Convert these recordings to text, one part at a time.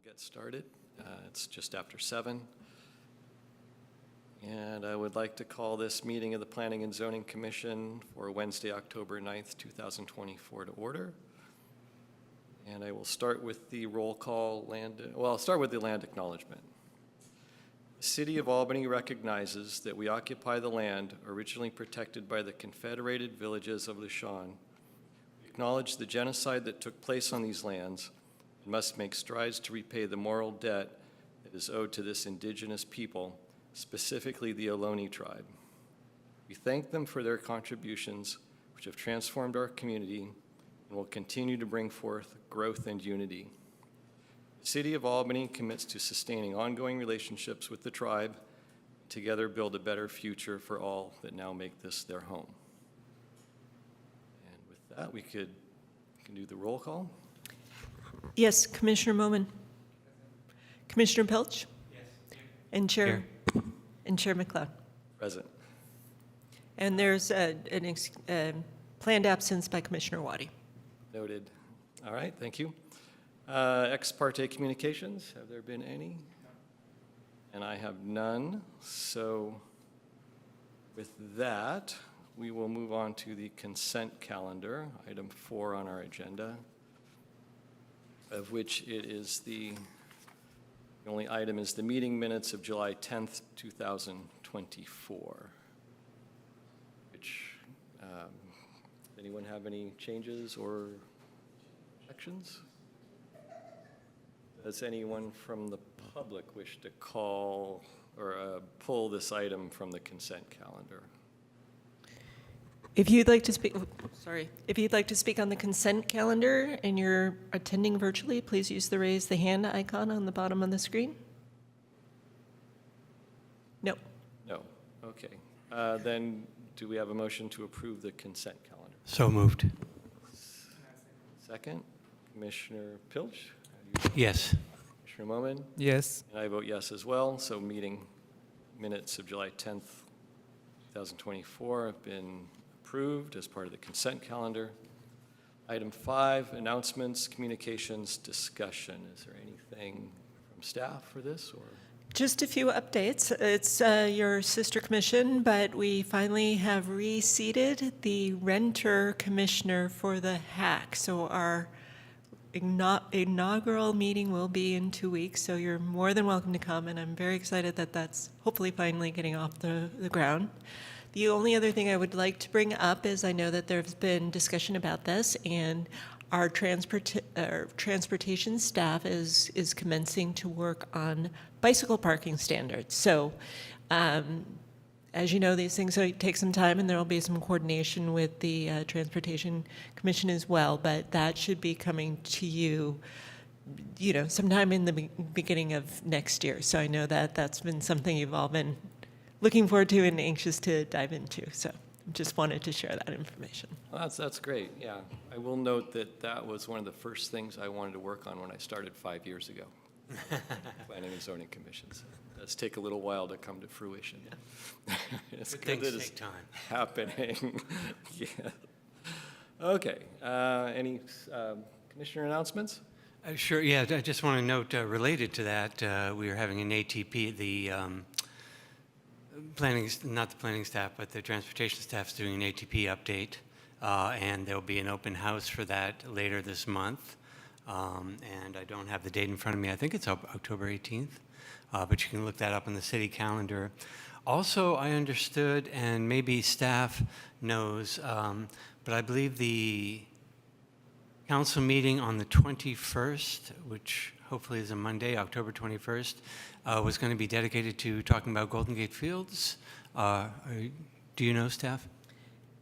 Get started. It's just after 7. And I would like to call this meeting of the Planning and Zoning Commission for Wednesday, October 9th, 2024 to order. And I will start with the roll call I'll start with the land acknowledgement. The City of Albany recognizes that we occupy the land originally protected by the Confederated Villages of the Shawn. We acknowledge the genocide that took place on these lands and must make strides to repay the moral debt that is owed to this indigenous people, specifically the Albany tribe. We thank them for their contributions, which have transformed our community and will continue to bring forth growth and unity. The City of Albany commits to sustaining ongoing relationships with the tribe, together build a better future for all that now make this their home. And with that, we can do the roll call. Yes, Commissioner Moman. Commissioner Pilch? Yes. And Chair McLeod. Present. And there's a planned absence by Commissioner Waddy. Noted. All right, thank you. Ex parte communications, have there been any? And I have none. So with that, we will move on to the consent calendar, item 4 on our agenda, of which it is the only item is the meeting minutes of July 10th, 2024. Which, anyone have any changes or objections? Does anyone from the public wish to call or pull this item from the consent calendar? If you'd like to speak, if you'd like to speak on the consent calendar and you're attending virtually, please use the raise the hand icon on the bottom of the screen. No. No. Okay. Then do we have a motion to approve the consent calendar? So moved. Second, Commissioner Pilch? Yes. Commissioner Moman? Yes. And I vote yes as well. So meeting minutes of July 10th, 2024 have been approved as part of the consent calendar. Item 5, announcements, communications, discussion. Is there anything from staff for this, or? Just a few updates. It's your sister commission, but we finally have reseated the renter commissioner for the HAC. So our inaugural meeting will be in 2 weeks, so you're more than welcome to come, and I'm very excited that that's hopefully finally getting off the ground. The only other thing I would like to bring up is I know that there's been discussion about this, and our transportation staff is commencing to work on bicycle parking standards. So as you know, these things take some time, and there will be some coordination with the Transportation Commission as well, but that should be coming to you, sometime in the beginning of next year. So I know that that's been something you've all been looking forward to and anxious to dive into. So just wanted to share that information. Well, that's great, yeah. I will note that that was one of the first things I wanted to work on when I started 5 years ago. Planning and Zoning Commissions. It does take a little while to come to fruition. Yeah. It's good good that things it's take time. happening. Yeah. Okay, any commissioner announcements? Sure, yeah, I just want to note, related to that, we are having an ATP, the not the planning staff, but the transportation staff is doing an ATP update, and there'll be an open house for that later this month. And I don't have the date in front of me. I think it's October 18th, but you can look that up on the city calendar. Also, I understood, and maybe staff knows, but I believe the council meeting on the 21st, which hopefully is a Monday, October 21st, was going to be dedicated to talking about Golden Gate Fields. Do you know, staff?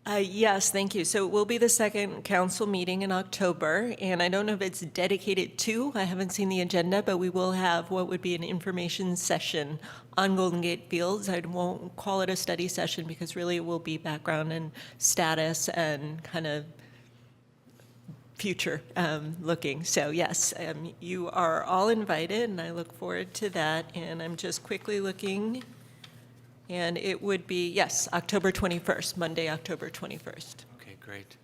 Yes, thank you. So it will be the second council meeting in October, and I don't know if it's dedicated to, I haven't seen the agenda, but we will have what would be an information session on Golden Gate Fields. I won't call it a study session because really it will be background and status and kind of future looking. So yes, you are all invited, and I look forward to that. And I'm just quickly looking. And it would be, yes, October 21st, Monday, October 21st. Okay, great.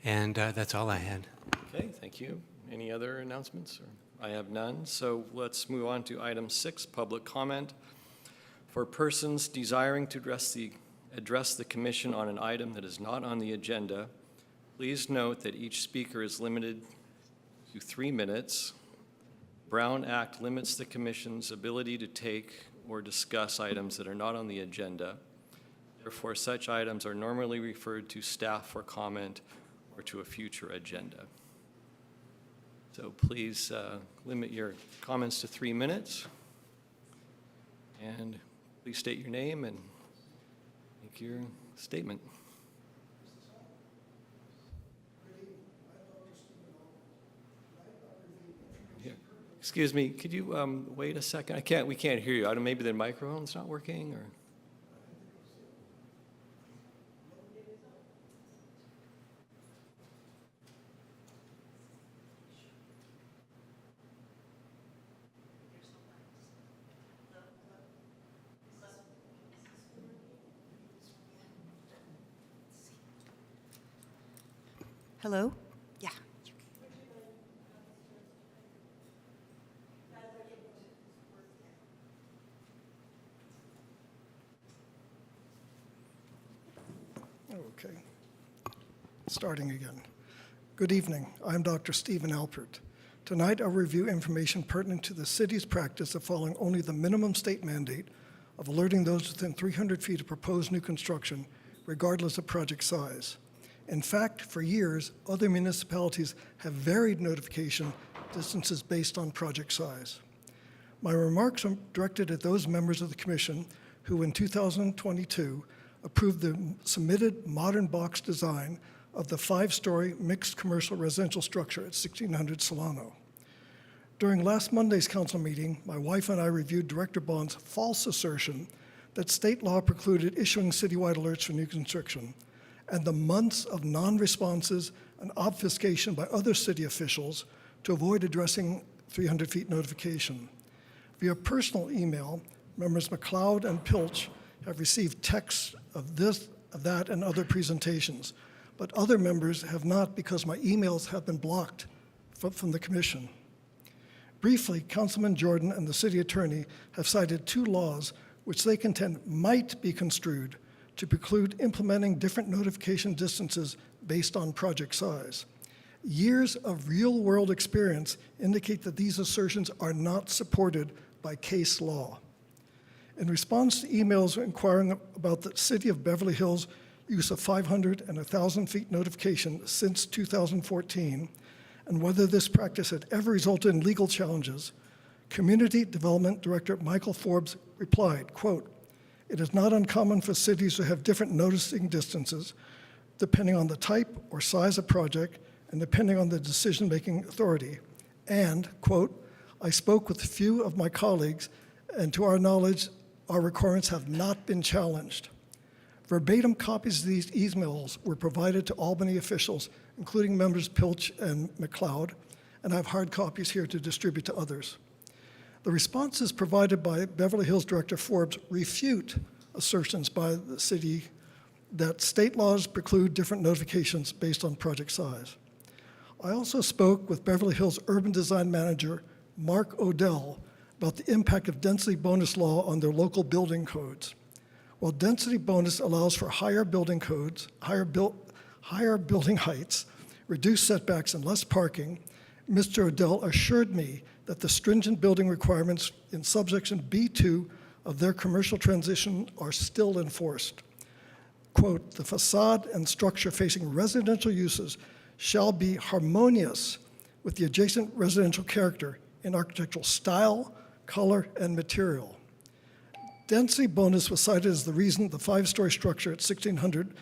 And that's all I had. Okay, thank you. Any other announcements or I have none, so let's move on to item 6, public comment. For persons desiring to address the commission on an item that is not on the agenda, please note that each speaker is limited to 3 minutes. Brown Act limits the commission's ability to take or discuss items that are not on the agenda. Therefore, such items are normally referred to staff for comment or to a future agenda. So please limit your comments to 3 minutes. And please state your name and make your statement. Here. Excuse me, could you wait a second? We can't hear you. I don't, maybe the microphone's not working, or? Hello? Yeah. Okay. Starting again. Good evening. I'm Dr. Stephen Alpert. Tonight, I'll review information pertinent to the city's practice of following only the minimum state mandate of alerting those within 300 feet of proposed new construction, regardless of project size. In fact, for years, other municipalities have varied notification distances based on project size. My remarks are directed at those members of the Commission who in 2022 approved the submitted modern box design of the 5-story mixed commercial residential structure at 1600 Solano. During last Monday's council meeting, my wife and I reviewed Director Bond's false assertion that state law precluded issuing citywide alerts for new construction, and the months of non-responses and obfuscation by other city officials to avoid addressing 300 feet notification. Via personal email, members McLeod and Pilch have received texts of this, of that, and other presentations, but other members have not because my emails have been blocked from the commission. Briefly, Councilman Jordan and the city attorney have cited 2 laws which they contend might be construed to preclude implementing different notification distances based on project size. Years of real-world experience indicate that these assertions are not supported by case law. In response to emails inquiring about the City of Beverly Hills' use of 500 and 1,000 feet notification since 2014, and whether this practice had ever resulted in legal challenges, Community Development Director Michael Forbes replied, quote, "It is not uncommon for cities to have different noticing distances depending on the type or size of project and depending on the decision-making authority. And, quote, I spoke with a few of my colleagues, and to our knowledge, our requirements have not been challenged." Verbatim copies of these emails were provided to Albany officials, including members Pilch and McLeod, and I have hard copies here to distribute to others. The responses provided by Beverly Hills Director Forbes refute assertions by the city that state laws preclude different notifications based on project size. I also spoke with Beverly Hills Urban Design Manager Mark Odell about the impact of density bonus law on their local building codes. While density bonus allows for higher building codes, higher building heights, reduced setbacks, and less parking, Mr. Odell assured me that the stringent building requirements in subsection B2 of their commercial transition are still enforced. Quote, "The facade and structure facing residential uses shall be harmonious with the adjacent residential character in architectural style, color, and material." Density bonus was cited as the reason the 5-story structure at 1600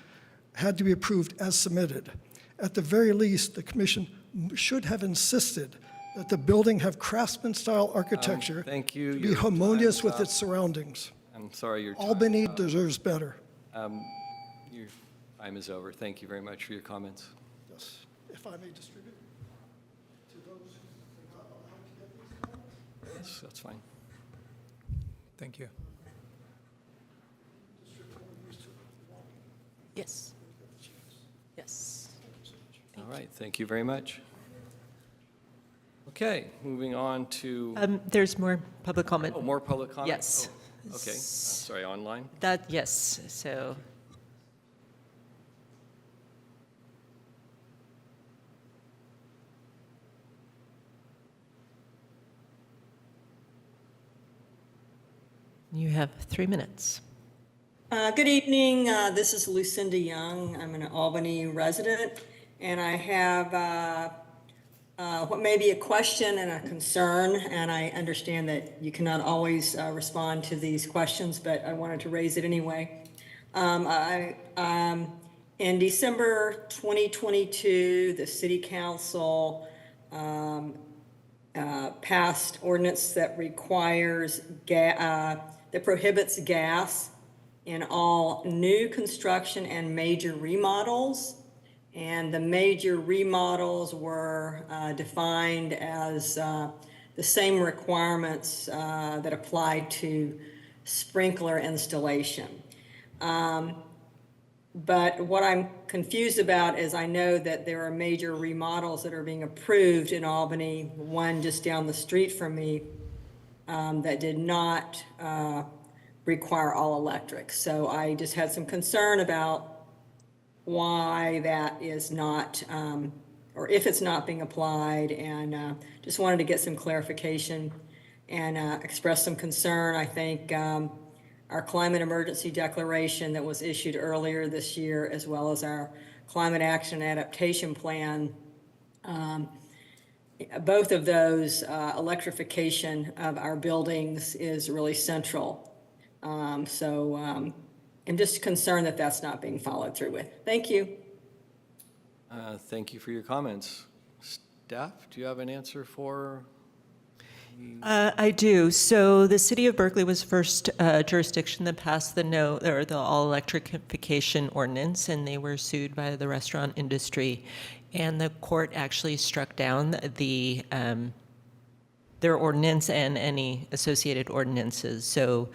had to be approved as submitted. At the very least, the commission should have insisted that the building have craftsman-style architecture Thank you. to be Your harmonious time's with up. its surroundings. I'm sorry, your time. Albany deserves better. Your time is over. Thank you very much for your comments. Yes. If I may distribute to those who are not allowed to get these comments. Yes, that's fine. Thank you. Yes. Yes. All right, thank you very much. Okay, moving on to, There's more public comment. oh, more public comment? Yes. Oh, okay, sorry, online? Yes, so. You have 3 minutes. Good evening. This is Lucinda Young. I'm an Albany resident, and I have what may be a question and a concern, and I understand that you cannot always respond to these questions, but I wanted to raise it anyway. In December 2022, the City Council passed ordinance that requires that prohibits gas in all new construction and major remodels. And the major remodels were defined as the same requirements that apply to sprinkler installation. But what I'm confused about is I know that there are major remodels that are being approved in Albany, one just down the street from me, that did not require all electric. So I just had some concern about why that is not, or if it's not being applied, and just wanted to get some clarification and express some concern. I think our climate emergency declaration that was issued earlier this year, as well as our climate action adaptation plan, both of those, electrification of our buildings is really central. I'm just concerned that that's not being followed through with. Thank you. Thank you for your comments. Staff, do you have an answer for? I do. So the city of Berkeley was first jurisdiction that passed the all electrification ordinance, and they were sued by the restaurant industry, and the court actually struck down their ordinance and any associated ordinances. So,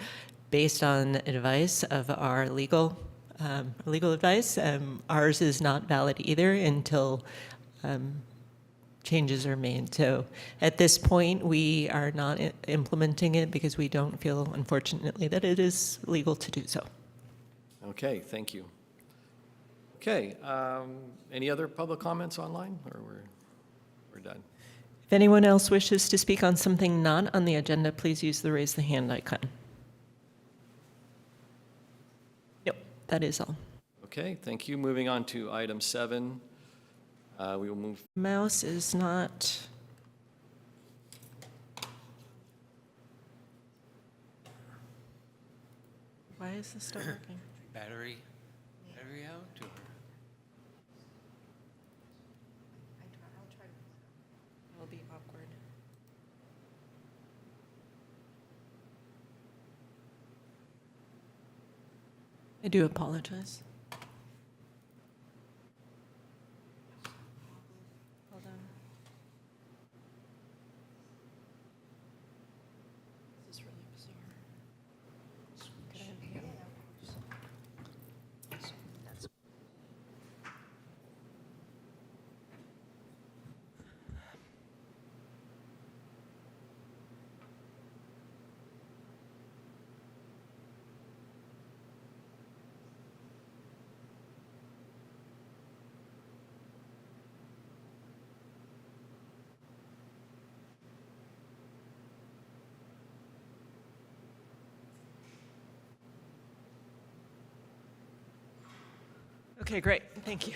based on advice of our legal advice, ours is not valid either until changes are made. So at this point, we are not implementing it because we don't feel, unfortunately, that it is legal to do so. Okay, thank you. Okay, any other public comments online, or we're done? If anyone else wishes to speak on something not on the agenda, please use the raise the hand icon. Nope, that is all. Okay, thank you. Moving on to item 7. We will move. Mouse is not. Why is this still working? Battery out? Or? It'll be awkward. I do apologize. Hold on. This is really bizarre. Could I have you? Okay, great. Thank you.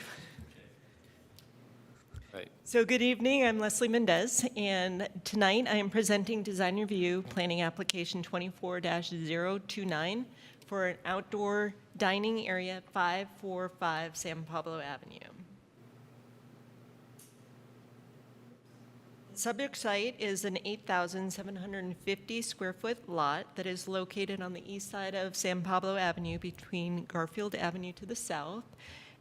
Right. So good evening, I'm Leslie Mendez, and tonight I am presenting Design Review Planning Application 24-029 for an outdoor dining area at 545 San Pablo Avenue. The subject site is an 8,750 square foot lot that is located on the east side of San Pablo Avenue between Garfield Avenue to the south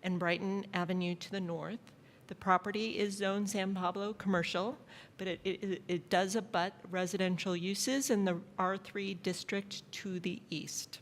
and Brighton Avenue to the north. The property is zoned San Pablo commercial, but it does abut residential uses in the R3 district to the east,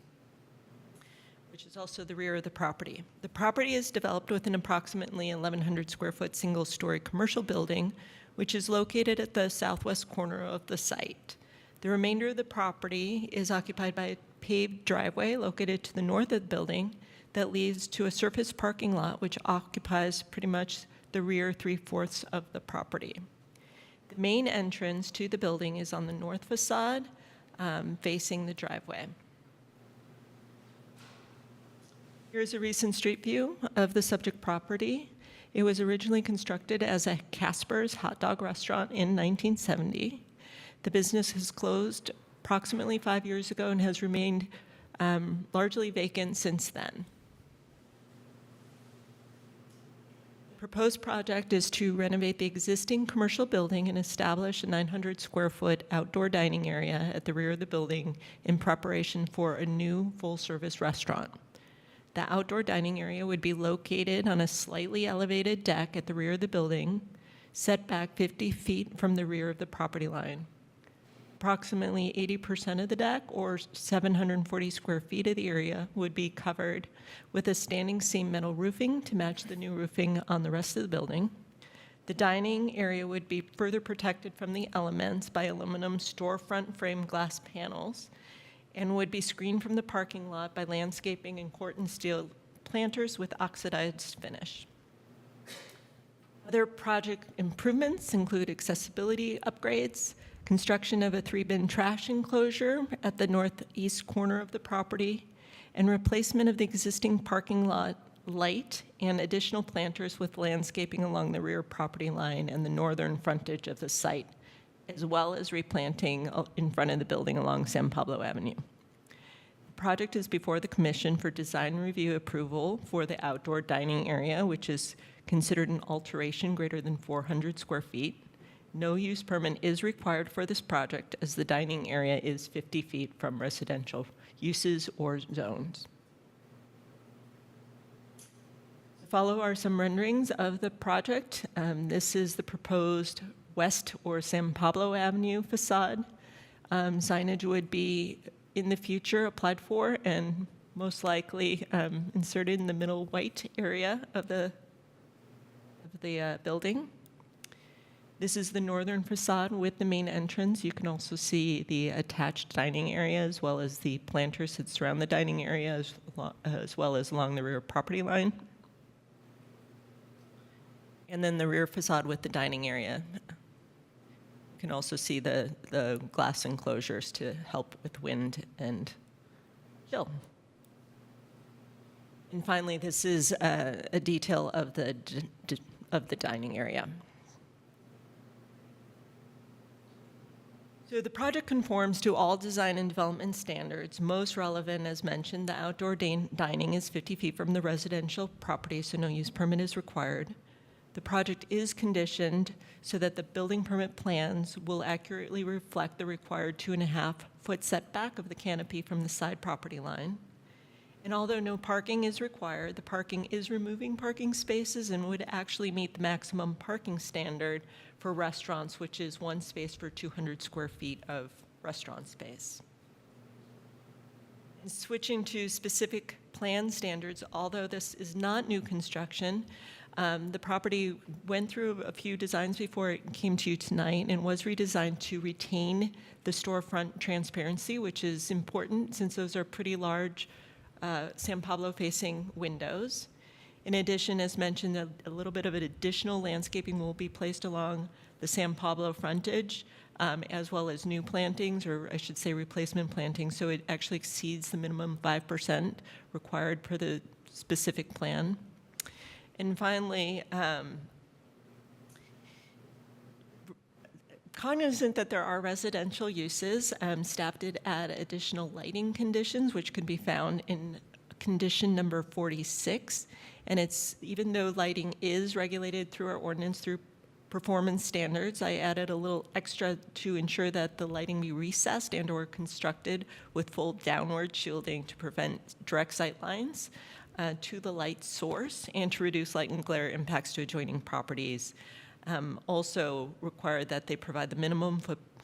which is also the rear of the property. The property is developed with an approximately 1,100 square foot single-story commercial building which is located at the southwest corner of the site. The remainder of the property is occupied by a paved driveway located to the north of the building that leads to a surface parking lot which occupies pretty much the rear 3/4 of the property. The main entrance to the building is on the north facade, facing the driveway. Here's a recent street view of the subject property. It was originally constructed as a Casper's hot dog restaurant in 1970. The business has closed approximately 5 years ago and has remained largely vacant since then. The proposed project is to renovate the existing commercial building and establish a 900 square foot outdoor dining area at the rear of the building in preparation for a new full-service restaurant. The outdoor dining area would be located on a slightly elevated deck at the rear of the building, set back 50 feet from the rear of the property line. Approximately 80% of the deck, or 740 square feet of the area, would be covered with a standing seam metal roofing to match the new roofing on the rest of the building. The dining area would be further protected from the elements by aluminum storefront frame glass panels and would be screened from the parking lot by landscaping and corten steel planters with oxidized finish. Other project improvements include accessibility upgrades, construction of a 3-bin trash enclosure at the northeast corner of the property, and replacement of the existing parking lot light and additional planters with landscaping along the rear property line and the northern frontage of the site, as well as replanting in front of the building along San Pablo Avenue. The project is before the Commission for design review approval for the outdoor dining area, which is considered an alteration greater than 400 square feet. No use permit is required for this project as the dining area is 50 feet from residential uses or zones. Follow are some renderings of the project. This is the proposed West or San Pablo Avenue facade. Signage would be in the future applied for and most likely inserted in the middle white area of the building. This is the northern facade with the main entrance. You can also see the attached dining area as well as the planters that surround the dining area as well as along the rear property line. And then the rear facade with the dining area. You can also see the glass enclosures to help with wind and chill. And finally, this is a detail of the dining area. So the project conforms to all design and development standards. Most relevant, as mentioned, the outdoor dining is 50 feet from the residential property, so no use permit is required. The project is conditioned so that the building permit plans will accurately reflect the required 2.5-foot setback of the canopy from the side property line. And although no parking is required, the parking is removing parking spaces and would actually meet the maximum parking standard for restaurants, which is 1 space for 200 square feet of restaurant space. And switching to specific plan standards, although this is not new construction, the property went through a few designs before it came to you tonight and was redesigned to retain the storefront transparency, which is important since those are pretty large San Pablo-facing windows. In addition, as mentioned, a little bit of an additional landscaping will be placed along the San Pablo frontage, as well as new plantings, or I should say replacement plantings, so it actually exceeds the minimum 5% required per the specific plan. And finally, cognizant that there are residential uses, staff did add additional lighting conditions, which could be found in condition number 46. And it's, even though lighting is regulated through our ordinance through performance standards, I added a little extra to ensure that the lighting be recessed and or constructed with full downward shielding to prevent direct sight lines to the light source and to reduce light and glare impacts to adjoining properties. Also required that they provide the minimum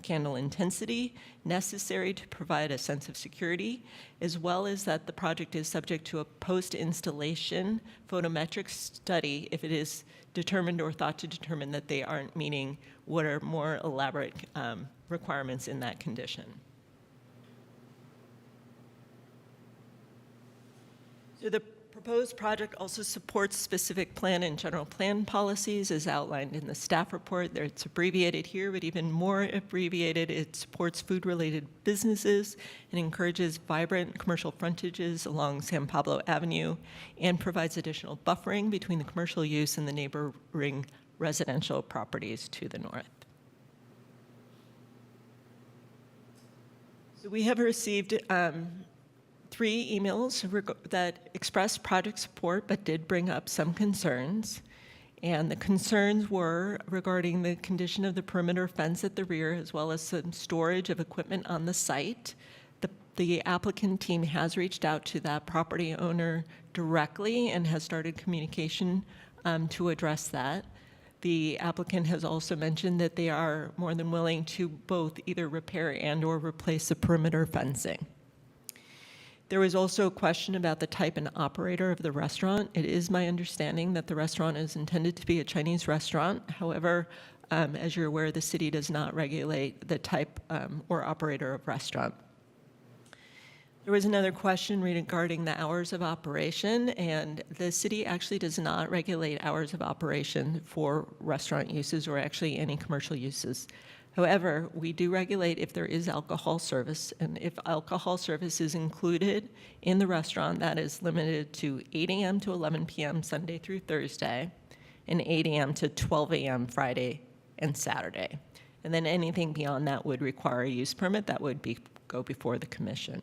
candle intensity necessary to provide a sense of security, as well as that the project is subject to a post-installation photometric study if it is determined or thought to determine that they aren't meeting what are more elaborate requirements in that condition. So the proposed project also supports specific plan and general plan policies as outlined in the staff report. It's abbreviated here, but even more abbreviated, it supports food-related businesses and encourages vibrant commercial frontages along San Pablo Avenue and provides additional buffering between the commercial use and the neighboring residential properties to the north. So we have received 3 emails that expressed project support but did bring up some concerns. And the concerns were regarding the condition of the perimeter fence at the rear, as well as some storage of equipment on the site. The applicant team has reached out to that property owner directly and has started communication to address that. The applicant has also mentioned that they are more than willing to both either repair and/or replace the perimeter fencing. There was also a question about the type and operator of the restaurant. It is my understanding that the restaurant is intended to be a Chinese restaurant. However, as you're aware, the city does not regulate the type or operator of restaurant. There was another question regarding the hours of operation, and the city actually does not regulate hours of operation for restaurant uses or actually any commercial uses. However, we do regulate if there is alcohol service, and if alcohol service is included in the restaurant, that is limited to 8 a.m. to 11 p.m. Sunday through Thursday, and 8 a.m. to 12 a.m. Friday and Saturday. And then anything beyond that would require a use permit that would go before the commission.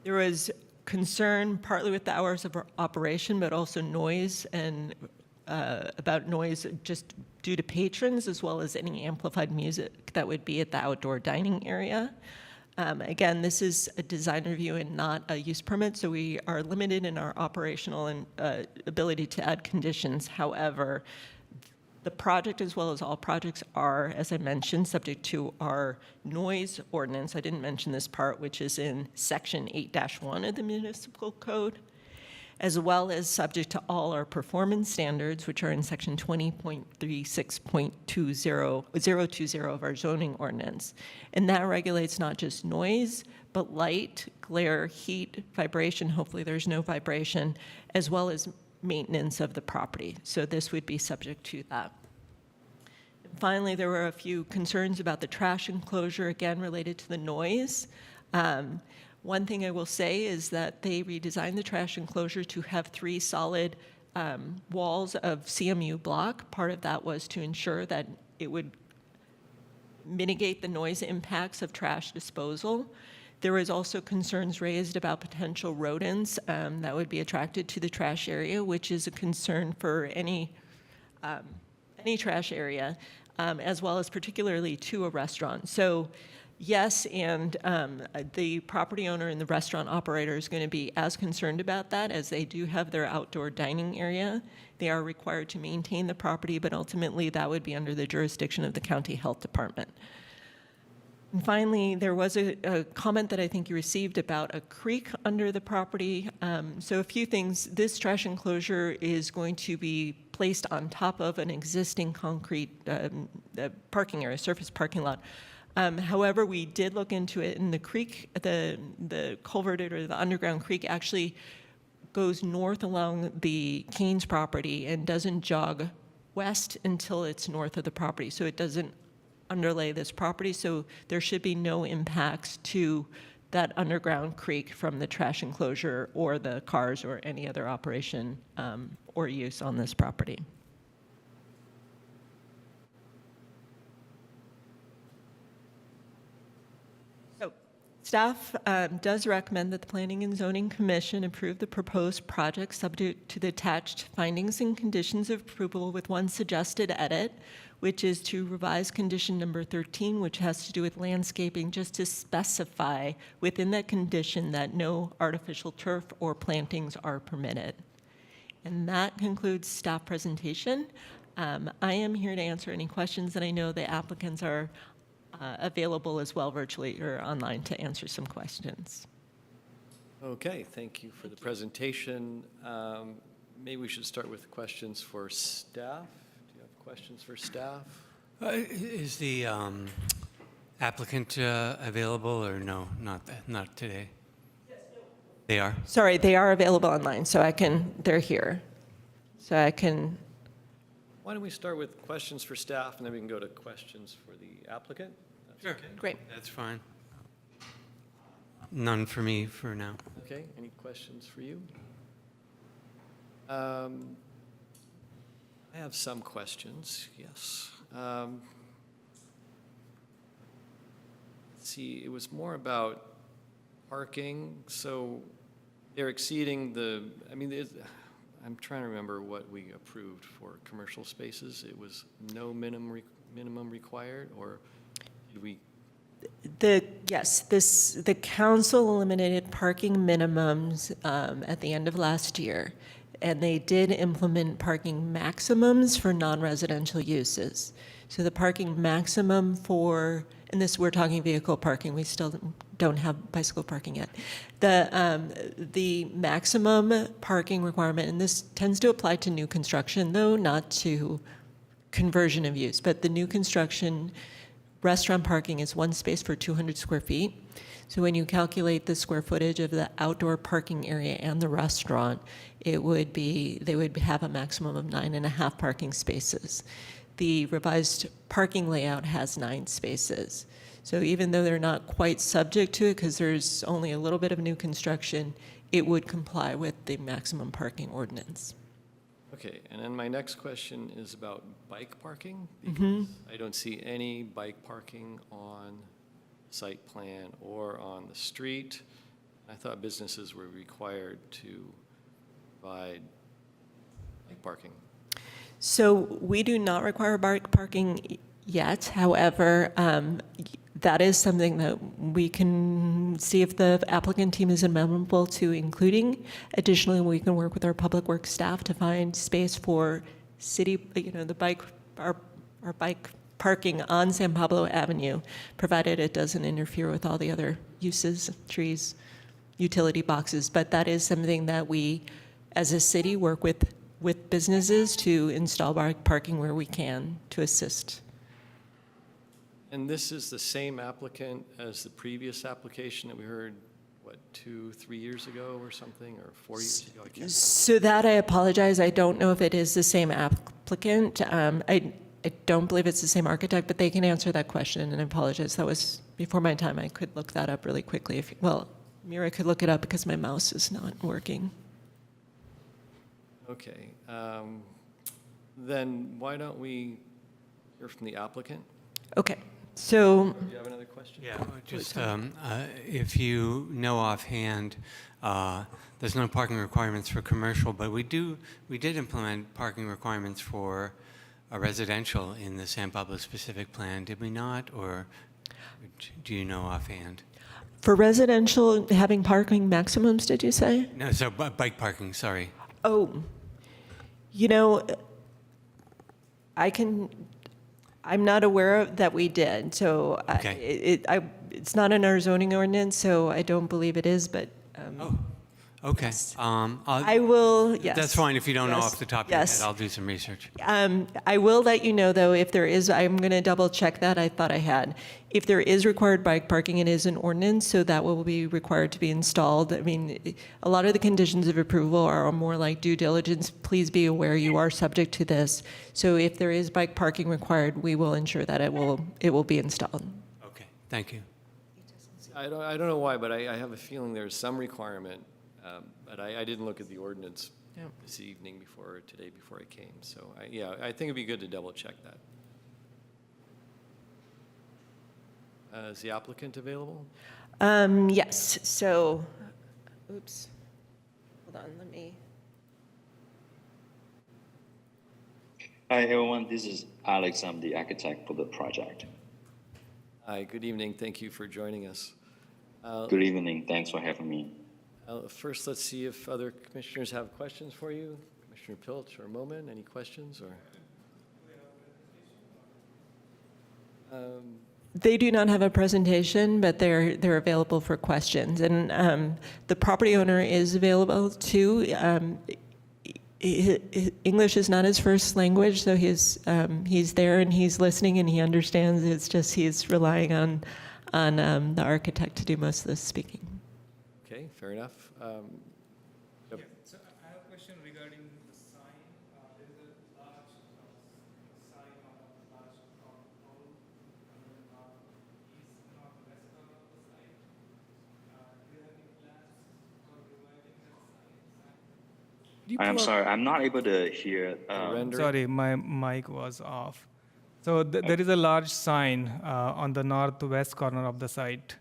There was concern partly with the hours of operation, but also noise and about noise just due to patrons, as well as any amplified music that would be at the outdoor dining area. Again, this is a design review and not a use permit, so we are limited in our operational and ability to add conditions. However, the project, as well as all projects, are, as I mentioned, subject to our noise ordinance. I didn't mention this part, which is in section 8-1 of the municipal code, as well as subject to all our performance standards, which are in section 20.36.20 of our zoning ordinance. And that regulates not just noise, but light, glare, heat, vibration, hopefully there's no vibration, as well as maintenance of the property. So this would be subject to that. And finally, there were a few concerns about the trash enclosure, again, related to the noise. One thing I will say is that they redesigned the trash enclosure to have 3 solid walls of CMU block. Part of that was to ensure that it would mitigate the noise impacts of trash disposal. There was also concerns raised about potential rodents that would be attracted to the trash area, which is a concern for any trash area, as well as particularly to a restaurant. So yes, and the property owner and the restaurant operator is going to be as concerned about that as they do have their outdoor dining area. They are required to maintain the property, but ultimately that would be under the jurisdiction of the county health department. And finally, there was a comment that I think you received about a creek under the property. So a few things. This trash enclosure is going to be placed on top of an existing concrete parking area, surface parking lot. However, we did look into it, and the creek, the culverted or the underground creek actually goes north along the Keynes property and doesn't jog west until it's north of the property. So it doesn't underlay this property, so there should be no impacts to that underground creek from the trash enclosure or the cars or any other operation or use on this property. So staff does recommend that the Planning and Zoning Commission approve the proposed project subject to the attached findings and conditions of approval with one suggested edit, which is to revise condition number 13, which has to do with landscaping, just to specify within that condition that no artificial turf or plantings are permitted. And that concludes staff presentation. I am here to answer any questions that I know the applicants are available as well virtually or online to answer some questions. Okay, thank you for the presentation. Maybe we should start with questions for staff. Do you have questions for staff? Is the applicant available, or no, not today? They are? Sorry, they are available online, so they're here. So I can, Why don't we start with questions for staff, and then we can go to questions for the applicant? That's Sure. okay? great. That's fine. None for me for now. Okay, any questions for you? I have some questions, yes. Let's see, it was more about parking, so they're exceeding I'm trying to remember what we approved for commercial spaces. It was no minimum required, or did we? The council eliminated parking minimums at the end of last year, and they did implement parking maximums for non-residential uses. So the parking maximum and this, we're talking vehicle parking, we still don't have bicycle parking yet. The maximum parking requirement, and this tends to apply to new construction, though, not to conversion of use, but the new construction restaurant parking is 1 space for 200 square feet. So when you calculate the square footage of the outdoor parking area and the restaurant, they would have a maximum of 9.5 parking spaces. The revised parking layout has 9 spaces. So even though they're not quite subject to it, because there's only a little bit of new construction, it would comply with the maximum parking ordinance. Okay, and then my next question is about bike parking, because I don't see any bike parking on site plan or on the street. I thought businesses were required to provide bike parking. So we do not require bike parking yet. However, that is something that we can see if the applicant team is amenable to including. Additionally, we can work with our public works staff to find space for our bike parking on San Pablo Avenue, provided it doesn't interfere with all the other uses, trees, utility boxes. But that is something that we, as a city, work with businesses to install bike parking where we can to assist. And this is the same applicant as the previous application that we heard, 2-3 years ago or something, or 4 years ago? I can't. So that I apologize. I don't know if it is the same applicant. I don't believe it's the same architect, but they can answer that question, and I apologize. That was before my time. I could look that up really quickly. Mira could look it up because my mouse is not working. Okay, then why don't we hear from the applicant? Okay, so Do you have another question? Yeah, just if you know offhand, there's no parking requirements for commercial, but we did implement parking requirements for a residential in the San Pablo specific plan, did we not? Or do you know offhand? for residential, having parking maximums, did you say? No, so bike parking, sorry. Oh, I'm not aware of that we did, so Okay. it's not in our zoning ordinance, so I don't believe it is, but Okay. Yes. I'll- I will, yes. That's fine if you don't know Yes. off the top of your Yes. head. I'll do some research. I will let you know, though, if there is, I'm going to double check that, I thought I had. If there is required bike parking, it is an ordinance, so that will be required to be installed. I mean, a lot of the conditions of approval are more like due diligence. Please be aware you are subject to this. So if there is bike parking required, we will ensure that it will be installed. Okay, thank you. I don't know why, but I have a feeling there's some requirement, but I didn't look at the ordinance Yeah. this evening today before I came. So, I think it'd be good to double check that. Is the applicant available? Yes, so, oops, hold on, let me. Hi, everyone. This is Alex. I'm the architect for the project. Hi, good evening. Thank you for joining us. Good evening. Thanks for having me. First, let's see if other commissioners have questions for you. Commissioner Pilch or Momin, any questions? Or They do not have a presentation, but they're available for questions. And the property owner is available too. English is not his first language, so he's there and he's listening and he understands. It's just he's relying on the architect to do most of the speaking. Okay, fair enough. Yep. So I have a question regarding the sign. There is a large sign on a large compound on the northwest corner of the site. Do you have any plans for reviving that sign? I'm sorry, I'm not able to hear. Rendering? Sorry, my mic was off. So there is a large sign on the northwest corner of the site.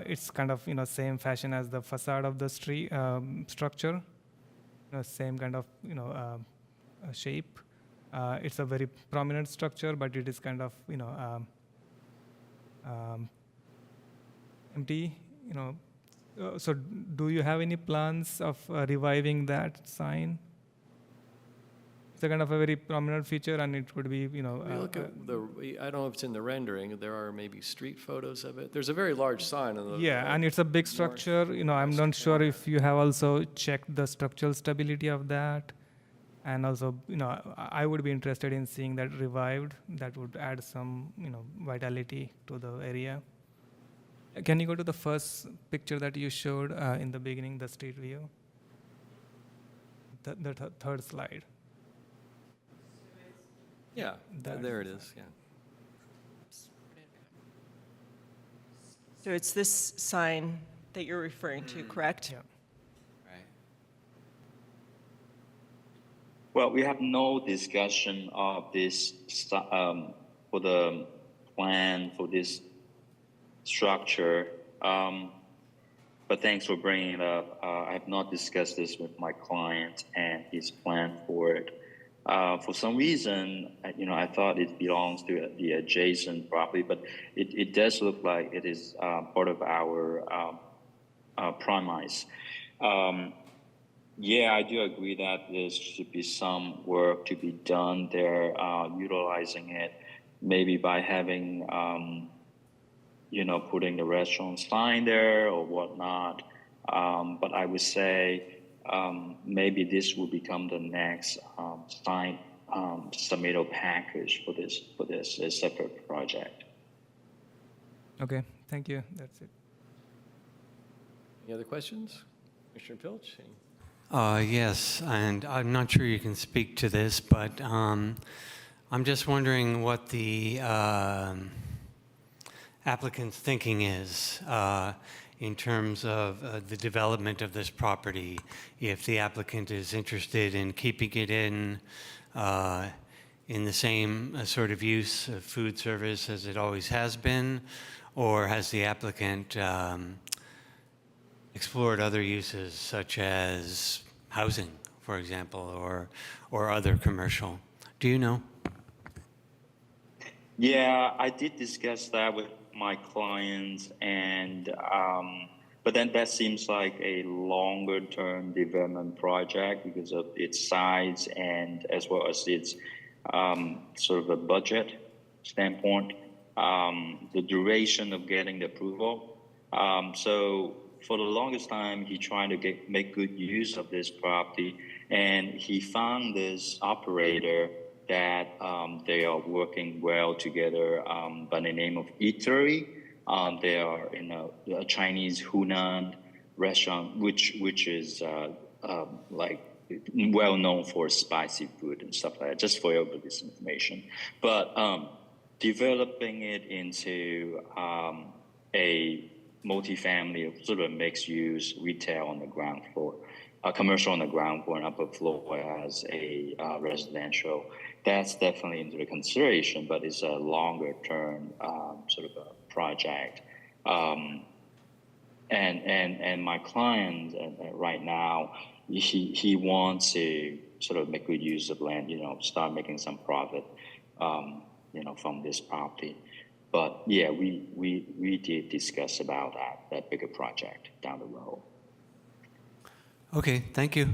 It's kind of same fashion as the facade of the street structure. Same kind of shape. It's a very prominent structure, but it is kind of empty. So do you have any plans of reviving that sign? It's a kind of a very prominent feature, and it would be We look at I don't know if it's in the rendering, there are maybe street photos of it. There's a very large sign on the. yeah, and it's a big structure. I'm not sure if you have also checked the structural stability of that, and also I would be interested in seeing that revived. That would add some vitality to the area. Can you go to the first picture that you showed in the beginning, the street view? The third slide. Yeah, there it is, yeah. So it's this sign that you're referring to, correct? Yeah. Right. Well, we have no discussion of this for the plan for this structure. But thanks for bringing it up. I have not discussed this with my client and his plan for it. For some reason, I thought it belongs to the adjacent property, but it does look like it is part of our premise. Yeah, I do agree that there should be some work to be done there, utilizing it maybe by having, putting the restaurant sign there or whatnot. But I would say maybe this will become the next sign submittal package for this a separate project. Okay, thank you. That's it. Any other questions? Commissioner Pilch? Yes, and I'm not sure you can speak to this, but I'm just wondering what the applicant's thinking is in terms of the development of this property. If the applicant is interested in keeping it in the same sort of use of food service as it always has been, or has the applicant explored other uses such as housing, for example, or other commercial? Do you know? Yeah, I did discuss that with my clients, and but then that seems like a longer term development project because of its size and as well as its sort of a budget standpoint, the duration of getting the approval. So for the longest time, he tried to make good use of this property, and he found this operator that they are working well together by the name of Eatery. They are in a Chinese Hunan restaurant, which is like well known for spicy food and stuff like that. Just for your this information, but developing it into a multifamily sort of mixed use retail on the ground floor, commercial on the ground floor and upper floor as a residential. That's definitely into the consideration, but it's a longer term sort of a project. And my client right now, he wants to sort of make good use of land, start making some profit, from this property. But yeah, we did discuss about that bigger project down the road. Okay, thank you.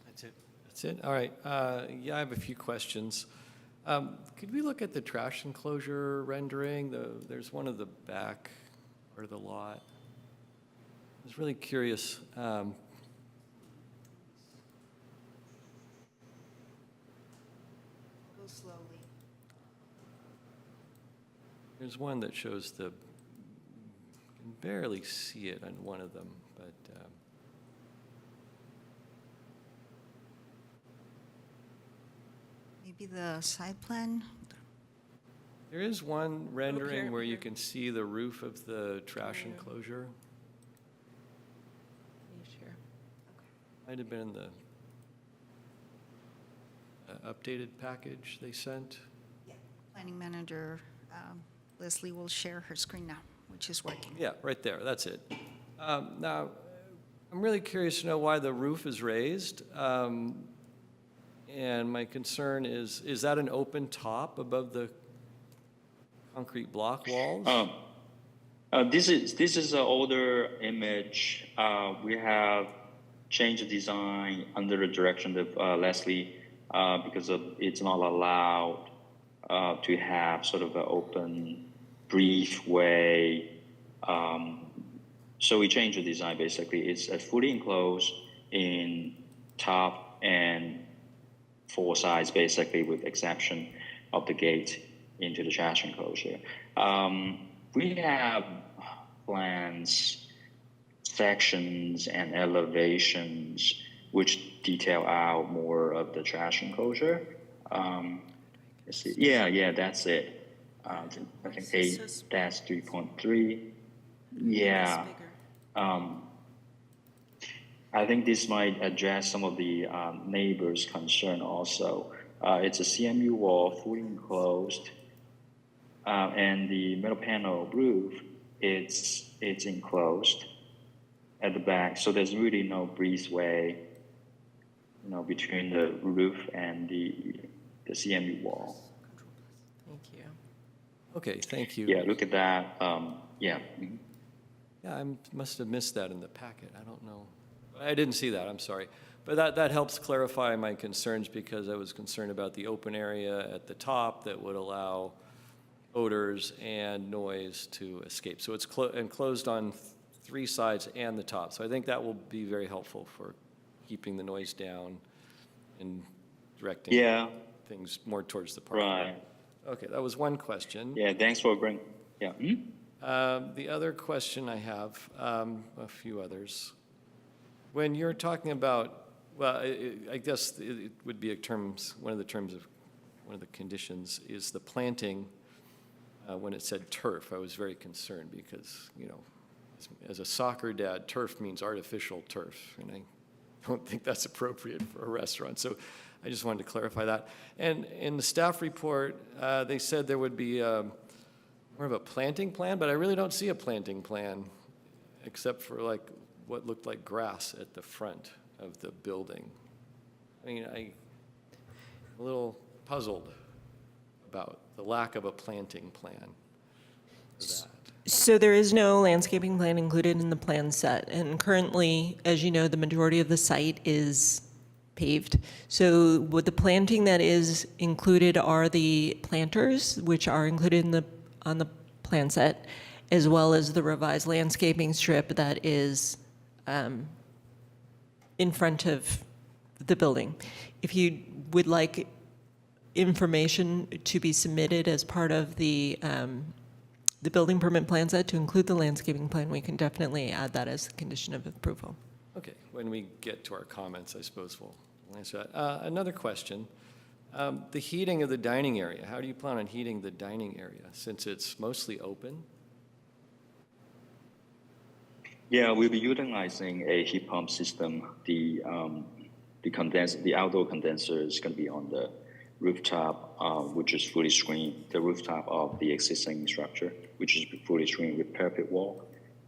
That's it? All right. Yeah, I have a few questions. Could we look at the trash enclosure rendering? There's one of the back or the lot. I was really curious. Go slowly. There's one that shows you can barely see it on one of them, but Maybe the side plan? there is one rendering here, where you here. can see the roof of the trash enclosure. Sure. Might have been in the updated package they sent. Planning manager Leslie will share her screen now, which is working. Yeah, right there, that's it. Now, I'm really curious to know why the roof is raised. And my concern is that an open top above the concrete block walls? This is an older image. We have changed the design under the direction of Leslie because it's not allowed to have sort of an open breezeway. So we changed the design basically. It's fully enclosed in top and four sides basically, with exception of the gate into the trash enclosure. We have plans, sections, and elevations which detail out more of the trash enclosure. Let's see. Yeah, that's it. I think 8-3.3. Yeah. I think this might address some of the neighbors' concern also. It's a CMU wall, fully enclosed, and the metal panel roof, it's enclosed at the back, so there's really no breezeway, between the roof and the CMU wall. Thank you. Okay, thank you. Yeah, look at that. Yeah. Mhm. Yeah, I must have missed that in the packet. I don't know. I didn't see that, I'm sorry. But that helps clarify my concerns, because I was concerned about the open area at the top that would allow odors and noise to escape. So it's enclosed on three sides and the top. So I think that will be very helpful for keeping the noise down and directing things more towards the parking lot. Right. Okay, that was one question. Yeah, thanks for bringing. Yeah. The other question I have, a few others. When you're talking about, well, I guess it would be one of the conditions is the planting. When it said turf, I was very concerned because, as a soccer dad, turf means artificial turf, and I don't think that's appropriate for a restaurant. So I just wanted to clarify that. And in the staff report, they said there would be more of a planting plan, but I really don't see a planting plan except for what looked like grass at the front of the building. I mean, I'm a little puzzled about the lack of a planting plan for that. So there is no landscaping plan included in the plan set, and currently, as you know, the majority of the site is paved. So with the planting that is included are the planters, which are included on the plan set, as well as the revised landscaping strip that is in front of the building. If you would like information to be submitted as part of the building permit plan set to include the landscaping plan, we can definitely add that as a condition of approval. Okay, when we get to our comments, I suppose we'll answer that. Another question, the heating of the dining area. How do you plan on heating the dining area since it's mostly open? Yeah, we'll be utilizing a heat pump system. The outdoor condenser is going to be on the rooftop, which is fully screened. The rooftop of the existing structure, which is fully screened with parapet wall,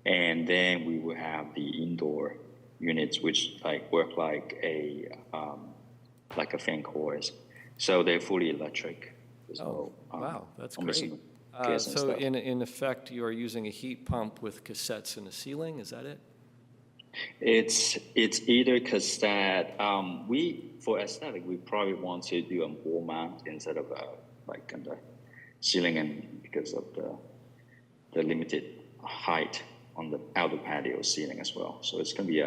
and then we will have the indoor units, which work like a fan cores. So they're fully electric. Oh, wow, that's great. missing gas and So stuff. in effect, you are using a heat pump with cassettes in the ceiling, is that it? It's either cassette. For aesthetic, we probably want to do a wall mount instead of a like on the ceiling, and because of the limited height on the outer patio ceiling as well. So it's going to be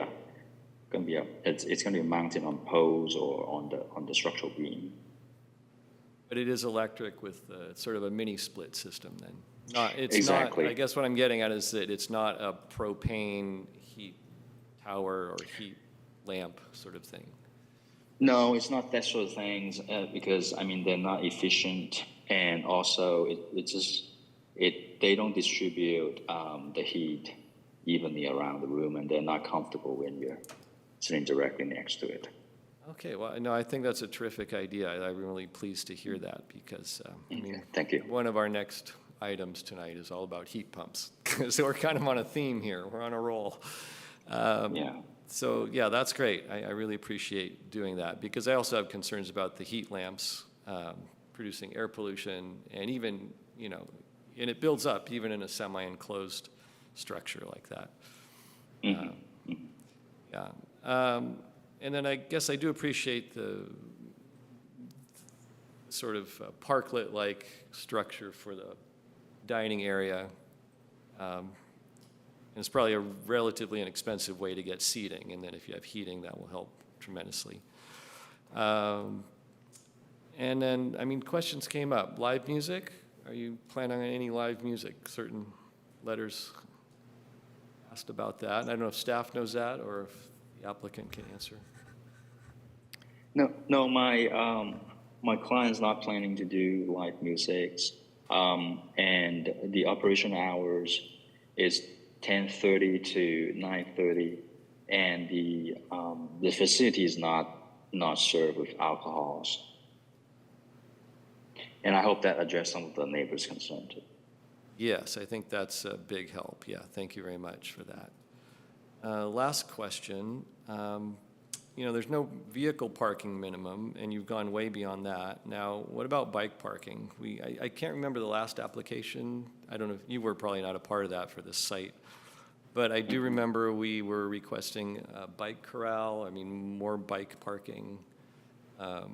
it's going to be mounted on poles or on the structural beam. But it is electric with sort of a mini split system then. It's Exactly. not, I guess what I'm getting at is that it's not a propane heat tower or heat lamp sort of thing. No, it's not that sort of things because I mean they're not efficient, and also they don't distribute the heat evenly around the room, and they're not comfortable when you're sitting directly next to it. Okay, well, no, I think that's a terrific idea. I'm really pleased to hear that because, I mean, Okay, thank you. one of our next items tonight is all about heat pumps. So we're kind of on a theme here. We're on a roll. Yeah. So, yeah, that's great. I really appreciate doing that because I also have concerns about the heat lamps producing air pollution and even, and it builds up even in a semi-enclosed structure like that. Yeah. And then I guess I do appreciate the sort of parklet-like structure for the dining area. And it's probably a relatively inexpensive way to get seating, and then if you have heating, that will help tremendously. And then, I mean, questions came up. Live music? Are you planning on any live music? Certain letters asked about that. And I don't know if staff knows that or if the applicant can answer. No, my client's not planning to do live music, and the operation hours is 10:30 to 9:30, and the facility is not served with alcohols. And I hope that addressed some of the neighbors' concern too. Yes, I think that's a big help. Yeah, thank you very much for that. Last question. There's no vehicle parking minimum, and you've gone way beyond that. Now, what about bike parking? I can't remember the last application. I don't know if you were probably not a part of that for this site, but I do remember we were requesting a bike corral, more bike parking to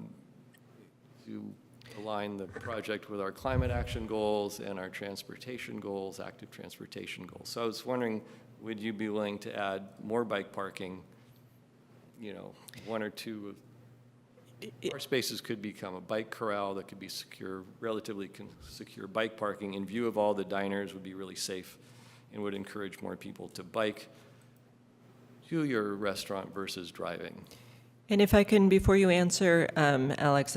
align the project with our climate action goals and our transportation goals, active transportation goals. So I was wondering, would you be willing to add more bike parking? One or two of our spaces could become a bike corral that could be secure, relatively secure bike parking in view of all the diners would be really safe and would encourage more people to bike to your restaurant versus driving. And if I can, before you answer, Alex,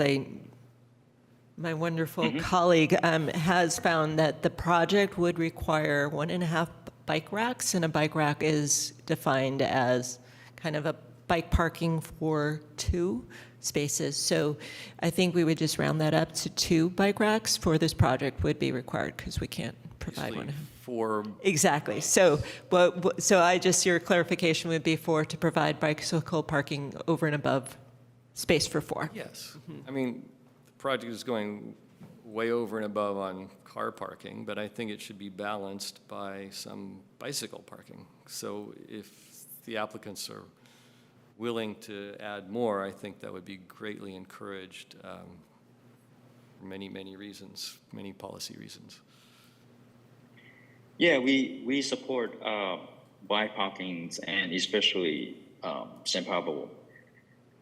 my wonderful colleague has found that the project would require 1.5 bike racks, and a bike rack is defined as kind of a bike parking for 2 spaces. So I think we would just round that up to 2 bike racks for this project would be required because we can't provide one. For Exactly. So your clarification would be to provide bicycle parking over and above space for 4. yes, the project is going way over and above on car parking, but I think it should be balanced by some bicycle parking. So if the applicants are willing to add more, I think that would be greatly encouraged for many, many reasons, many policy reasons. Yeah, we support bike parkings, and especially St. Pablo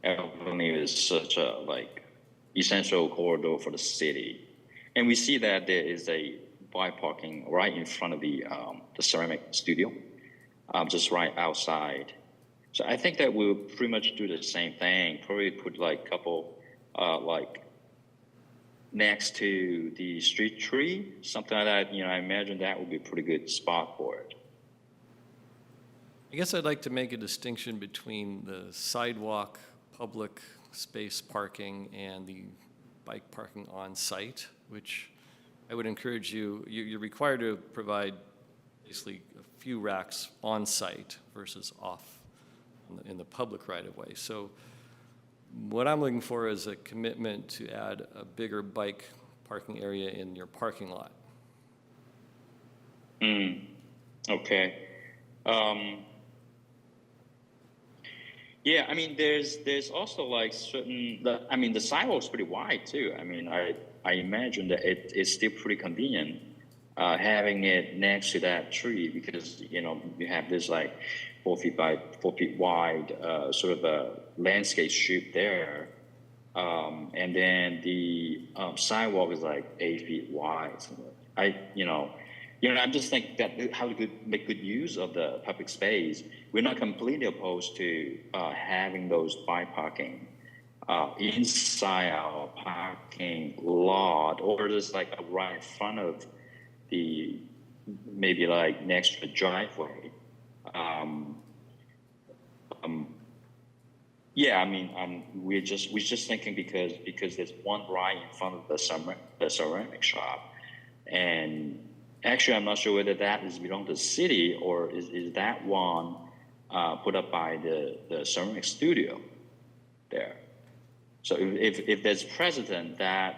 Avenue is such a essential corridor for the city, and we see that there is a bike parking right in front of the ceramic studio, just right outside. So I think that we'll pretty much do the same thing. Probably put a couple next to the street tree, something like that. I imagine that would be a pretty good spot for it. I guess I'd like to make a distinction between the sidewalk public space parking and the bike parking on site, which I would encourage you're required to provide basically a few racks on site versus off in the public right of way. So what I'm looking for is a commitment to add a bigger bike parking area in your parking lot. Okay. Yeah, I mean, there's also like certain. The sidewalk's pretty wide too. I mean, I imagine that it's still pretty convenient having it next to that tree because you have this like 4 feet by 4 feet wide sort of a landscape strip there, and then the sidewalk is like 8 feet wide. So I'm just thinking that how to make good use of the public space. We're not completely opposed to having those bike parking inside our parking lot, or just like right in front of the maybe like next to the driveway. Yeah, I mean, we're just thinking because there's one right in front of the ceramic shop, and actually, I'm not sure whether that is belong to the city or is that one put up by the ceramic studio there. So if there's precedent that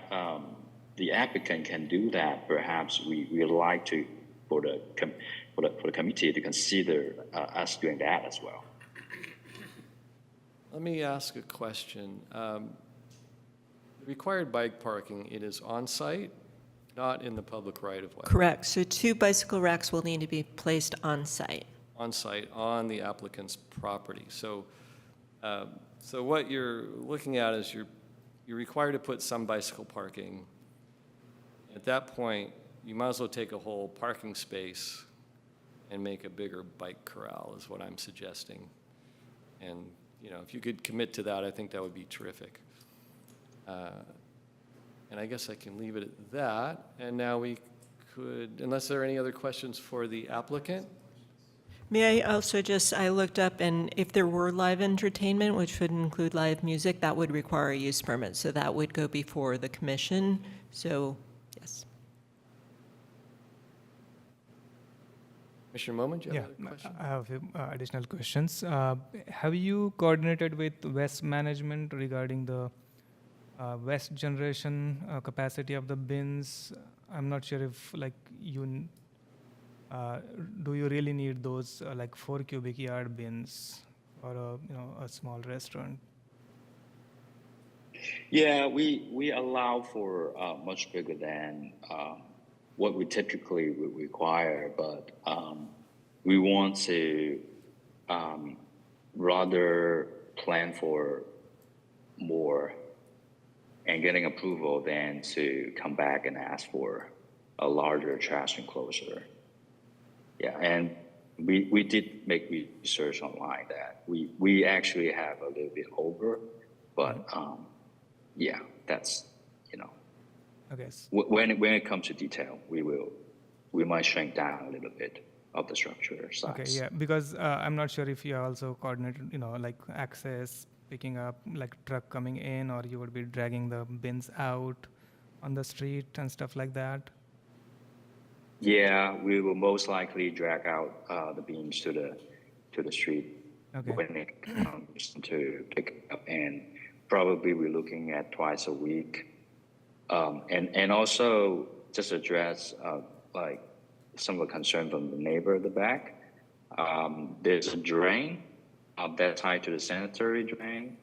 the applicant can do that, perhaps we like to for the committee to consider us doing that as well. Let me ask a question. Required bike parking, it is on-site, not in the public right-of-way. Correct. So 2 bicycle racks will need to be placed on site. On-site, on the applicant's property. So what you're looking at is you're required to put some bicycle parking. At that point, you might as well take a whole parking space and make a bigger bike corral is what I'm suggesting. And, if you could commit to that, I think that would be terrific. And I guess I can leave it at that. And now we could, unless there are any other questions for the applicant? May I also I looked up, and if there were live entertainment, which would include live music, that would require a use permit. So that would go before the commission. So, yes. Commissioner Moman, do you Yeah, have another question? I have a few additional questions. Have you coordinated with West Management regarding the waste generation capacity of the bins? I'm not sure if do you really need those 4 cubic yard bins for a small restaurant? Yeah, we allow for much bigger than what we typically would require, but we want to rather plan for more and getting approval than to come back and ask for a larger trash enclosure. Yeah, and we did make research online that we actually have a little bit over, but yeah, that's Okay. when it comes to detail, we might shrink down a little bit of the structure size. Okay, yeah, because I'm not sure if you also coordinated, access, picking up, truck coming in, or you would be dragging the bins out on the street and stuff like that. Yeah, we will most likely drag out the beams to the street when it comes to pick up, and probably we're looking at twice a week. And also just address some of the concern from the neighbor at the back. There's a drain that's tied to the sanitary drain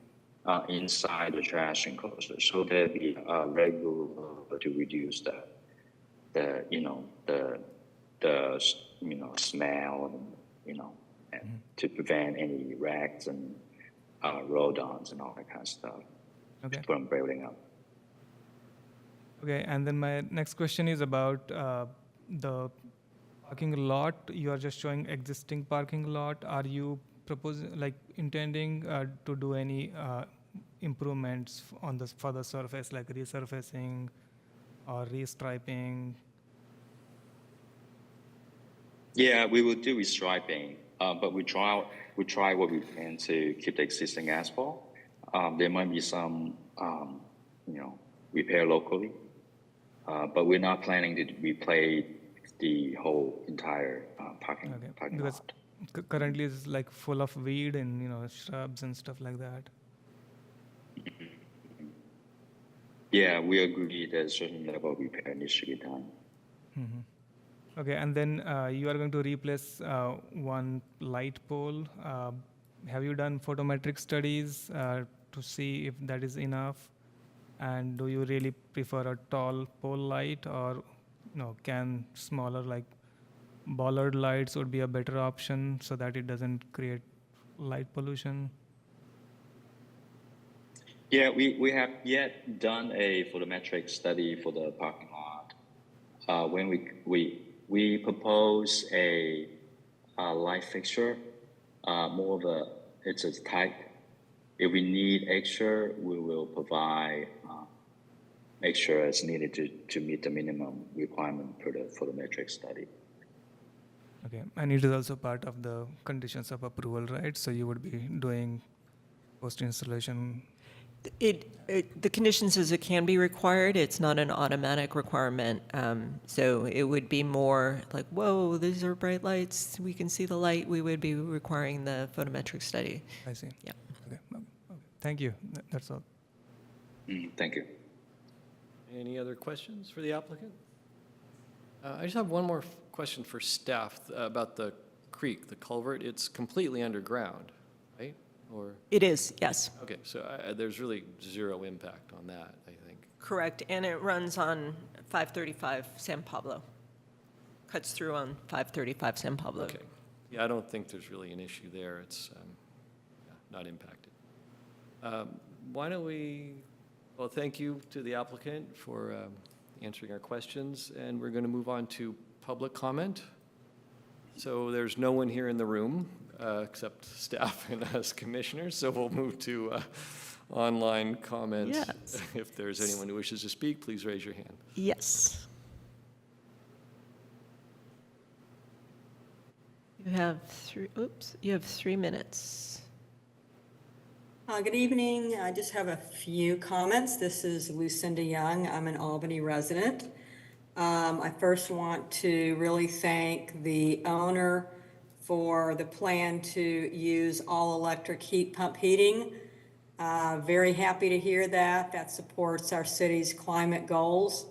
inside the trash enclosure, so there'd be regular to reduce the smell and to prevent any rats and rodents and all that kind of stuff from building up. Okay, and then my next question is about the parking lot. You are just showing existing parking lot. Are you intending to do any improvements for the surface, like resurfacing or restriping? Yeah, we will do restriping, but we try what we can to keep the existing asphalt. There might be some, repair locally, but we're not planning to replace the whole entire parking Because lot. Currently it's full of weed and shrubs and stuff like that. Yeah, we agree that a certain level of repair needs to be done. Okay, and then you are going to replace one light pole. have you done photometric studies to see if that is enough? And do you really prefer a tall pole light, or can smaller like bollard lights would be a better option so that it doesn't create light pollution? Yeah, we have yet done a photometric study for the parking lot. When we propose a light fixture, more of it's a type. If we need extra, we will provide extra as needed to meet the minimum requirement for the photometric study. Okay, and it is also part of the conditions of approval, right? So you would be doing post-installation. The conditions is it can be required. It's not an automatic requirement. So it would be more like, whoa, these are bright lights. We can see the light. We would be requiring the photometric study. I see. Yeah. Okay. Thank you. That's all. Thank you. Any other questions for the applicant? I just have one more question for staff about the creek, the culvert. It's completely underground, right? Or, It is, yes. okay, so there's really zero impact on that, I think. Correct. And it runs on 535 San Pablo. Cuts through on 535 San Pablo. Okay. Yeah, I don't think there's really an issue there. It's not impacted. Why don't we, well, thank you to the applicant for answering our questions, and we're going to move on to public comment. So there's no one here in the room except staff and us commissioners, so we'll move to online comments. Yes. If there's anyone who wishes to speak, please raise your hand. Yes. You have 3 minutes. Good evening. I just have a few comments. This is Lucinda Young. I'm an Albany resident. I first want to really thank the owner for the plan to use all-electric heat pump heating. Very happy to hear that. That supports our city's climate goals.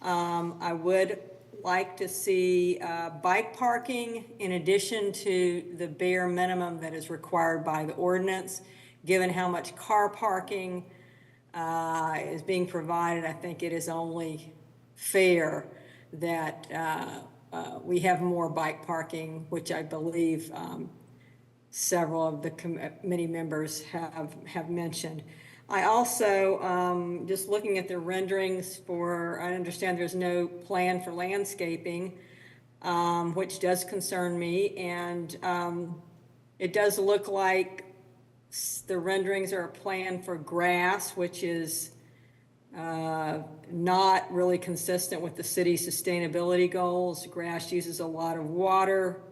I would like to see bike parking in addition to the bare minimum that is required by the ordinance. Given how much car parking is being provided, I think it is only fair that we have more bike parking, which I believe several of the committee members have mentioned. I also, just looking at the renderings for, I understand there's no plan for landscaping, which does concern me, and it does look like the renderings are a plan for grass, which is not really consistent with the city's sustainability goals. Grass uses a lot of water.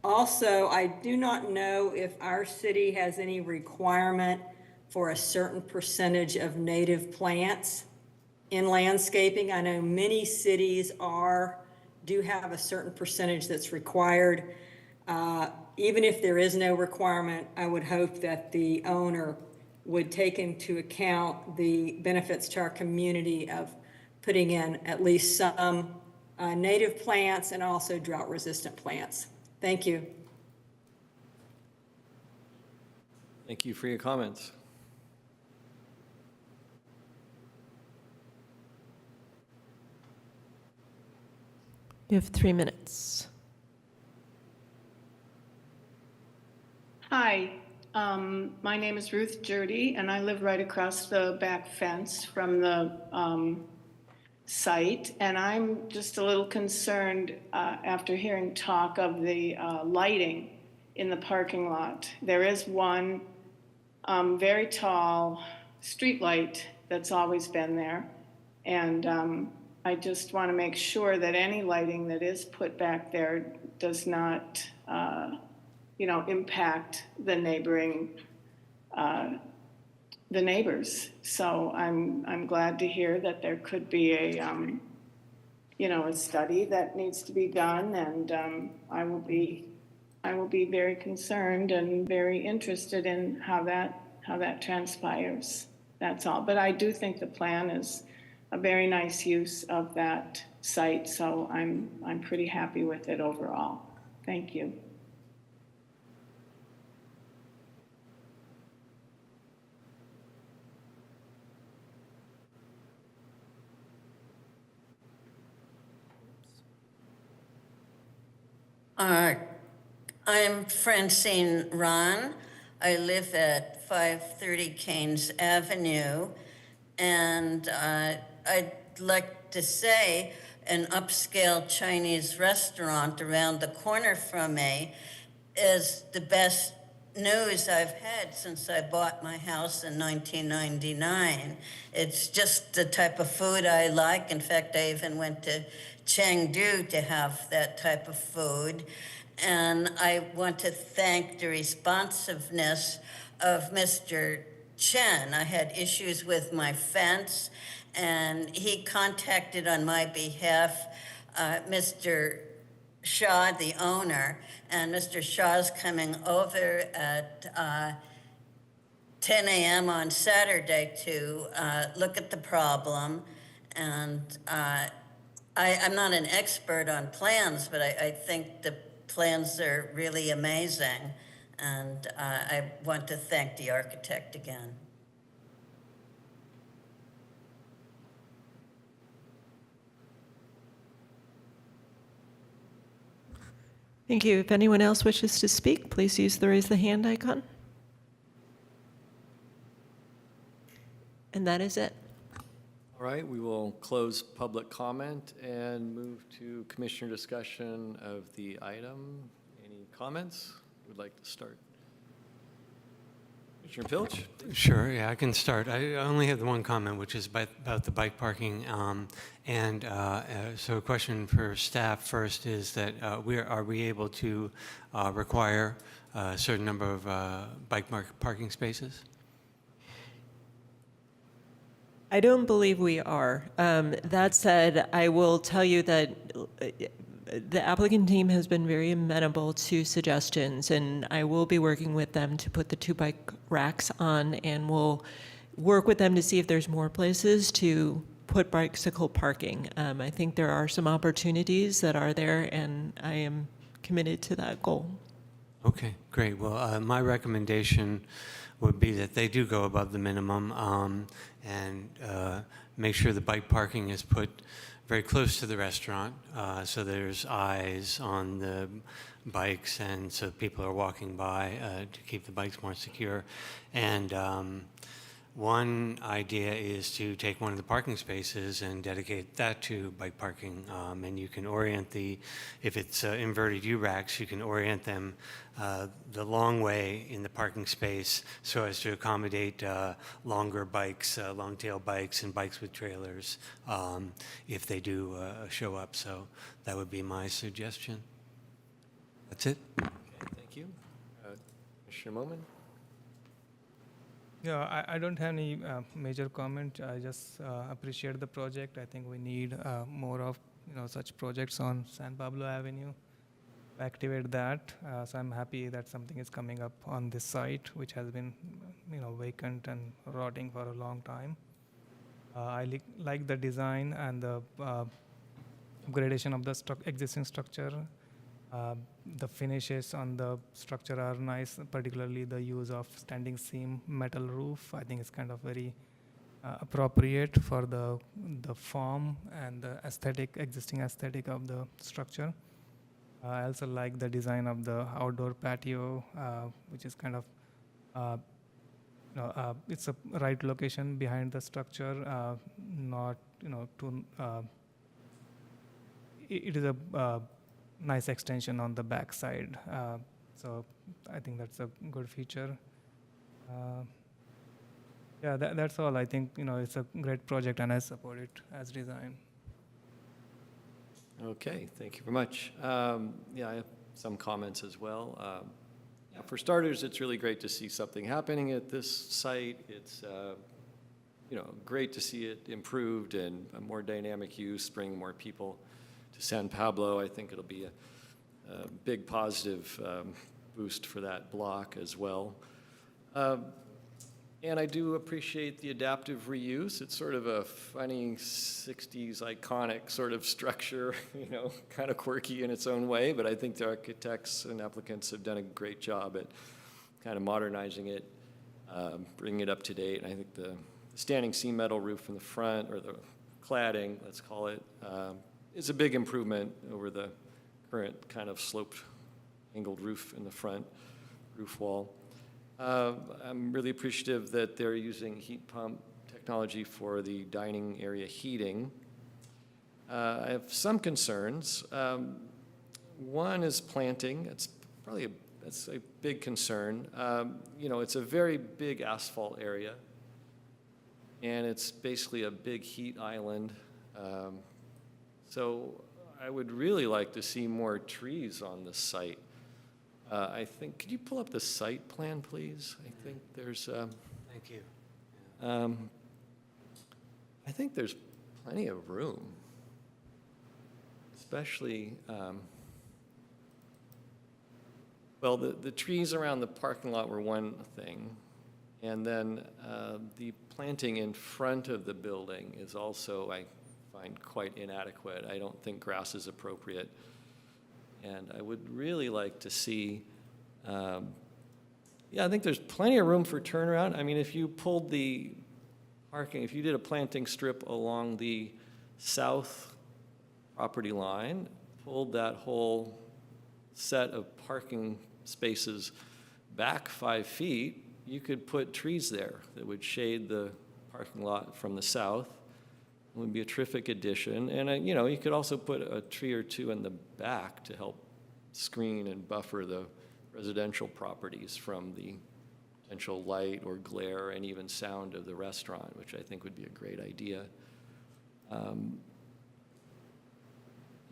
Also, I do not know if our city has any requirement for a certain percentage of native plants in landscaping. I know many cities do have a certain percentage that's required. Even if there is no requirement, I would hope that the owner would take into account the benefits to our community of putting in at least some native plants and also drought-resistant plants. Thank you. Thank you for your comments. You have 3 minutes. Hi, my name is Ruth Jurdy, and I live right across the back fence from the site. And I'm just a little concerned after hearing talk of the lighting in the parking lot. There is one very tall street light that's always been there. And I just want to make sure that any lighting that is put back there does not impact the neighbors. So I'm glad to hear that there could be a study that needs to be done, and I will be very concerned and very interested in how that transpires. That's all. But I do think the plan is a very nice use of that site, so I'm pretty happy with it overall. Thank you. I'm Francine Ron. I live at 530 Keynes Avenue, and I'd like to say an upscale Chinese restaurant around the corner from me is the best news I've had since I bought my house in 1999. It's just the type of food I like. In fact, I even went to Chengdu to have that type of food. And I want to thank the responsiveness of Mr. Chen. I had issues with my fence, and he contacted on my behalf Mr. Shaw, the owner, and Mr. Shaw's coming over at 10 a.m. on Saturday to look at the problem. And I'm not an expert on plans, but I think the plans are really amazing. And I want to thank the architect again. Thank you. If anyone else wishes to speak, please use the raise the hand icon. And that is it. All right, we will close public comment and move to commissioner discussion of the item. Any comments? Who would like to start? Commissioner Pilch? Sure, yeah, I can start. I only have the one comment, which is about the bike parking. So a question for staff first is that are we able to require a certain number of bike parking spaces? I don't believe we are. That said, I will tell you that the applicant team has been very amenable to suggestions, and I will be working with them to put the 2 bike racks on, and we'll work with them to see if there's more places to put bicycle parking. I think there are some opportunities that are there, and I am committed to that goal. Okay, great. Well, my recommendation would be that they do go above the minimum and make sure the bike parking is put very close to the restaurant, so there's eyes on the bikes and so people are walking by to keep the bikes more secure. And one idea is to take one of the parking spaces and dedicate that to bike parking. And you can orient if it's inverted U-racks, you can orient them the long way in the parking space so as to accommodate longer bikes, long-tail bikes, and bikes with trailers if they do show up. So that would be my suggestion. That's it. Okay, thank you. Commissioner Moman? Yeah, I don't have any major comment. I just appreciate the project. I think we need more of such projects on San Pablo Avenue. Activate that. So I'm happy that something is coming up on this site, which has been vacant and rotting for a long time. I like the design and the gradation of the existing structure. The finishes on the structure are nice, particularly the use of standing seam metal roof. I think it's kind of very appropriate for the form and the existing aesthetic of the structure. I also like the design of the outdoor patio, which is kind of, it's a right location behind the structure, not, too, it is a nice extension on the back side. So I think that's a good feature. Yeah, that's all. I think, it's a great project and I support it as designed. Okay, thank you very much. Yeah, I have some comments as well. For starters, it's really great to see something happening at this site. It's great to see it improved and a more dynamic use, bringing more people to San Pablo. I think it'll be a big positive boost for that block as well. And I do appreciate the adaptive reuse. It's sort of a funny 60s iconic sort of structure, you know, kind of quirky in its own way, but I think the architects and applicants have done a great job at kind of modernizing it, bringing it up to date. And I think the standing seam metal roof in the front, or the cladding, let's call it, is a big improvement over the current kind of sloped angled roof in the front roof wall. I'm really appreciative that they're using heat pump technology for the dining area heating. I have some concerns. One is planting. It's probably that's a big concern. You know, it's a very big asphalt area, and it's basically a big heat island. So I would really like to see more trees on the site. I think, could you pull up the site plan, please? I think there's, Thank you. I think there's plenty of room, especially, well, the trees around the parking lot were one thing, and then the planting in front of the building is also, I find, quite inadequate. I don't think grass is appropriate. And I would really like to see, yeah, I think there's plenty of room for turnaround. I mean, if you pulled the parking, if you did a planting strip along the south property line, pulled that whole set of parking spaces back 5 feet, you could put trees there that would shade the parking lot from the south. It would be a terrific addition. And, you know, you could also put a tree or two in the back to help screen and buffer the residential properties from the potential light or glare and even sound of the restaurant, which I think would be a great idea. And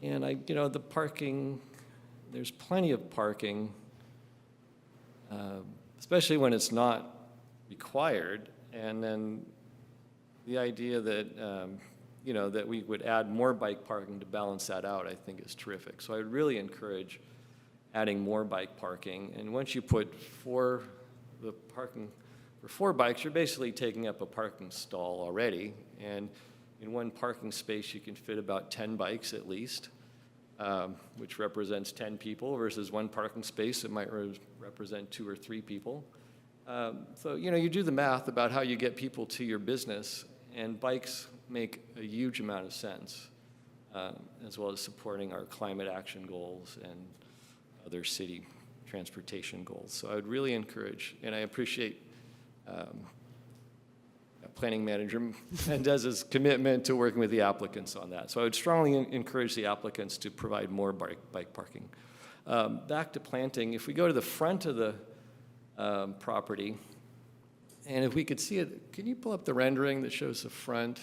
you know, the parking, there's plenty of parking, especially when it's not required. And then the idea that, you know, that we would add more bike parking to balance that out, I think is terrific. So I would really encourage adding more bike parking. And once you put the parking for 4 bikes, you're basically taking up a parking stall already. And in one parking space, you can fit about 10 bikes at least, which represents 10 people, versus one parking space that might represent 2 or 3 people. So, you know, you do the math about how you get people to your business, and bikes make a huge amount of sense, as well as supporting our climate action goals and other city transportation goals. So I would really encourage, and I appreciate planning manager Mendez's commitment to working with the applicants on that. So I would strongly encourage the applicants to provide more bike parking. Back to planting, if we go to the front of the property, and if we could see it, can you pull up the rendering that shows the front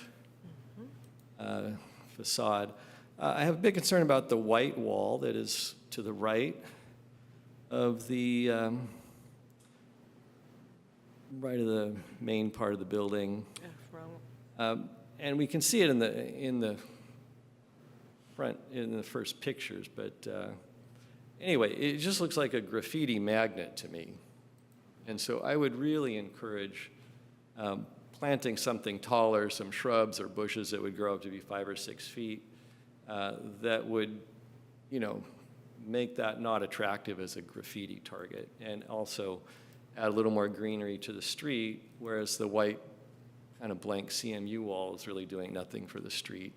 facade? I have a big concern about the white wall that is to the right of the main part of the building. And we can see it in the front, in the first pictures, but anyway, it just looks like a graffiti magnet to me. And so I would really encourage planting something taller, some shrubs or bushes that would grow up to be 5 or 6 feet, that would, you know, make that not attractive as a graffiti target, and also add a little more greenery to the street, whereas the white kind of blank CMU wall is really doing nothing for the street.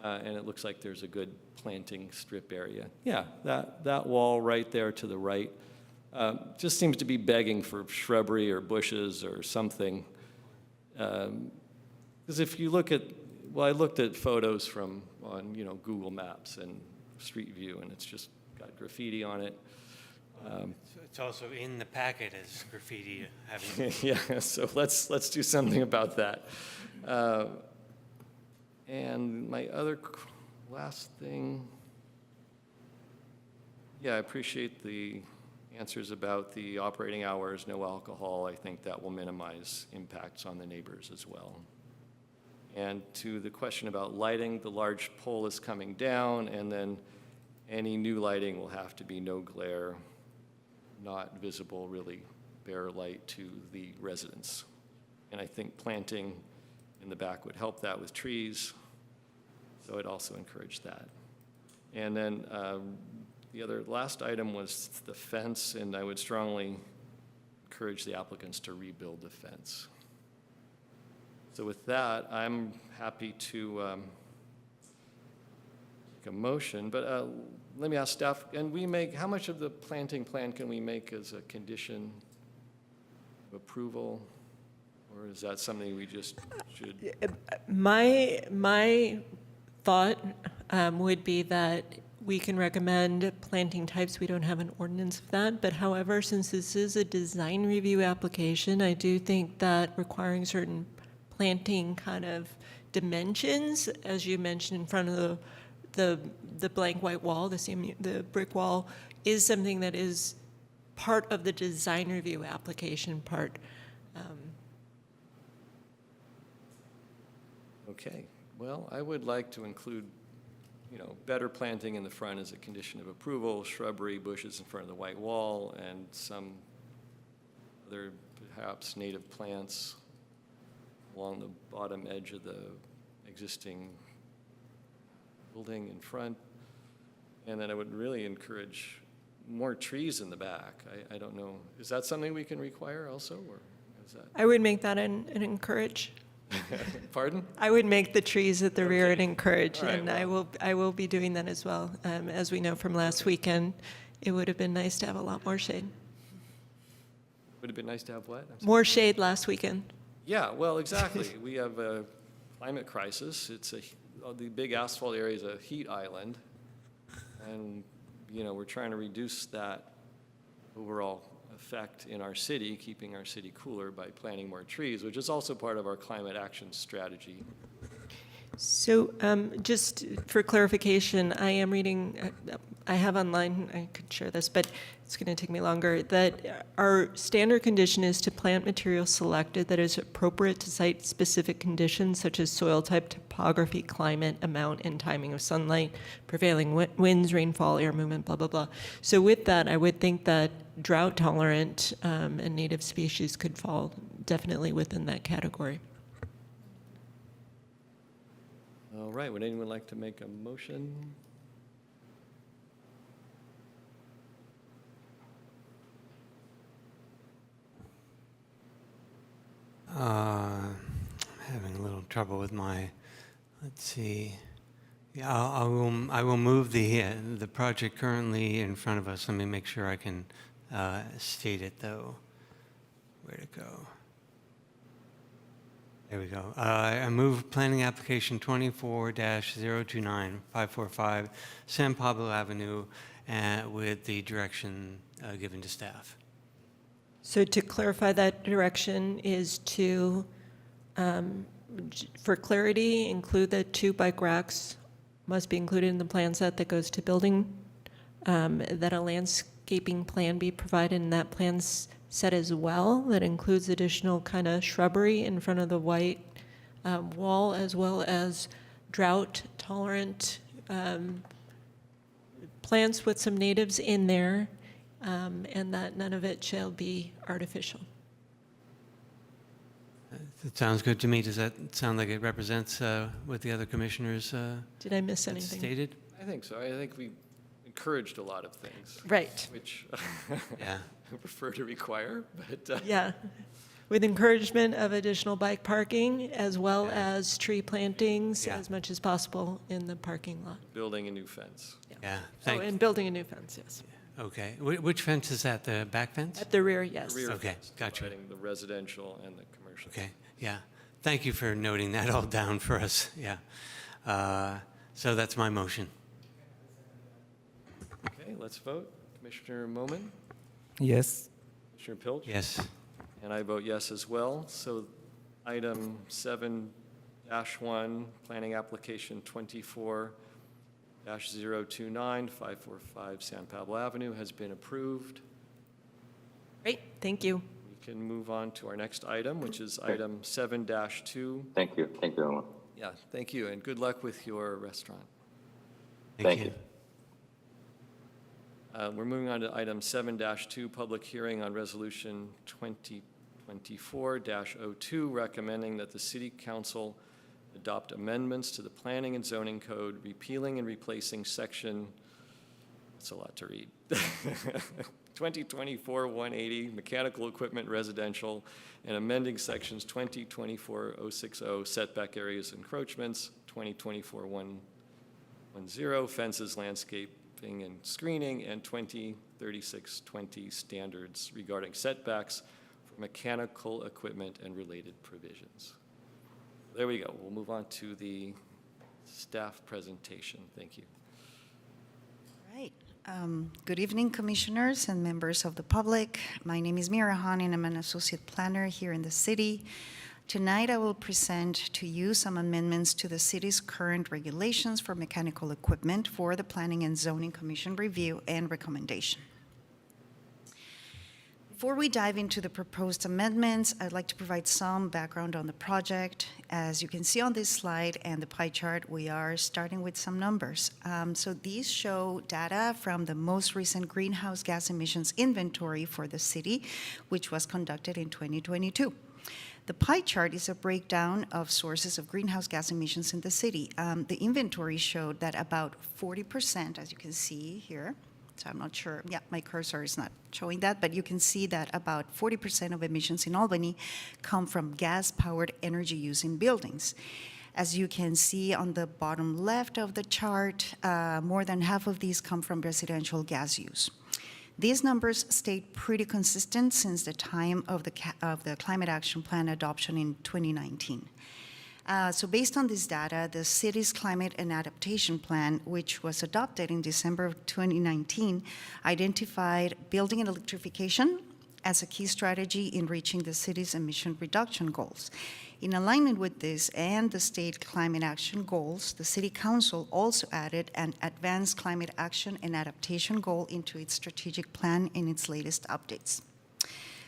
And it looks like there's a good planting strip area. Yeah, that wall right there to the right just seems to be begging for shrubbery or bushes or something. Because if you look at, well, I looked at photos from on, you know, Google Maps and Street View, and it's just got graffiti on it. It's also in the packet as graffiti having. Yeah, so let's do something about that. And my other last thing, yeah, I appreciate the answers about the operating hours, no alcohol. I think that will minimize impacts on the neighbors as well. And to the question about lighting, the large pole is coming down, and then any new lighting will have to be no glare, not visible, really bare light to the residents. And I think planting in the back would help that with trees, so I'd also encourage that. And then the last item was the fence, and I would strongly encourage the applicants to rebuild the fence. So with that, I'm happy to make a motion, but let me ask staff, how much of the planting plan can we make as a condition of approval? Or is that something we just should? My thought would be that we can recommend planting types. We don't have an ordinance of that, but however, since this is a design review application, I do think that requiring certain planting kind of dimensions, as you mentioned in front of the blank white wall, the brick wall, is something that is part of the design review application part. Okay, well, I would like to include, better planting in the front as a condition of approval, shrubbery, bushes in front of the white wall, and some other perhaps native plants along the bottom edge of the existing building in front. And then I would really encourage more trees in the back. I don't know, is that something we can require also, or is that? I would make that an encourage. Pardon? I would make the trees at the rear Okay. an encourage, All right, and well. I will be doing that as well. As we know from last weekend, it would have been nice to have a lot more shade. Would it be nice to have what? I'm sorry. More shade last weekend. Yeah, well, exactly. We have a climate crisis. The big asphalt area is a heat island. And, we're trying to reduce that overall effect in our city, keeping our city cooler by planting more trees, which is also part of our climate action strategy. So just for clarification, I am reading, I have online, I could share this, but it's going to take me longer, that our standard condition is to plant material selected that is appropriate to site-specific conditions such as soil type, topography, climate, amount, and timing of sunlight, prevailing winds, rainfall, air movement, blah, blah, blah. So with that, I would think that drought-tolerant and native species could fall definitely within that category. All right, would anyone like to make a motion? I'm having a little trouble with let's see. Yeah, I will move the project currently in front of us. Let me make sure I can state it, though. Where'd it go? There we go. I move planning application 24-029-545 San Pablo Avenue with the direction given to staff. So to clarify, that direction is to, for clarity, include that 2 bike racks must be included in the plan set that goes to building, that a landscaping plan be provided in that plan set as well, that includes additional kind of shrubbery in front of the white wall, as well as drought-tolerant plants with some natives in there, and that none of it shall be artificial. That sounds good to me. Does that sound like it represents what the other commissioners Did I miss had anything? stated? I think so. I think we encouraged a lot of things. Right. Which Yeah. I prefer to require, but Yeah, with encouragement of additional bike parking as well as tree plantings Yeah. as much as possible in the parking lot. building a new fence. Yeah. Oh, and building a new fence, yes. Okay. Which fence is that? The back fence? At the rear, yes. Rear Okay, fence, gotcha. dividing the residential and the commercial. Okay. Yeah. Thank you for noting that all down for us. Yeah. So that's my motion. Okay, let's vote. Commissioner Moman, Yes. Commissioner Pilch? Yes. And I vote yes as well. So item 7-1, planning application 24-029-545 San Pablo Avenue has been approved. Great, thank you. We can move on to our next item, which is item 7-2. Thank you, everyone. Yeah, thank you, and good luck with your restaurant. Thank you. We're moving on to item 7-2, public hearing on resolution 2024-02, recommending that the City Council adopt amendments to the Planning and Zoning Code, repealing and replacing section, that's a lot to read, 2024-180, mechanical equipment residential, and amending sections 2024-060, setback areas encroachments, 2024-110, fences, landscaping and screening, and 2036-20 standards regarding setbacks for mechanical equipment and related provisions. There we go. We'll move on to the staff presentation. Thank you. Right. Good evening, commissioners and members of the public. My name is Mira Han, and I'm an associate planner here in the city. Tonight, I will present to you some amendments to the city's current regulations for mechanical equipment for the Planning and Zoning Commission review and recommendation. Before we dive into the proposed amendments, I'd like to provide some background on the project. As you can see on this slide and the pie chart, we are starting with some numbers. So these show data from the most recent greenhouse gas emissions inventory for the city, which was conducted in 2022. The pie chart is a breakdown of sources of greenhouse gas emissions in the city. The inventory showed that about 40%, as you can see here, so I'm not sure, yeah, my cursor is not showing that, but you can see that about 40% of emissions in Albany come from gas-powered energy use in buildings. As you can see on the bottom left of the chart, more than half of these come from residential gas use. These numbers stayed pretty consistent since the time of the Climate Action Plan adoption in 2019. So based on this data, the city's Climate and Adaptation Plan, which was adopted in December of 2019, identified building and electrification as a key strategy in reaching the city's emission reduction goals. In alignment with this and the state climate action goals, the City Council also added an advanced climate action and adaptation goal into its strategic plan in its latest updates.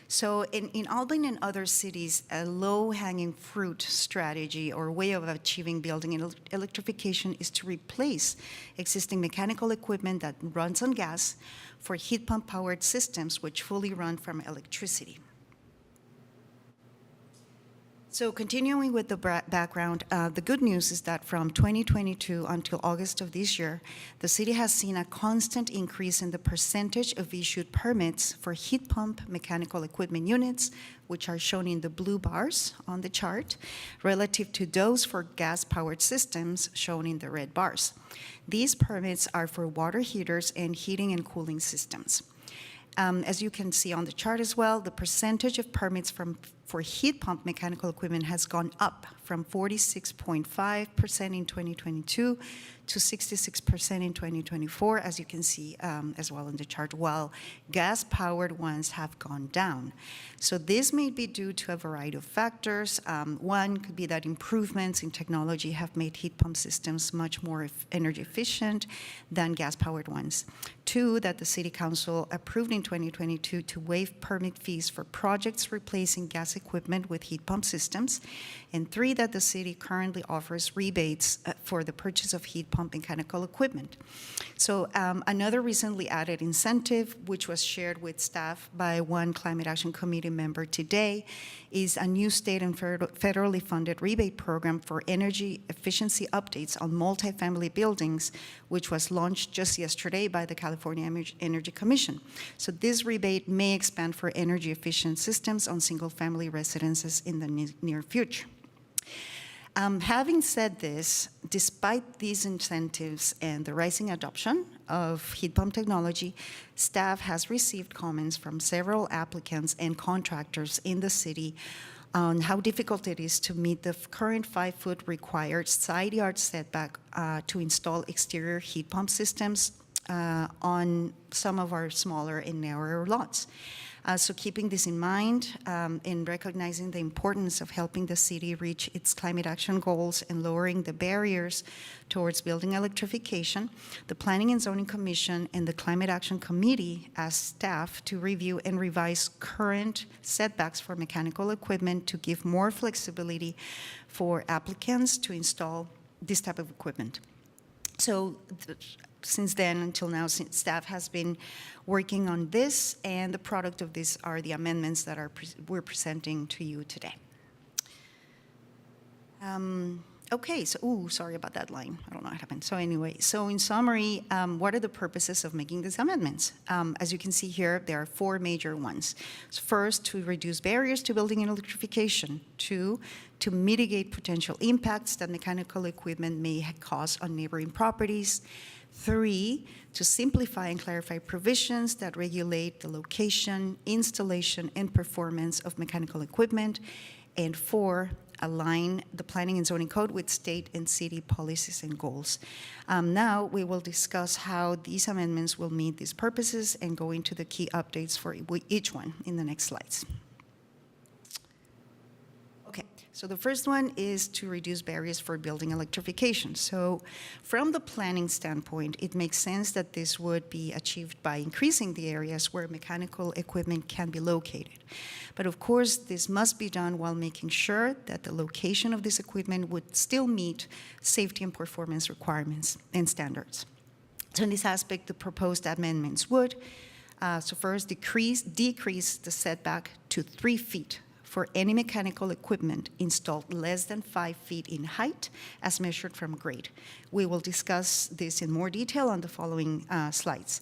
So in Albany and other cities, a low-hanging fruit strategy or way of achieving building electrification is to replace existing mechanical equipment that runs on gas for heat pump-powered systems which fully run from electricity. So continuing with the background, the good news is that from 2022 until August of this year, the city has seen a constant increase in the percentage of issued permits for heat pump mechanical equipment units, which are shown in the blue bars on the chart, relative to those for gas-powered systems shown in the red bars. These permits are for water heaters and heating and cooling systems. As you can see on the chart as well, the percentage of permits for heat pump mechanical equipment has gone up from 46.5% in 2022 to 66% in 2024, as you can see as well in the chart, while gas-powered ones have gone down. So this may be due to a variety of factors. One could be that improvements in technology have made heat pump systems much more energy efficient than gas-powered ones. Two, that the City Council approved in 2022 to waive permit fees for projects replacing gas equipment with heat pump systems. And three, that the city currently offers rebates for the purchase of heat pump mechanical equipment. So another recently added incentive, which was shared with staff by one Climate Action Committee member today, is a new state and federally funded rebate program for energy efficiency updates on multifamily buildings, which was launched just yesterday by the California Energy Commission. So this rebate may expand for energy efficient systems on single-family residences in the near future. Having said this, despite these incentives and the rising adoption of heat pump technology, staff has received comments from several applicants and contractors in the city on how difficult it is to meet the current 5-foot required side yard setback to install exterior heat pump systems on some of our smaller and narrower lots. So keeping this in mind and recognizing the importance of helping the city reach its climate action goals and lowering the barriers towards building electrification, the Planning and Zoning Commission and the Climate Action Committee asked staff to review and revise current setbacks for mechanical equipment to give more flexibility for applicants to install this type of equipment. So since then until now, since staff has been working on this, and the product of this are the amendments that we're presenting to you today. Okay, so, sorry about that line. I don't know what happened. So anyway, so in summary, what are the purposes of making these amendments? As you can see here, there are 4 major ones. So first, to reduce barriers to building and electrification. 2, to mitigate potential impacts that mechanical equipment may cause on neighboring properties. 3, to simplify and clarify provisions that regulate the location, installation, and performance of mechanical equipment. And 4, align the planning and zoning code with state and city policies and goals. Now we will discuss how these amendments will meet these purposes and go into the key updates for each one in the next slides. Okay, so the first one is to reduce barriers for building electrification. So from the planning standpoint, it makes sense that this would be achieved by increasing the areas where mechanical equipment can be located. But of course, this must be done while making sure that the location of this equipment would still meet safety and performance requirements and standards. So in this aspect, the proposed amendments would, so first, decrease the setback to 3 feet for any mechanical equipment installed less than 5 feet in height as measured from grade. We will discuss this in more detail on the following slides.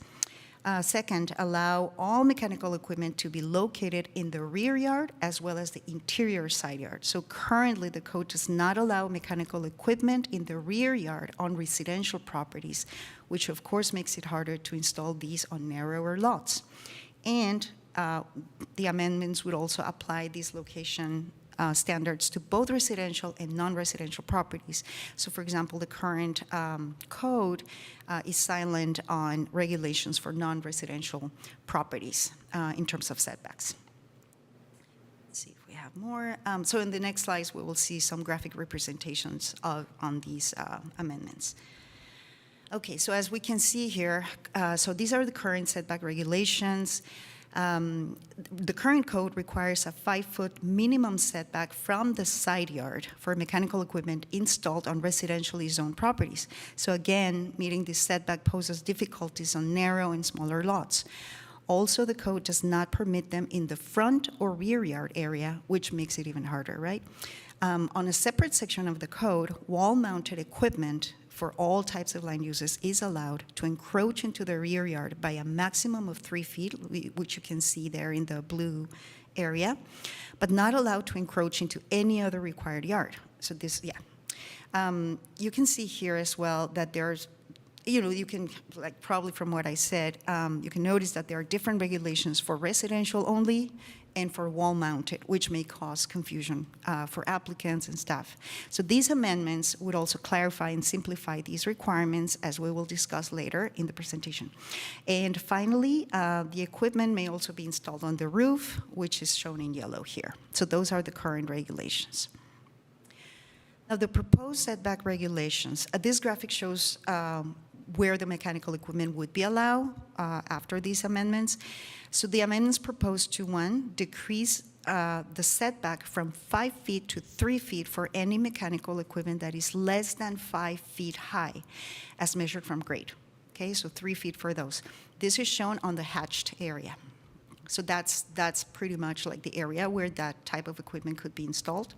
Second, allow all mechanical equipment to be located in the rear yard as well as the interior side yard. So currently, the code does not allow mechanical equipment in the rear yard on residential properties, which of course makes it harder to install these on narrower lots. And the amendments would also apply these location standards to both residential and non-residential properties. So for example, the current code is silent on regulations for non-residential properties in terms of setbacks. Let's see if we have more. So in the next slides, we will see some graphic representations on these amendments. Okay, so as we can see here, so these are the current setback regulations. The current code requires a 5-foot minimum setback from the side yard for mechanical equipment installed on residentially zoned properties. So again, meeting this setback poses difficulties on narrow and smaller lots. Also, the code does not permit them in the front or rear yard area, which makes it even harder, right? On a separate section of the code, wall-mounted equipment for all types of land uses is allowed to encroach into the rear yard by a maximum of 3 feet, which you can see there in the blue area, but not allowed to encroach into any other required yard. So this, you can see here as well that there's, you can, like probably from what I said, you can notice that there are different regulations for residential only and for wall-mounted, which may cause confusion for applicants and staff. So these amendments would also clarify and simplify these requirements, as we will discuss later in the presentation. And finally, the equipment may also be installed on the roof, which is shown in yellow here. So those are the current regulations. Now, the proposed setback regulations, this graphic shows where the mechanical equipment would be allowed after these amendments. So the amendments propose to, 1, decrease the setback from 5 feet to 3 feet for any mechanical equipment that is less than 5 feet high as measured from grade. Okay, so 3 feet for those. This is shown on the hatched area. So that's pretty much like the area where that type of equipment could be installed.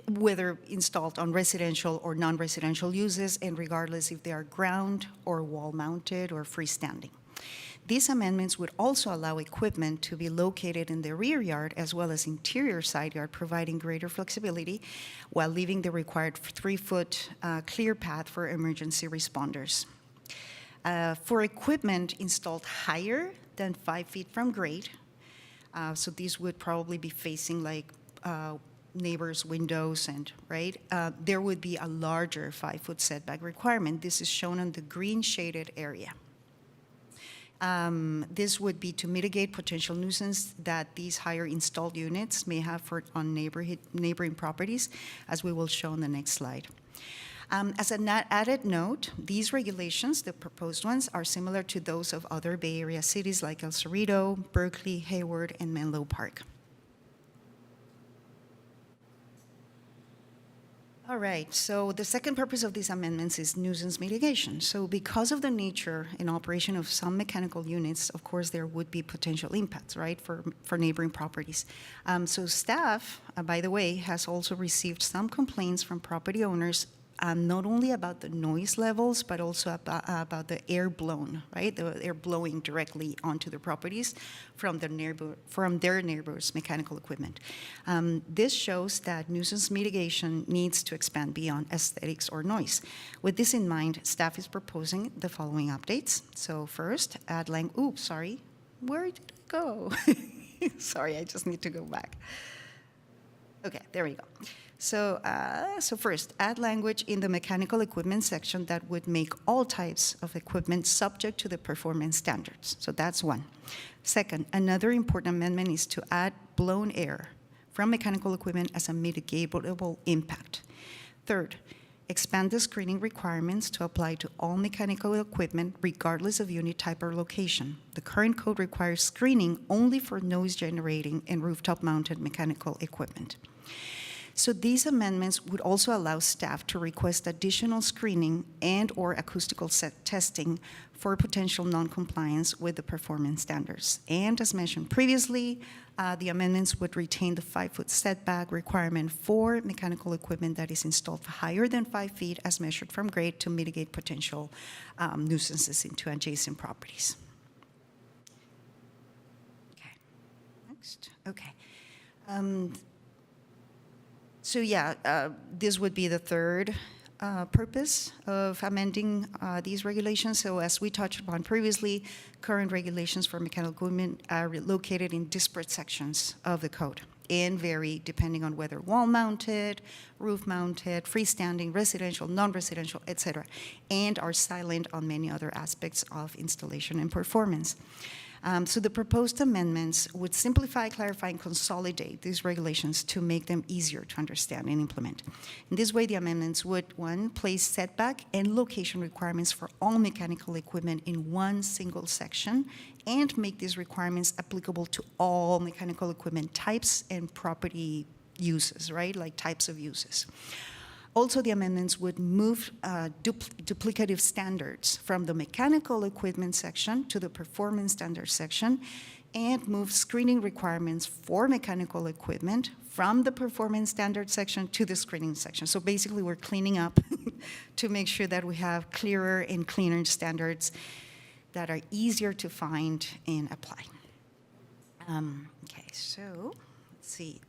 Whether installed on residential or non-residential uses, and regardless if they are ground or wall-mounted or freestanding. These amendments would also allow equipment to be located in the rear yard as well as interior side yard, providing greater flexibility while leaving the required 3-foot clear path for emergency responders. For equipment installed higher than 5 feet from grade, so these would probably be facing like neighbors' windows, and right, there would be a larger 5-foot setback requirement. This is shown on the green shaded area. This would be to mitigate potential nuisance that these higher installed units may have on neighboring properties, as we will show in the next slide. As an added note, these regulations, the proposed ones, are similar to those of other Bay Area cities like El Cerrito, Berkeley, Hayward, and Menlo Park. All right, so the second purpose of these amendments is nuisance mitigation. So because of the nature and operation of some mechanical units, of course, there would be potential impacts, right, for neighboring properties. So staff, by the way, has also received some complaints from property owners, not only about the noise levels, but also about the air blown, right? The air blowing directly onto the properties from their neighbors' mechanical equipment. This shows that nuisance mitigation needs to expand beyond aesthetics or noise. With this in mind, staff is proposing the following updates. So first, where did it go? Sorry, I just need to go back. Okay, there we go. So first, add language in the mechanical equipment section that would make all types of equipment subject to the performance standards. So that's one. Second, another important amendment is to add blown air from mechanical equipment as a mitigatable impact. Third, expand the screening requirements to apply to all mechanical equipment regardless of unit type or location. The current code requires screening only for noise generating and rooftop mounted mechanical equipment. So these amendments would also allow staff to request additional screening and or acoustical testing for potential noncompliance with the performance standards. And as mentioned previously, the amendments would retain the 5-foot setback requirement for mechanical equipment that is installed higher than 5 feet as measured from grade to mitigate potential nuisances into adjacent properties. Okay, next, okay. So yeah, this would be the third purpose of amending these regulations. So as we touched upon previously, current regulations for mechanical equipment are located in disparate sections of the code and vary depending on whether wall-mounted, roof-mounted, freestanding, residential, non-residential, etc., and are silent on many other aspects of installation and performance. So the proposed amendments would simplify, clarify, and consolidate these regulations to make them easier to understand and implement. In this way, the amendments would, one, place setback and location requirements for all mechanical equipment in one single section and make these requirements applicable to all mechanical equipment types and property uses, right, like types of uses. Also, the amendments would move duplicative standards from the mechanical equipment section to the performance standards section and move screening requirements for mechanical equipment from the performance standards section to the screening section. So basically, we're cleaning up to make sure that we have clearer and cleaner standards that are easier to find and apply. Okay, so let's see.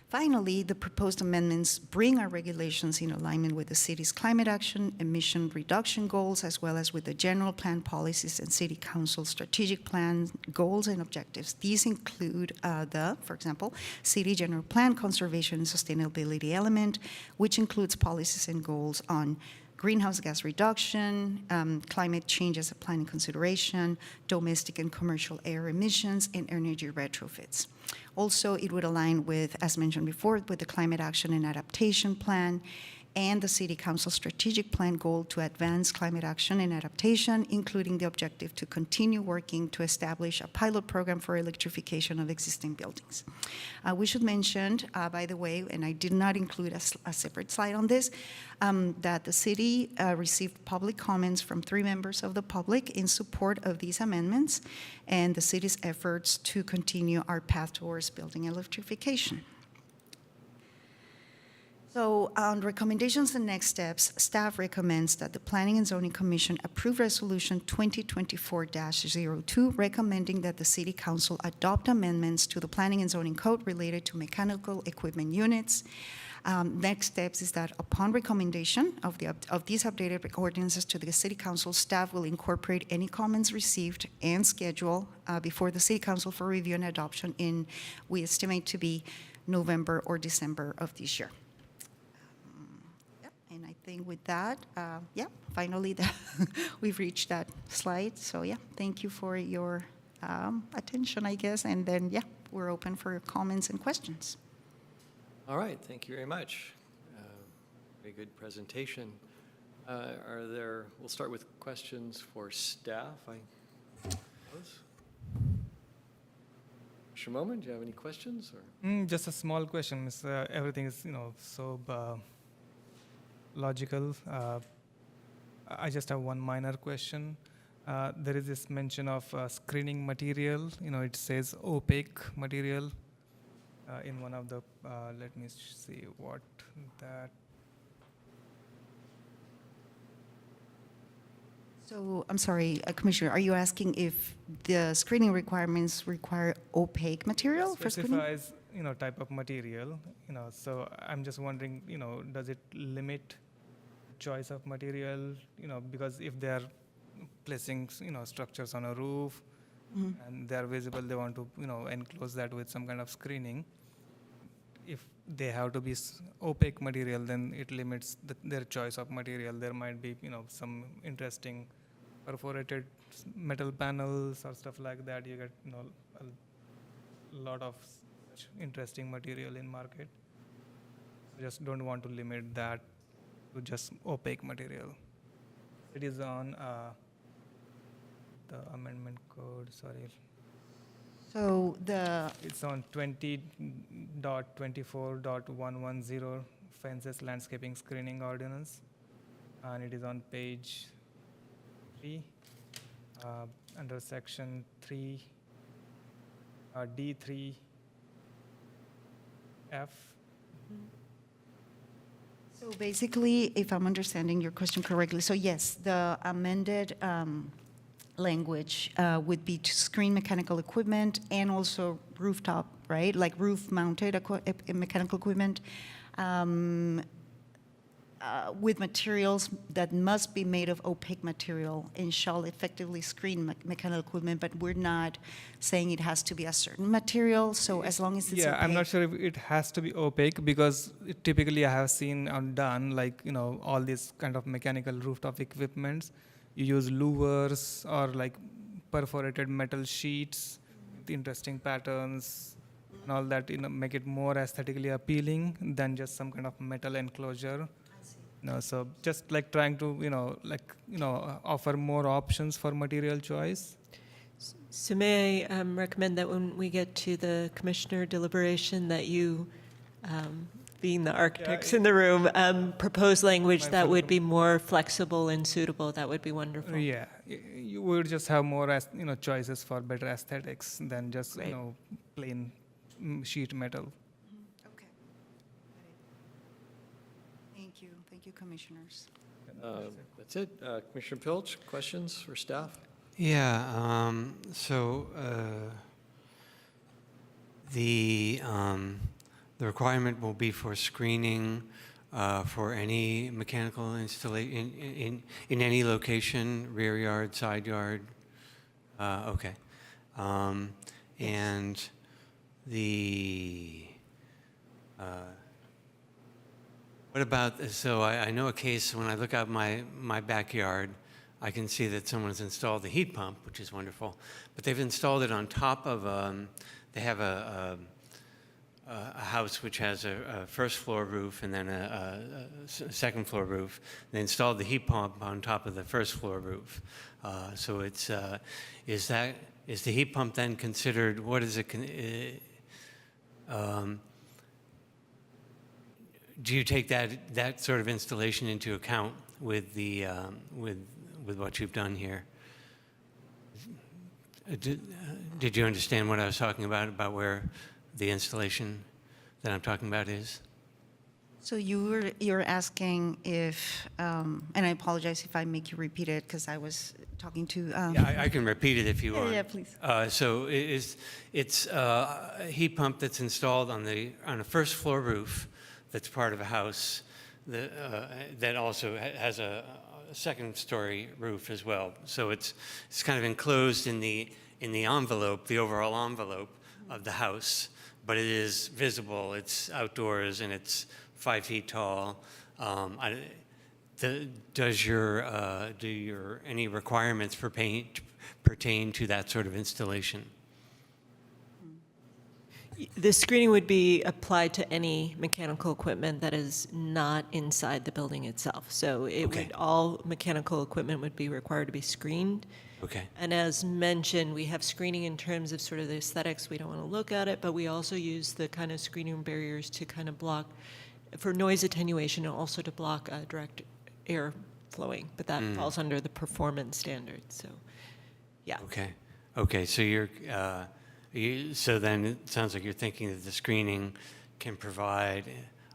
Finally, the proposed amendments bring our regulations in alignment with the city's climate action, emission reduction goals, as well as with the general plan policies and city council strategic plan goals and objectives. These include for example, city general plan conservation and sustainability element, which includes policies and goals on greenhouse gas reduction, climate change as a planning consideration, domestic and commercial air emissions, and energy retrofits. Also, it would align with, as mentioned before, with the Climate Action and Adaptation Plan and the City Council Strategic Plan goal to advance climate action and adaptation, including the objective to continue working to establish a pilot program for electrification of existing buildings. We should mention, by the way, and I did not include a separate slide on this, that the city received public comments from 3 members of the public in support of these amendments and the city's efforts to continue our path towards building electrification. So on recommendations and next steps, staff recommends that the Planning and Zoning Commission approve Resolution 2024-02, recommending that the City Council adopt amendments to the Planning and Zoning Code related to mechanical equipment units. Next steps is that upon recommendation of these updated ordinances to the City Council, staff will incorporate any comments received and schedule before the City Council for review and adoption in, we estimate to be November or December of this year. And I think with that, finally we've reached that slide. So yeah, thank you for your attention, I guess. And then, we're open for comments and questions. All right, thank you very much. Very good presentation. We'll start with questions for staff, I suppose. Shimon, do you have any questions? Or? Just a small question, Miss. Everything is, so logical. I just have one minor question. There is this mention of screening material. It says opaque material in one of the, let me see what that. So, I'm sorry, Commissioner, are you asking if the screening requirements require opaque material for screening? Specifies, type of material, so I'm just wondering, does it limit choice of material, because if they're placing, structures on a roof and they're visible, they want to, enclose that with some kind of screening. If they have to be opaque material, then it limits their choice of material. There might be, some interesting perforated metal panels or stuff like that. You get, a lot of such interesting material in market. Just don't want to limit that to just opaque material. It is on the amendment code, sorry. So It's on 20.24.110 fences landscaping screening ordinance, and it is on page 3 under section 3 D3F. So basically, if I'm understanding your question correctly, so yes, the amended language would be to screen mechanical equipment and also rooftop, right? Like roof-mounted mechanical equipment with materials that must be made of opaque material and shall effectively screen mechanical equipment, but we're not saying it has to be a certain material, so as long as it's opaque. I'm not sure if it has to be opaque, because typically I have seen done, like, all these kind of mechanical rooftop equipments. You use louvers or like perforated metal sheets with interesting patterns and all that, make it more aesthetically appealing than just some kind of metal enclosure. So just like trying to, offer more options for material choice. So may I recommend that when we get to the commissioner deliberation that you, being the architects in the room, propose language that would be more flexible and suitable. That would be wonderful. Yeah, you would just have more, choices for better aesthetics than just, Right. plain sheet metal. Okay. Thank you. Thank you, commissioners. That's it. Commissioner Pilch, questions for staff? Yeah, so the requirement will be for screening for any mechanical installation in any location, rear yard, side yard. Okay. And the what about, so I know a case when I look out my backyard, I can see that someone's installed the heat pump, which is wonderful, but they've installed it on top of, they have a house which has a first floor roof and then a second floor roof. They installed the heat pump on top of the first floor roof. So it's, is the heat pump then considered, what is it, do you take that sort of installation into account with the, with what you've done here? Did you understand what I was talking about where the installation that I'm talking about is? So you're asking if, and I apologize if I make you repeat it because I was talking to. Yeah, I can repeat it if you want. Yeah, please. So it's a heat pump that's installed on a first floor roof that's part of a house that also has a second story roof as well. So it's kind of enclosed in the envelope, the overall envelope of the house, but it is visible. It's outdoors and it's 5 feet tall. Do any requirements pertain to that sort of installation? The screening would be applied to any mechanical equipment that is not inside the building itself. So it Okay. would, all mechanical equipment would be required to be screened. Okay. And as mentioned, we have screening in terms of sort of the aesthetics. We don't want to look at it, but we also use the kind of screening barriers to kind of block for noise attenuation and also to block direct air flowing, but that falls under the performance standards, so, yeah. Okay, so so then it sounds like you're thinking that the screening can provide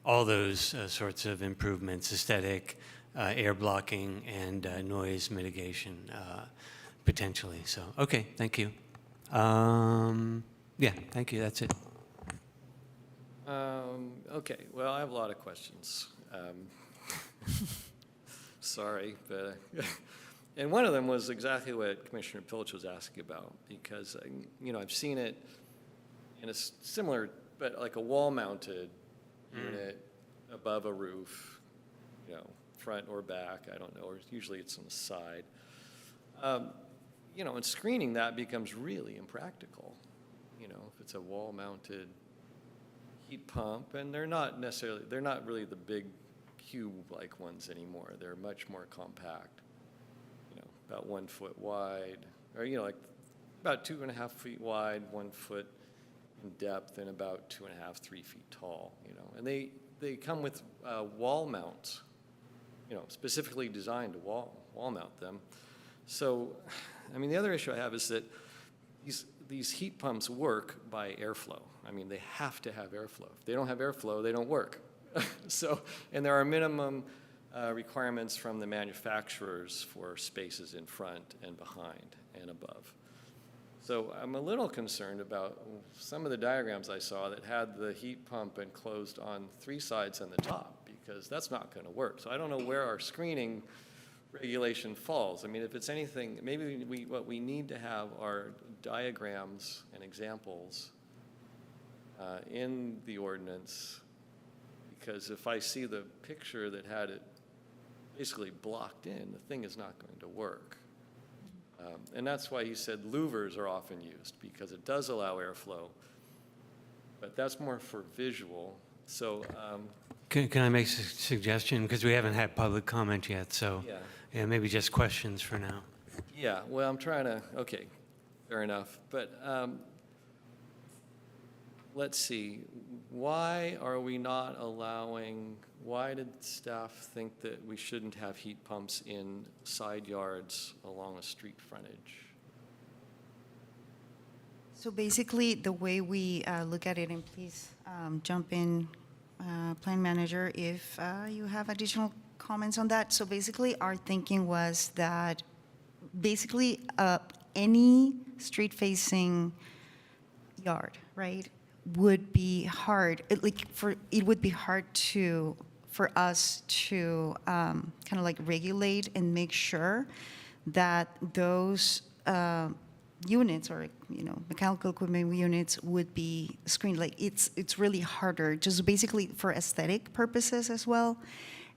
all those sorts of improvements, aesthetic, air blocking, and noise mitigation, potentially. So, okay, thank you. Yeah, thank you, that's it. Okay, well, I have a lot of questions. Sorry, but, and one of them was exactly what Commissioner Pilch was asking about, because, I've seen it in a similar, but like a wall-mounted unit above a roof, front or back, I don't know, or usually it's on the side. And screening that becomes really impractical, if it's a wall-mounted heat pump, and they're not really the big cube-like ones anymore. They're much more compact, about 1 foot wide, or, like about 2.5 feet wide, 1 foot in depth, and about 2.5, 3 feet tall, and they come with wall mounts, specifically designed to wall mount them. So, the other issue I have is that these heat pumps work by airflow. They have to have airflow. If they don't have airflow, they don't work. So, and there are minimum requirements from the manufacturers for spaces in front and behind and above. So I'm a little concerned about some of the diagrams I saw that had the heat pump enclosed on 3 sides and the top, because that's not going to work. So I don't know where our screening regulation falls. If it's anything, maybe what we need to have are diagrams and examples in the ordinance, because if I see the picture that had it basically blocked in, the thing is not going to work. And that's why he said louvers are often used, because it does allow airflow, but that's more for visual. So, Can I make a suggestion? Because we haven't had public comment yet, so yeah, maybe just questions for now. yeah. Well, I'm trying to. Okay, fair enough. But let's see. Why are we not allowing? Why did staff think that we shouldn't have heat pumps in side yards along a street frontage? So basically, the way we look at it, and please jump in, Plan Manager, if you have additional comments on that. So basically, our thinking was that basically any street-facing yard, right, would be hard. It would be hard for us to kind of like regulate and make sure that those units or mechanical equipment units would be screened. Like it's really harder, just basically for aesthetic purposes as well,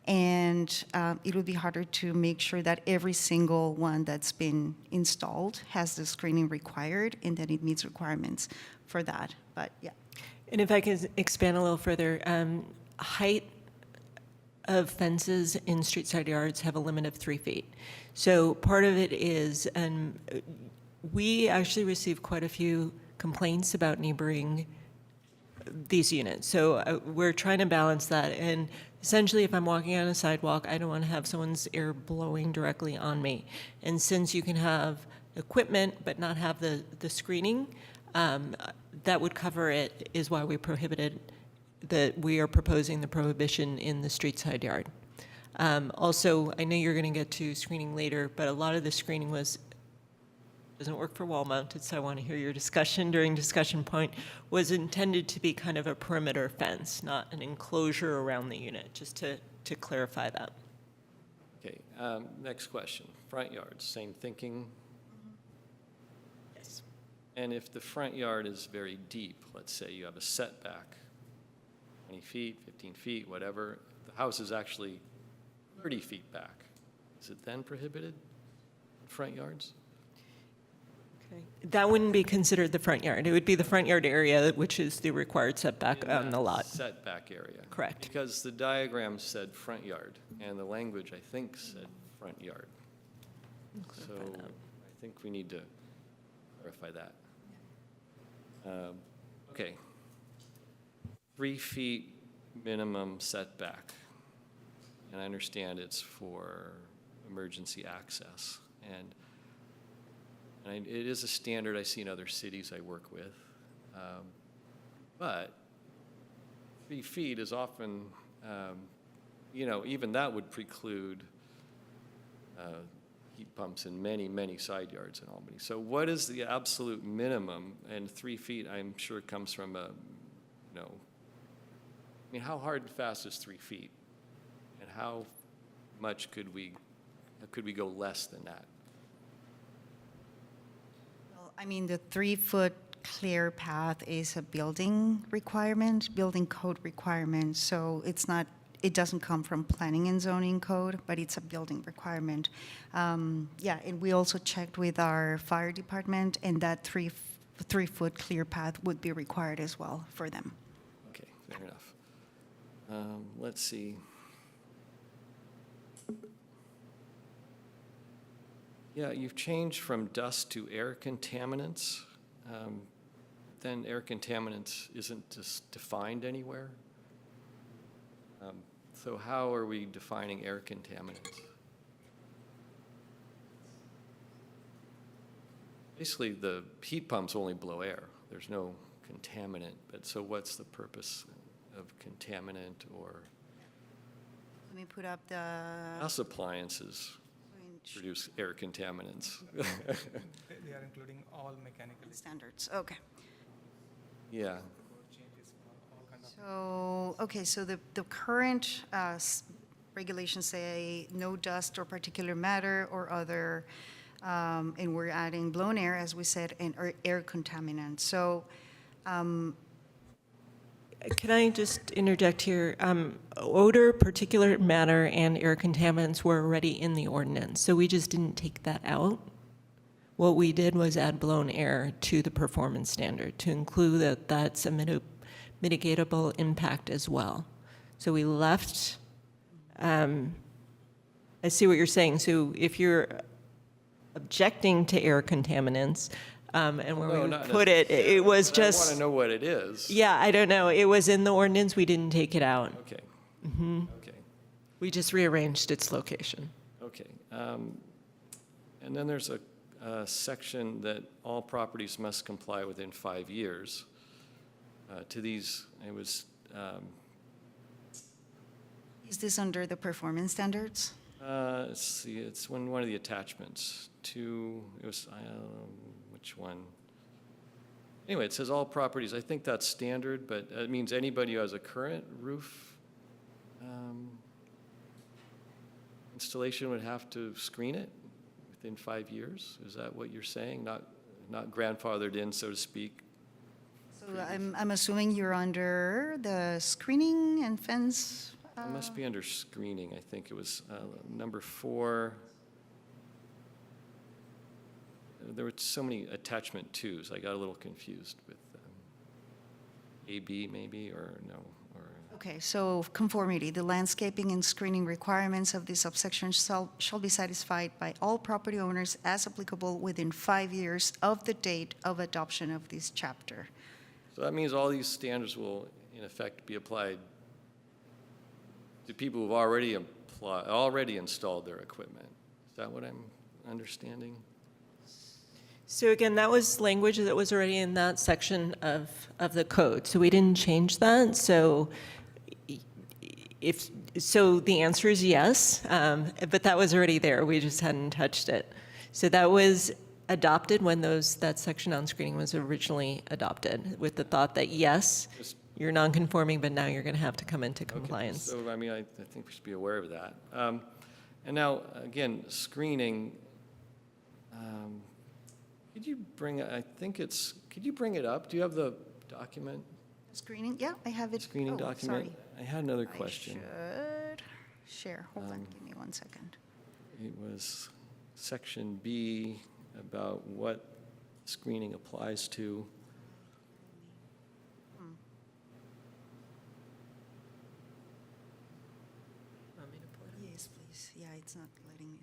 and it would be harder to make sure that every single one that's been installed has the screening required and that it meets requirements for that. But yeah. And if I can expand a little further, height of fences in street side yards have a limit of 3 feet. So part of it is, and we actually received quite a few complaints about neighboring these units. So we're trying to balance that. And essentially, if I'm walking on a sidewalk, I don't want to have someone's air blowing directly on me. And since you can have equipment but not have the screening, that would cover it, is why we prohibited that we are proposing the prohibition in the street side yard. Also, I know you're going to get to screening later, but a lot of the screening doesn't work for wall mounted, so I want to hear your discussion during discussion point, was intended to be kind of a perimeter fence, not an enclosure around the unit, just to clarify that. Okay, next question. Front yards, same thinking? Yes. And if the front yard is very deep, let's say you have a setback, 20 feet, 15 feet, whatever, the house is actually 30 feet back, is it then prohibited, front yards? Okay. That wouldn't be considered the front yard. It would be the front yard area, which is the required setback on the lot. Setback area. Correct. Because the diagram said front yard, and the language, I think, said front yard. So I think we need to clarify that. Okay. 3 feet minimum setback. And I understand it's for emergency access. And it is a standard I see in other cities I work with. But 3 feet is often, even that would preclude heat pumps in many, many side yards in Albany. So what is the absolute minimum? And 3 feet, I'm sure, comes from how hard and fast is 3 feet? And how much could we go less than that? Well, I mean, the 3-foot clear path is a building requirement, building code requirement. So it doesn't come from planning and zoning code, but it's a building requirement. And we also checked with our fire department, and that 3-foot clear path would be required as well for them. Okay, fair enough. Let's see. Yeah, you've changed from dust to air contaminants. Then air contaminants isn't just defined anywhere. So how are we defining air contaminants? Basically, the heat pumps only blow air. There's no contaminant. But so what's the purpose of contaminant or? Let me put up the House appliances produce air contaminants. They are including all mechanical standards. Okay. Yeah. changes for all kind of. So the current regulations say no dust or particular matter or other, and we're adding blown air, as we said, and air contaminants. So Can I just interject here? Odor, particulate matter, and air contaminants were already in the ordinance, so we just didn't take that out. What we did was add blown air to the performance standard to include that that's a mitigatable impact as well. So we left, I see what you're saying. So if you're objecting to air contaminants, and where No, we not put it, it was But I want just, to know what it is. yeah, I don't know. It was in the ordinance, we didn't take it out. Okay. Okay. We just rearranged its location. Okay. And then there's a section that all properties must comply within 5 years. To these, it was, is this under the performance standards? let's see, it's one of the attachments to, it was, I don't know which one. Anyway, it says all properties, I think that's standard, but it means anybody who has a current roof installation would have to screen it within 5 years? Is that what you're saying? Not grandfathered in, so to speak? So I'm assuming you're under the screening and fence. It must be under screening, I think it was number 4. There were so many attachment twos, I got a little confused with AB maybe, or no, or. Okay, so conformity, the landscaping and screening requirements of this subsection shall be satisfied by all property owners as applicable within 5 years of the date of adoption of this chapter. So that means all these standards will, in effect, be applied to people who've already installed their equipment. Is that what I'm understanding? So again, that was language that was already in that section of the code, so we didn't change that. So the answer is yes, but that was already there. We just hadn't touched it. So that was adopted when that section on screening was originally adopted, with the thought that yes, you're non-conforming, but now you're going to have to come into compliance. Okay, so I mean, I think we should be aware of that. And now, again, screening. Could you bring it up? Do you have the document? Screening, yeah, I have it. Screening document? Sorry. I had another question. I should share. Hold on, give me 1 second. It was section B about what screening applies to. Yes, please. Yeah, it's not letting me.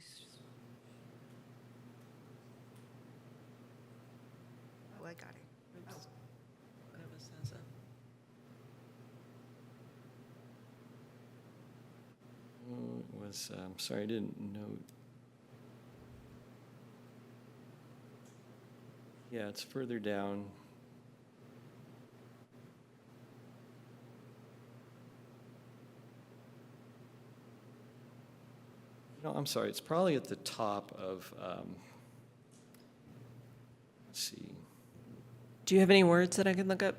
Oh, I got it. was, sorry, I didn't note. Yeah, it's further down. No, I'm sorry, it's probably at the top of, let's see. Do you have any words that I can look up?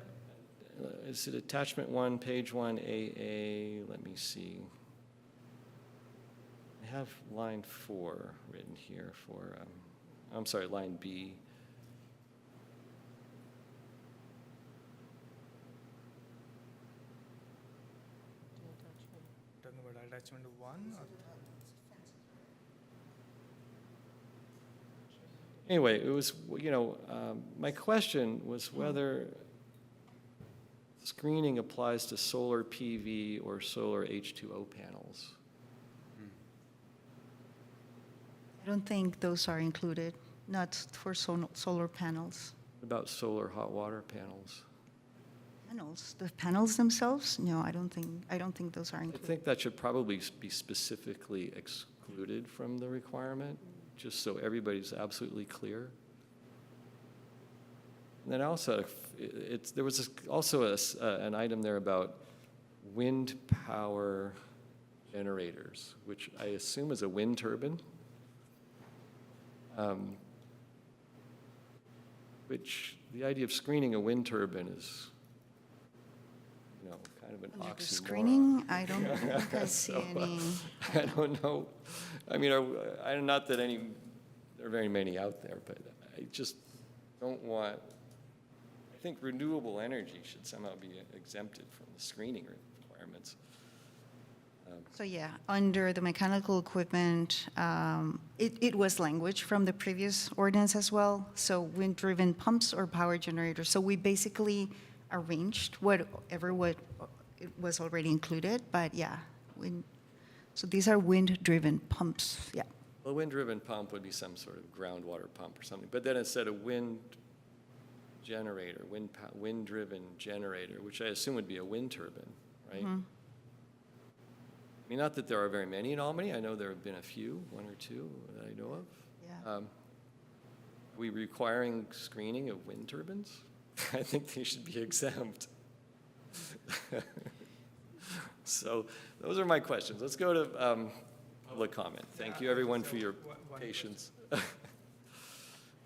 Is it attachment 1, page 1, AA? Let me see. I have line 4 written here for, I'm sorry, line B. Talking about attachment 1? Anyway, it was, my question was whether screening applies to solar PV or solar H2O panels. I don't think those are included, not for solar panels. What about solar hot water panels? Panels, the panels themselves? No, I don't think those are I included. think that should probably be specifically excluded from the requirement, just so everybody's absolutely clear. And then also, there was also an item there about wind power generators, which I assume is a wind turbine. Which the idea of screening a wind turbine is, kind of an Under the oxymoron. screening, I don't think I see any. I don't know. I mean, not that there are very many out there, but I just don't want, I think renewable energy should somehow be exempted from the screening requirements. So yeah, under the mechanical equipment, it was language from the previous ordinance as well. So wind-driven pumps or power generators. So we basically arranged what it was already included, but yeah. So these are wind-driven pumps, yeah. Well, a wind-driven pump would be some sort of groundwater pump or something. But then it said a wind generator, wind-driven generator, which I assume would be a wind turbine, right? Mhm. I mean, not that there are very many in Albany. I know there have been a few, 1 or 2 that I know of. Yeah. Are we requiring screening of wind turbines? I think they should be exempt. So those are my questions. Let's go to public comment. Thank you, everyone, for your patience.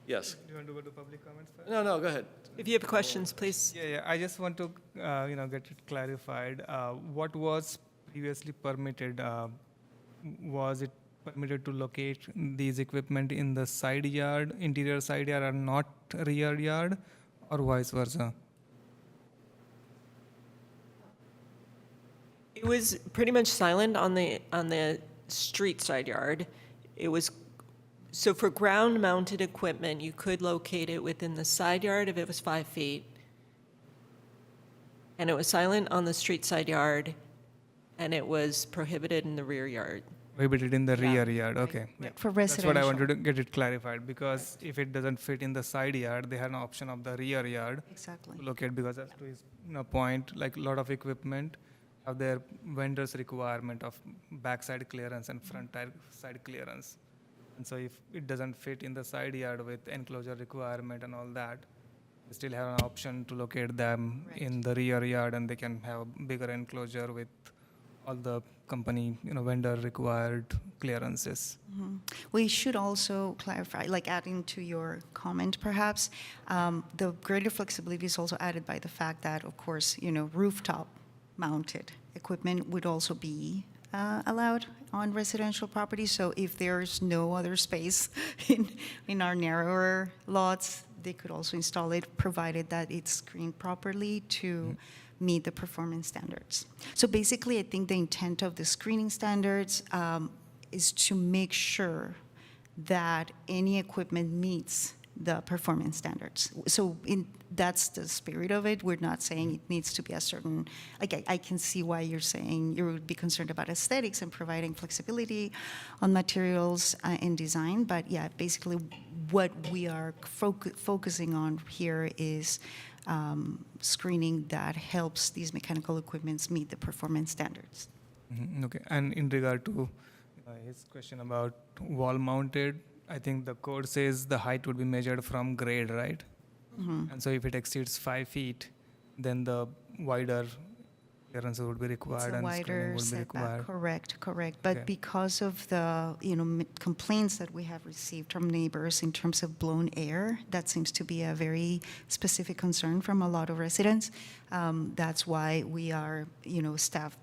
Yes. Do you want to go to public comments first? No, go ahead. If you have questions, please. Yeah, I just want to, get it clarified. What was previously permitted? Was it permitted to locate these equipment in the side yard, interior side yard, and not rear yard, or vice versa? It was pretty much silent on the street side yard. It was, so for ground-mounted equipment, you could locate it within the side yard if it was 5 feet. And it was silent on the street side yard, and it was prohibited in the rear yard. Prohibited in the rear yard, okay. Yeah. For That's what I residential. wanted to get it clarified, because if it doesn't fit in the side yard, they have an option of the rear yard Exactly. to locate, because as to his point, like a lot of equipment have their vendor's requirement of backside clearance and front side clearance. And so if it doesn't fit in the side yard with enclosure requirement and all that, they still have an option to locate them in the rear yard, and they can have a bigger enclosure with all the company, vendor required clearances. We should also clarify, like adding to your comment perhaps, the greater flexibility is also added by the fact that, of course, rooftop mounted equipment would also be allowed on residential property. So if there's no other space in our narrower lots, they could also install it, provided that it's screened properly to meet the performance standards. So basically, I think the intent of the screening standards is to make sure that any equipment meets the performance standards. So that's the spirit of it. We're not saying it needs to be a certain, I can see why you're saying you would be concerned about aesthetics and providing flexibility on materials and design, but yeah, basically what we are focusing on here is screening that helps these mechanical equipments meet the performance standards. Okay, and in regard to His question about wall mounted, I think the code says the height would be measured from grade, right? And so if it exceeds 5 feet, then the wider clearances would be It's required a and screening wider would be setback, required. correct. But Okay. because of the, complaints that we have received from neighbors in terms of blown air, that seems to be a very specific concern from a lot of residents. That's why we are, staff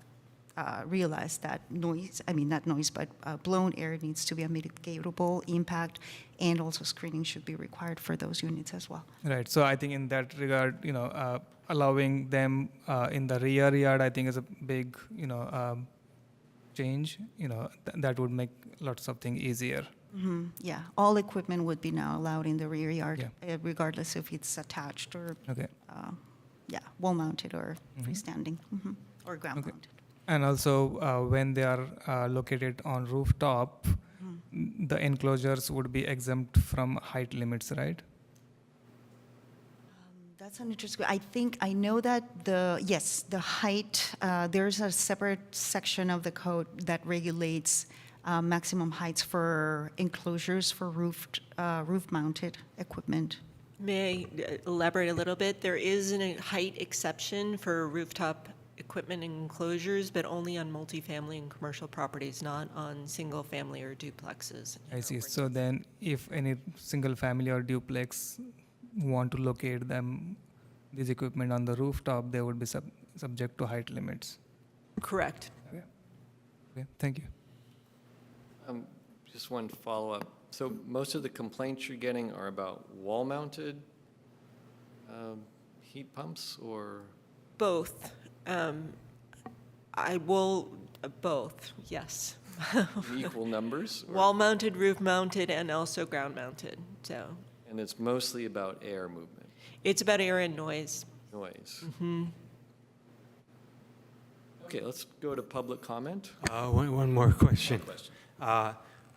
realize that not noise, but blown air needs to be a mitigatable impact, and also screening should be required for those units as well. Right, so I think in that regard, allowing them in the rear yard, I think is a big, change, that would make lots of things easier. Yeah, all equipment would be now allowed in the rear yard, Yeah. regardless if it's attached or, Okay. wall-mounted or freestanding, or ground-mounted. And also, when they are located on rooftop, the enclosures would be exempt from height limits, right? That's an interesting, I know that the height, there's a separate section of the code that regulates maximum heights for enclosures for roof-mounted equipment. May I elaborate a little bit? There is a height exception for rooftop equipment and enclosures, but only on multifamily and commercial properties, not on single-family or duplexes. I see. So then, if any single family or duplex want to locate this equipment on the rooftop, they would be subject to height limits. Correct. Okay, thank you. Just one follow-up. So most of the complaints you're getting are about wall-mounted heat pumps, or? Both. Both, yes. In equal numbers? or- Wall-mounted, roof-mounted, and also ground-mounted, so. And it's mostly about air movement, It's about air and noise. noise? Okay, let's go to public comment. One more question.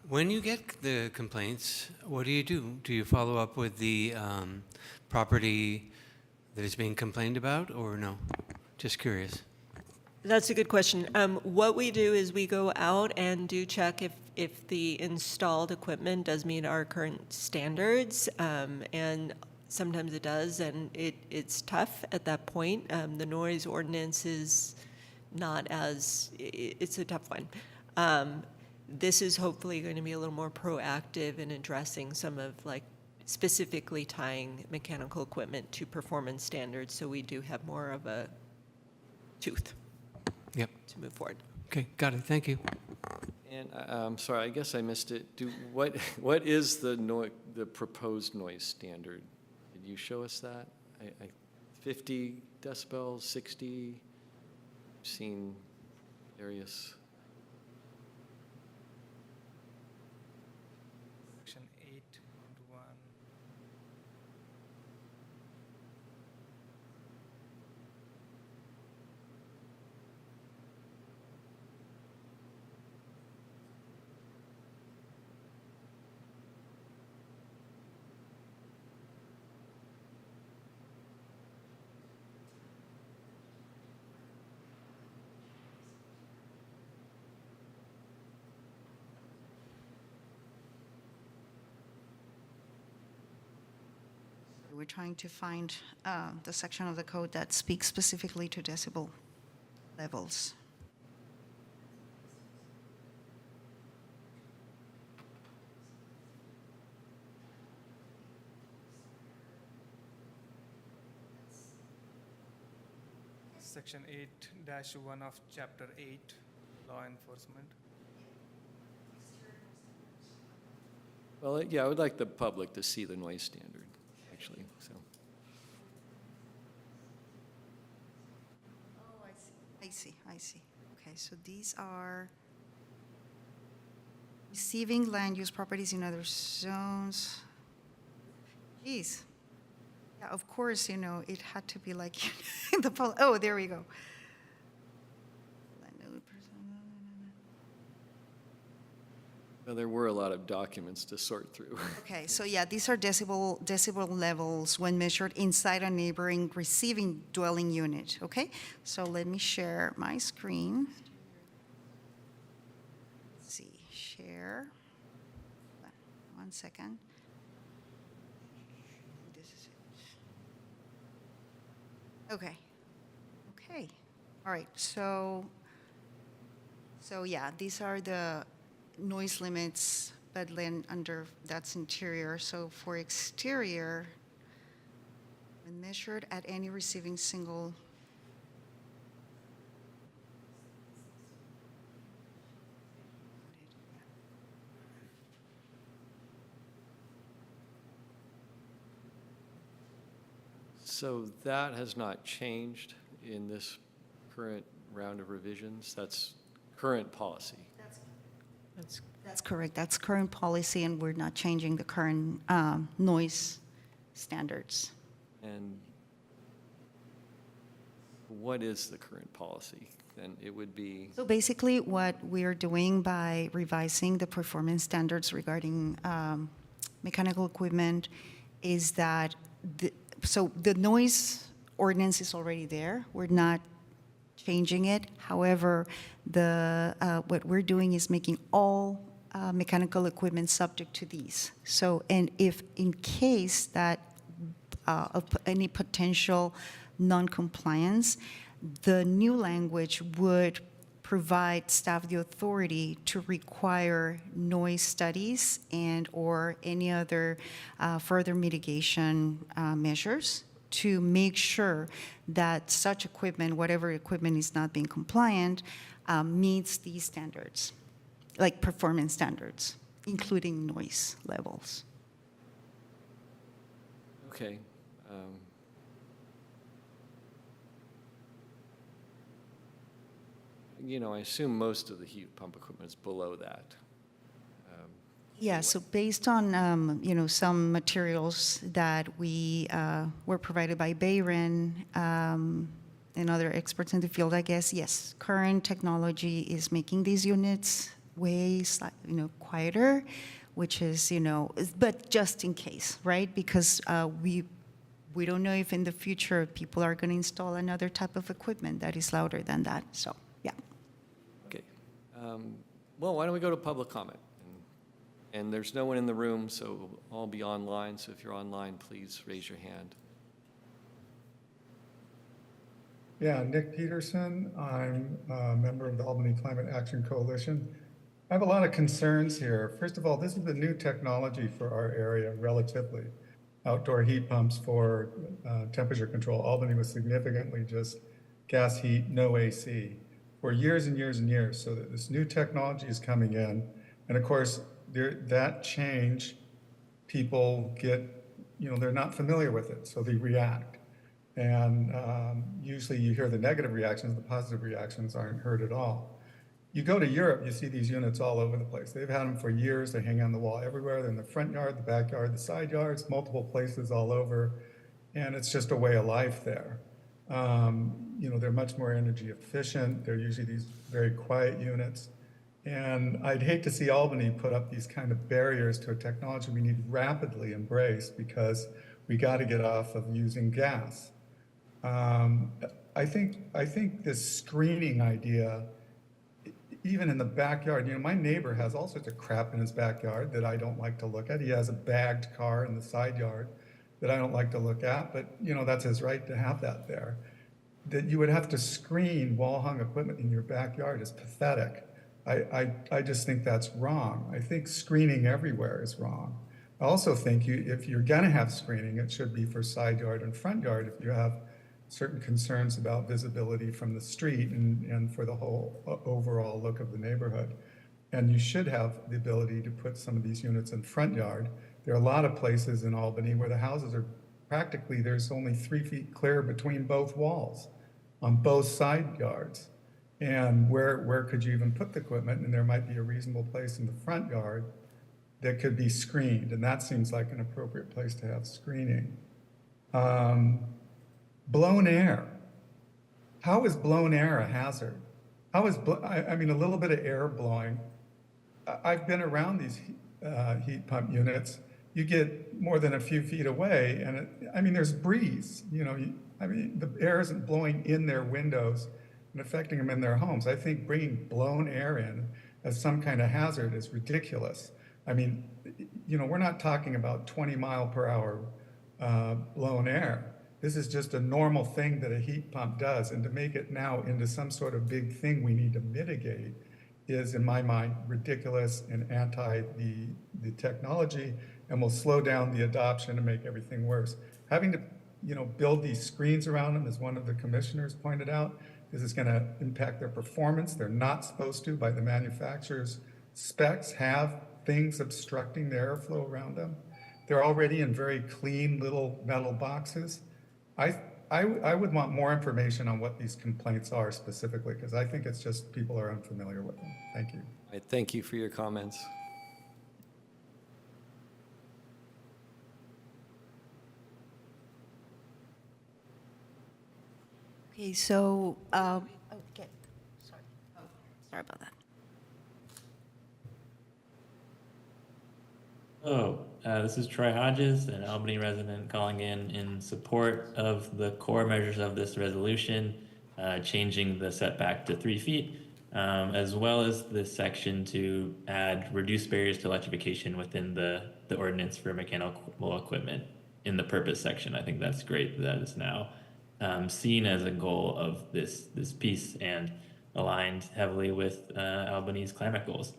When you get the complaints, what do? Do you follow up with the property that is being complained about, or no? Just curious. That's a good question. What we do is we go out and do check if the installed equipment does meet our current standards, and sometimes it does, and it's tough at that point. The noise ordinance is not as, it's a tough one. This is hopefully going to be a little more proactive in addressing some of, like, specifically tying mechanical equipment to performance standards, so we do have more of a tooth Yep. to move forward. Okay, got it. Thank you. And I'm sorry, I guess I missed it. What is the proposed noise standard? Did you show us that? 50 decibels, 60? I've seen various. Section 8.1. We're trying to find the section of the code that speaks specifically to decibel levels. Section 8-1 of Chapter 8, Law Enforcement. Well, yeah, I would like the public to see the noise standard, actually, so. Oh, I see. Okay, so these are receiving land use properties in other zones. Geez. Yeah, of course, it had to be like oh, there we go. Well, there were a lot of documents to sort through. Okay, so yeah, these are decibel levels when measured inside a neighboring receiving dwelling unit, okay? So let me share my screen. Let's see, share. One second. This is it. Okay. Okay. All right. So yeah, these are the noise limits, but then under that's interior. So for exterior, when measured at any receiving single. So that has not changed in this current round of revisions? That's current policy? That's correct. That's current policy, and we're not changing the current noise standards. And what is the current policy? Then it would be, So basically, what we're doing by revising the performance standards regarding mechanical equipment is that so the noise ordinance is already there. We're not changing it. However, what we're doing is making all mechanical equipment subject to these. So, and if in case that of any potential non-compliance, the new language would provide staff the authority to require noise studies and or any other further mitigation measures to make sure that such equipment, whatever equipment is not being compliant, meets these standards, like performance standards, including noise levels. okay. You know, I assume most of the heat pump equipment is below that. Yeah, so based on, some materials that we were provided by Bayron and other experts in the field, I guess, yes, current technology is making these units way, quieter, which is, but just in case, right? Because we don't know if in the future people are going to install another type of equipment that is louder than that, so, yeah. Okay. Well, why don't we go to public comment? And there's no one in the room, so I'll be online. So if you're online, please raise your hand. Yeah, Nick Peterson. I'm a member of the Albany Climate Action Coalition. I have a lot of concerns here. First of all, this is the new technology for our area, relatively. Outdoor heat pumps for temperature control. Albany was significantly just gas heat, no AC, for years and years and years. So that this new technology is coming in. And of course, that change, people get, they're not familiar with it, so they react. And usually you hear the negative reactions, the positive reactions aren't heard at all. You go to Europe, you see these units all over the place. They've had them for years, they hang on the wall everywhere. They're in the front yard, the backyard, the side yards, multiple places all over. And it's just a way of life there. They're much more energy efficient. They're usually these very quiet units. And I'd hate to see Albany put up these kind of barriers to a technology we need rapidly embrace because we got to get off of using gas. I think this screening idea, even in the backyard, my neighbor has all sorts of crap in his backyard that I don't like to look at. He has a bagged car in the side yard that I don't like to look at, but that's his right to have that there. That you would have to screen wall-hung equipment in your backyard is pathetic. I just think that's wrong. I think screening everywhere is wrong. I also think if you're gonna have screening, it should be for side yard and front yard if you have certain concerns about visibility from the street and for the whole overall look of the neighborhood. And you should have the ability to put some of these units in front yard. There are a lot of places in Albany where the houses are practically, there's only 3 feet clear between both walls on both side yards. And where could you even put the equipment? And there might be a reasonable place in the front yard that could be screened. And that seems like an appropriate place to have screening. Blown air. How is blown air a hazard? How is, a little bit of air blowing. I've been around these heat pump units. You get more than a few feet away and there's breeze, the air isn't blowing in their windows and affecting them in their homes. I think bringing blown air in, as some kind of hazard is ridiculous. I mean, you know, we're not talking about 20-mile-per-hour blown air. This is just a normal thing that a heat pump does, and to make it now into some sort of big thing we need to mitigate is, in my mind, ridiculous and anti the technology, and will slow down the adoption and make everything worse. Having to, you know, build these screens around them, as one of the commissioners pointed out, this is going to impact their performance. They're not supposed to, by the manufacturer's specs, have things obstructing the airflow around them. They're already in very clean little metal boxes. I would want more information on what these complaints are specifically, because I think it's just people are unfamiliar with them. Thank you. All right, thank you for your comments. Okay, so, okay, sorry about that. This is Troy Hodges, an Albany resident calling in support of the core measures of this resolution, changing the setback to 3 feet, as well as this section to add reduced barriers to electrification within the ordinance for mechanical equipment in the purpose section. I think that's great that is now seen as a goal of this piece and aligned heavily with Albany's climate goals.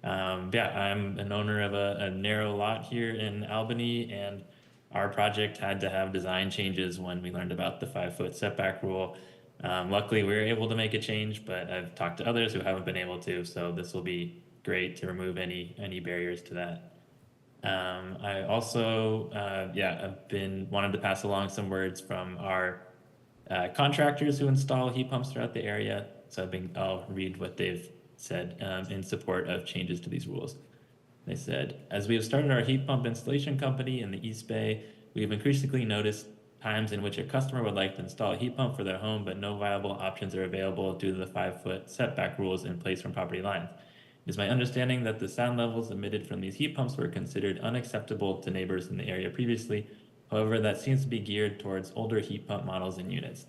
Yeah, I'm an owner of a narrow lot here in Albany, and our project had to have design changes when we learned about the 5-foot setback rule. Luckily, we were able to make a change, but I've talked to others who haven't been able to, so this will be great to remove any barriers to that. I also, I've wanted to pass along some words from our contractors who install heat pumps throughout the area. So I'll read what they've said in support of changes to these rules. They said, as we have started our heat pump installation company in the East Bay, we have increasingly noticed times in which a customer would like to install a heat pump for their home, but no viable options are available due to the 5-foot setback rules in place from property lines. It is my understanding that the sound levels emitted from these heat pumps were considered unacceptable to neighbors in the area previously. However, that seems to be geared towards older heat pump models and units.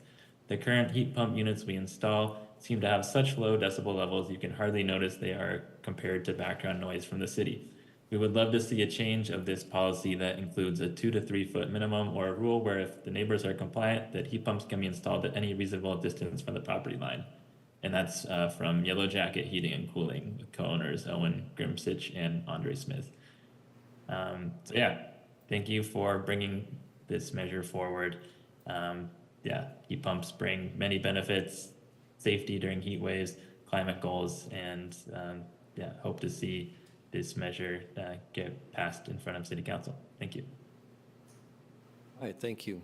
The current heat pump units we install seem to have such low decibel levels you can hardly notice they are compared to background noise from the city. We would love to see a change of this policy that includes a 2 to 3 foot minimum, or a rule where if the neighbors are compliant, that heat pumps can be installed at any reasonable distance from the property line. And that's from Yellow Jacket Heating and Cooling, with co-owners Owen Grimsich and Andre Smith. So yeah, thank you for bringing this measure forward. Heat pumps bring many benefits: safety during heat waves, climate goals, and hope to see this measure get passed in front of City Council. Thank you. All right, thank you.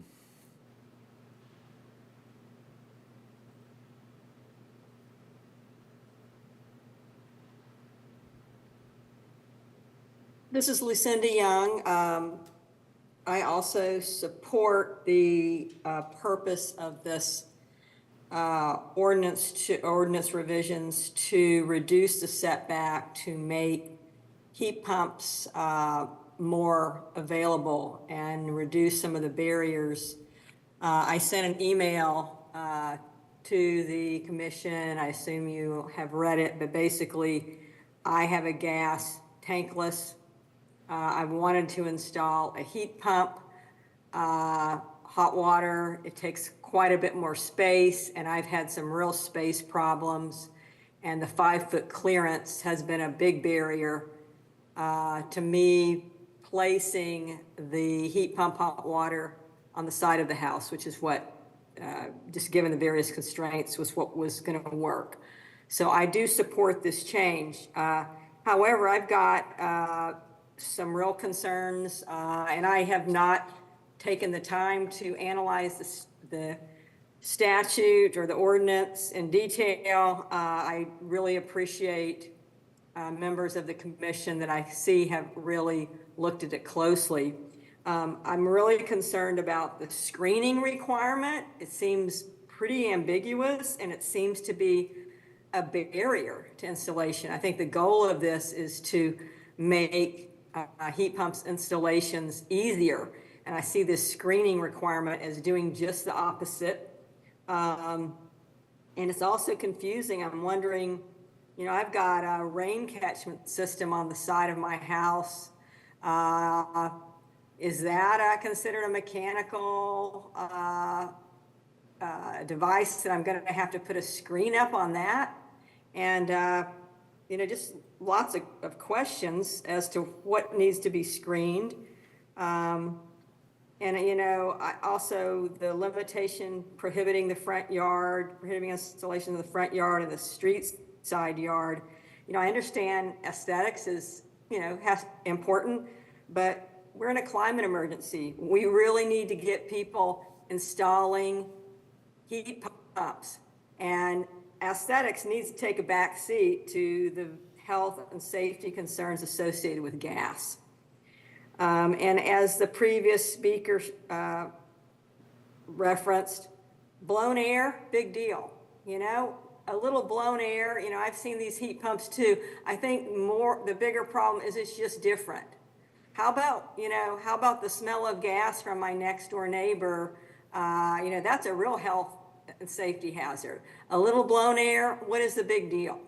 This is Lucinda Young. I also support the purpose of this ordinance revisions to reduce the setback to make heat pumps more available and reduce some of the barriers. I sent an email to the commission. I assume you have read it, but basically I have a gas tankless. I wanted to install a heat pump, hot water. It takes quite a bit more space, and I've had some real space problems, and the 5-foot clearance has been a big barrier to me placing the heat pump hot water on the side of the house, which is what, just given the various constraints, was what was going to work. So I do support this change. However, I've got some real concerns, and I have not taken the time to analyze the statute or the ordinance in detail. I really appreciate members of the commission that I see have really looked at it closely. I'm really concerned about the screening requirement. It seems pretty ambiguous, and it seems to be a barrier to installation. I think the goal of this is to make heat pumps installations easier, and I see this screening requirement as doing just the opposite. And it's also confusing. I'm wondering You know, I've got a rain catchment system on the side of my house. Is that considered a mechanical device that I'm going to have to put a screen up on that? And, you know, just lots of questions as to what needs to be screened. And, you know, also the limitation prohibiting the front yard, prohibiting installation of the front yard and the street side yard. You know, I understand aesthetics is, you know, important, but we're in a climate emergency. We really need to get people installing heat pumps, and aesthetics needs to take a back seat to the health and safety concerns associated with gas. And as the previous speaker referenced, blown air, big deal. You know, a little blown air, you know, I've seen these heat pumps too. I think the bigger problem is it's just different. How about, you know, how about the smell of gas from my next door neighbor? You know, that's a real health and safety hazard. A little blown air, what is the big deal?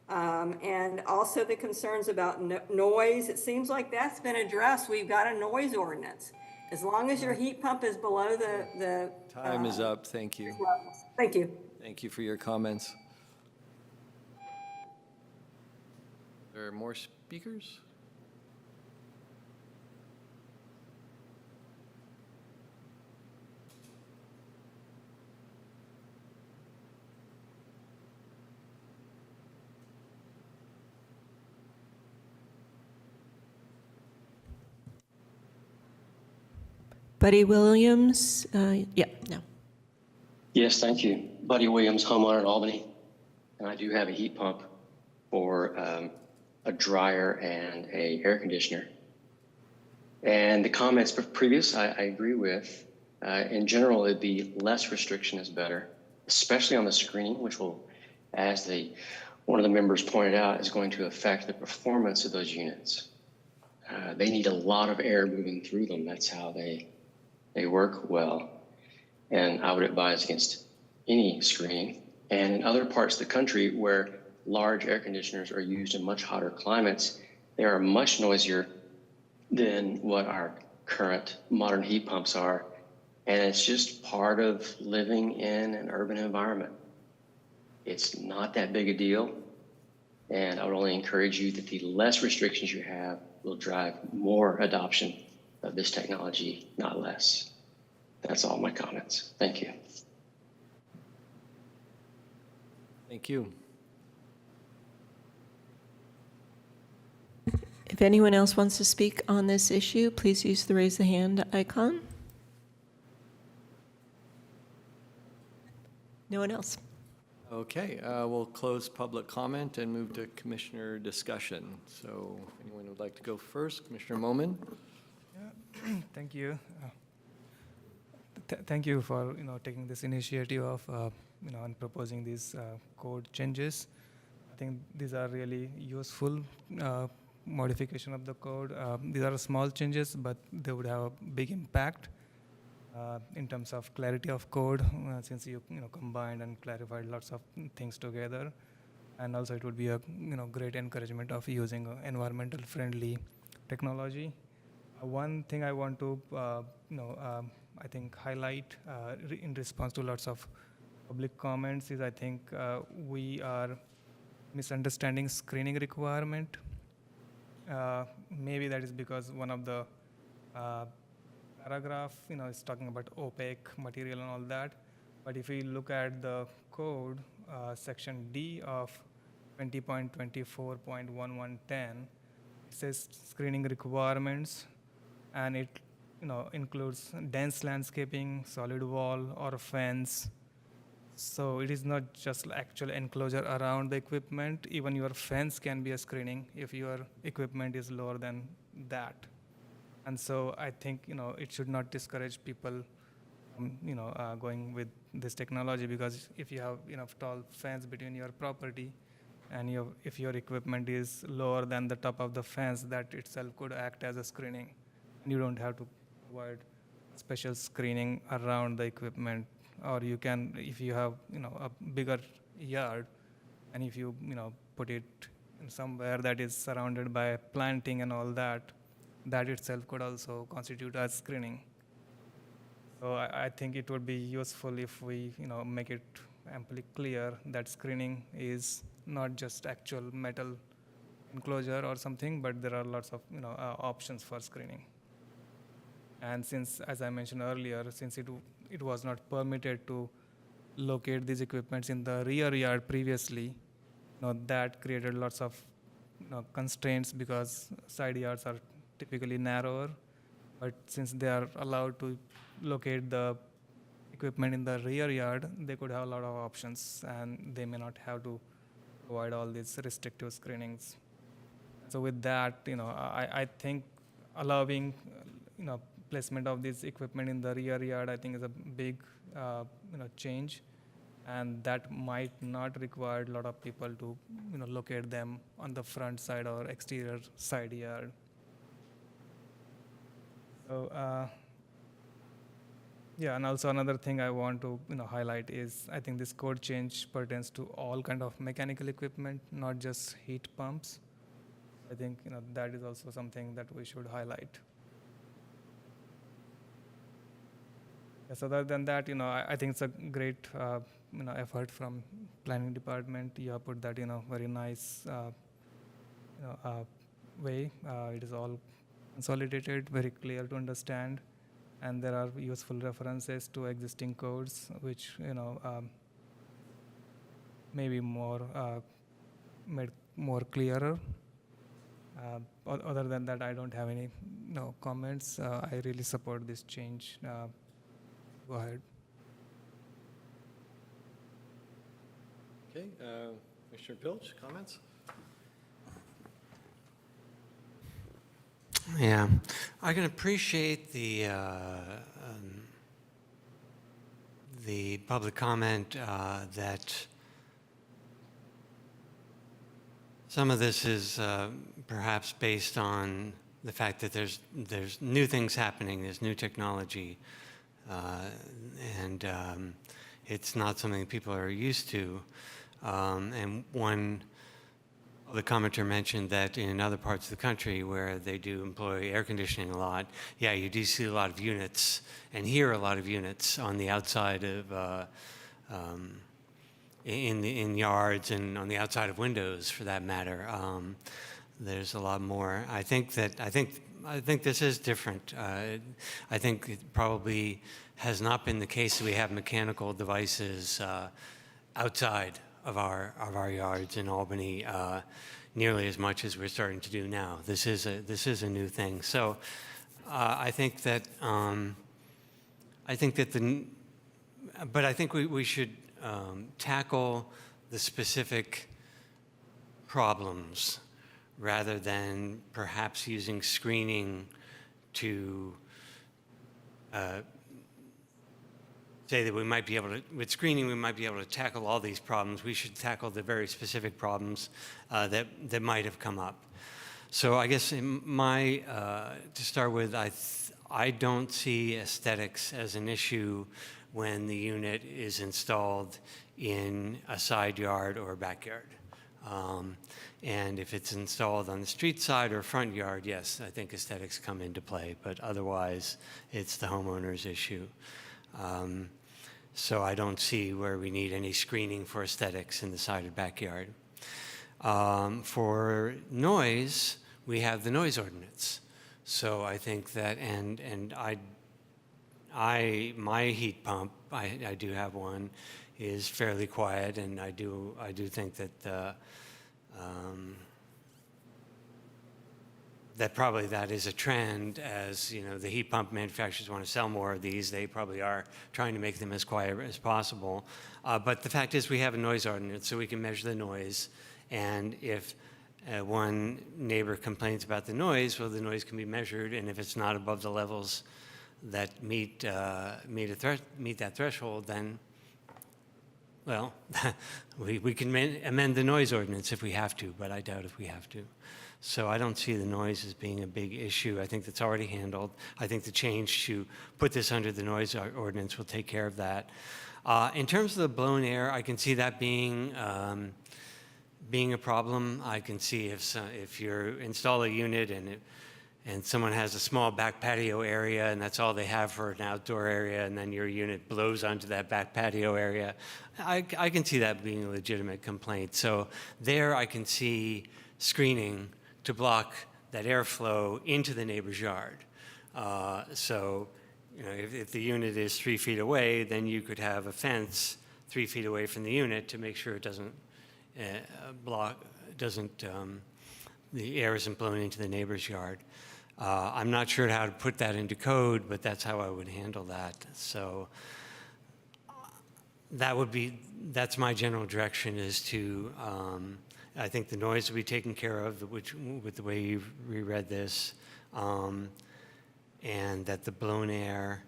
And also the concerns about noise. It seems like that's been addressed. We've got a noise ordinance. As long as your heat pump is below the Time is up. Thank you. levels. Thank you. Thank you for your comments. There are more speakers? Buddy Williams, yeah, no. Yes, thank you. Buddy Williams, homeowner in Albany. And I do have a heat pump for a dryer and a air conditioner. And the comments previous, I agree with. In general, it'd be less restriction is better, especially on the screening, which will, as one of the members pointed out, is going to affect the performance of those units. They need a lot of air moving through them. That's how they work well. And I would advise against any screening. And in other parts of the country where large air conditioners are used in much hotter climates, they are much noisier than what our current modern heat pumps are. And it's just part of living in an urban environment. It's not that big a deal. And I would only encourage you that the less restrictions you have will drive more adoption of this technology, not less. That's all my comments. Thank you. Thank you. If anyone else wants to speak on this issue, please use the raise the hand icon. No one else. Okay, we'll close public comment and move to commissioner discussion. So if anyone would like to go first, Commissioner Momin. Thank you. Thank you for taking this initiative of and proposing these code changes. I think these are really useful modification of the code. These are small changes, but they would have a big impact in terms of clarity of code, since you combined and clarified lots of things together, and also it would be a great encouragement of using environmental friendly technology. One thing I want to I think highlight in response to lots of public comments is I think we are misunderstanding screening requirement. Maybe that is because one of the paragraph is talking about opaque material and all that, but if we look at the code, section D of 20.24.1110, it says screening requirements, and it includes dense landscaping, solid wall, or fence. So it is not just actual enclosure around the equipment. Even your fence can be a screening if your equipment is lower than that. And so I think it should not discourage people going with this technology, because if you have enough tall fence between your property and if your equipment is lower than the top of the fence, that itself could act as a screening. And you don't have to provide special screening around the equipment. Or you can, if you have a bigger yard, and if you put it in somewhere that is surrounded by planting and all that, that itself could also constitute as screening. So I think it would be useful if we, make it amply clear that screening is not just actual metal enclosure or something, but there are lots of, options for screening. And since, as I mentioned earlier, since it was not permitted to locate these equipments in the rear yard previously, that created lots of constraints because side yards are typically narrower. But since they are allowed to locate the equipment in the rear yard, they could have a lot of options, and they may not have to provide all these restrictive screenings. So with that, I think allowing, placement of this equipment in the rear yard, I think is a big, change, and that might not require a lot of people to, locate them on the front side or exterior side yard. So, yeah, and also another thing I want to, highlight is I think this code change pertains to all kind of mechanical equipment, not just heat pumps. I think, that is also something that we should highlight. Yes, other than that, I think it's a great, effort from planning department. You have put that in a very nice, way. It is all consolidated, very clear to understand, and there are useful references to existing codes, which, maybe more, made more clearer. Other than that, I don't have any comments. I really support this change. Go ahead. Okay, Commissioner Pilch, comments? Yeah, I can appreciate the public comment that some of this is perhaps based on the fact that there's new things happening, there's new technology, and it's not something people are used to. And one the commenter mentioned that in other parts of the country where they do employ air conditioning a lot, yeah, you do see a lot of units and hear a lot of units on the outside of in yards and on the outside of windows, for that matter. There's a lot more. I think this is different. I think it probably has not been the case that we have mechanical devices outside of our yards in Albany nearly as much as we're starting to do now. This is a new thing. So I think that we should tackle the specific problems rather than perhaps using screening to say that we might be able to, with screening, we might be able to tackle all these problems. We should tackle the very specific problems that might have come up. So I guess to start with, I don't see aesthetics as an issue when the unit is installed in a side yard or a backyard. And if it's installed on the street side or front yard, yes, I think aesthetics come into play, but otherwise it's the homeowner's issue. So I don't see where we need any screening for aesthetics in the side or backyard. For noise, we have the noise ordinance. So I think that, and my heat pump, I do have one, is fairly quiet, and I do think that that probably that is a trend. As the heat pump manufacturers want to sell more of these, they probably are trying to make them as quiet as possible. But the fact is, we have a noise ordinance, so we can measure the noise, and if one neighbor complains about the noise, well, the noise can be measured, and if it's not above the levels that meet that threshold, then, well, we can amend the noise ordinance if we have to, but I doubt if we have to. So I don't see the noise as being a big issue. I think that's already handled. I think the change to put this under the noise ordinance will take care of that. In terms of the blown air, I can see that being being a problem. I can see if you install a unit and someone has a small back patio area and that's all they have for an outdoor area, and then your unit blows onto that back patio area, I can see that being a legitimate complaint. So there I can see screening to block that airflow into the neighbor's yard. So, you know, if the unit is 3 feet away, then you could have a fence 3 feet away from the unit to make sure it doesn't the air isn't blowing into the neighbor's yard. I'm not sure how to put that into code, but that's how I would handle that. So that's my general direction, is to, I think the noise will be taken care of, with the way you've reread this, and that the blown air,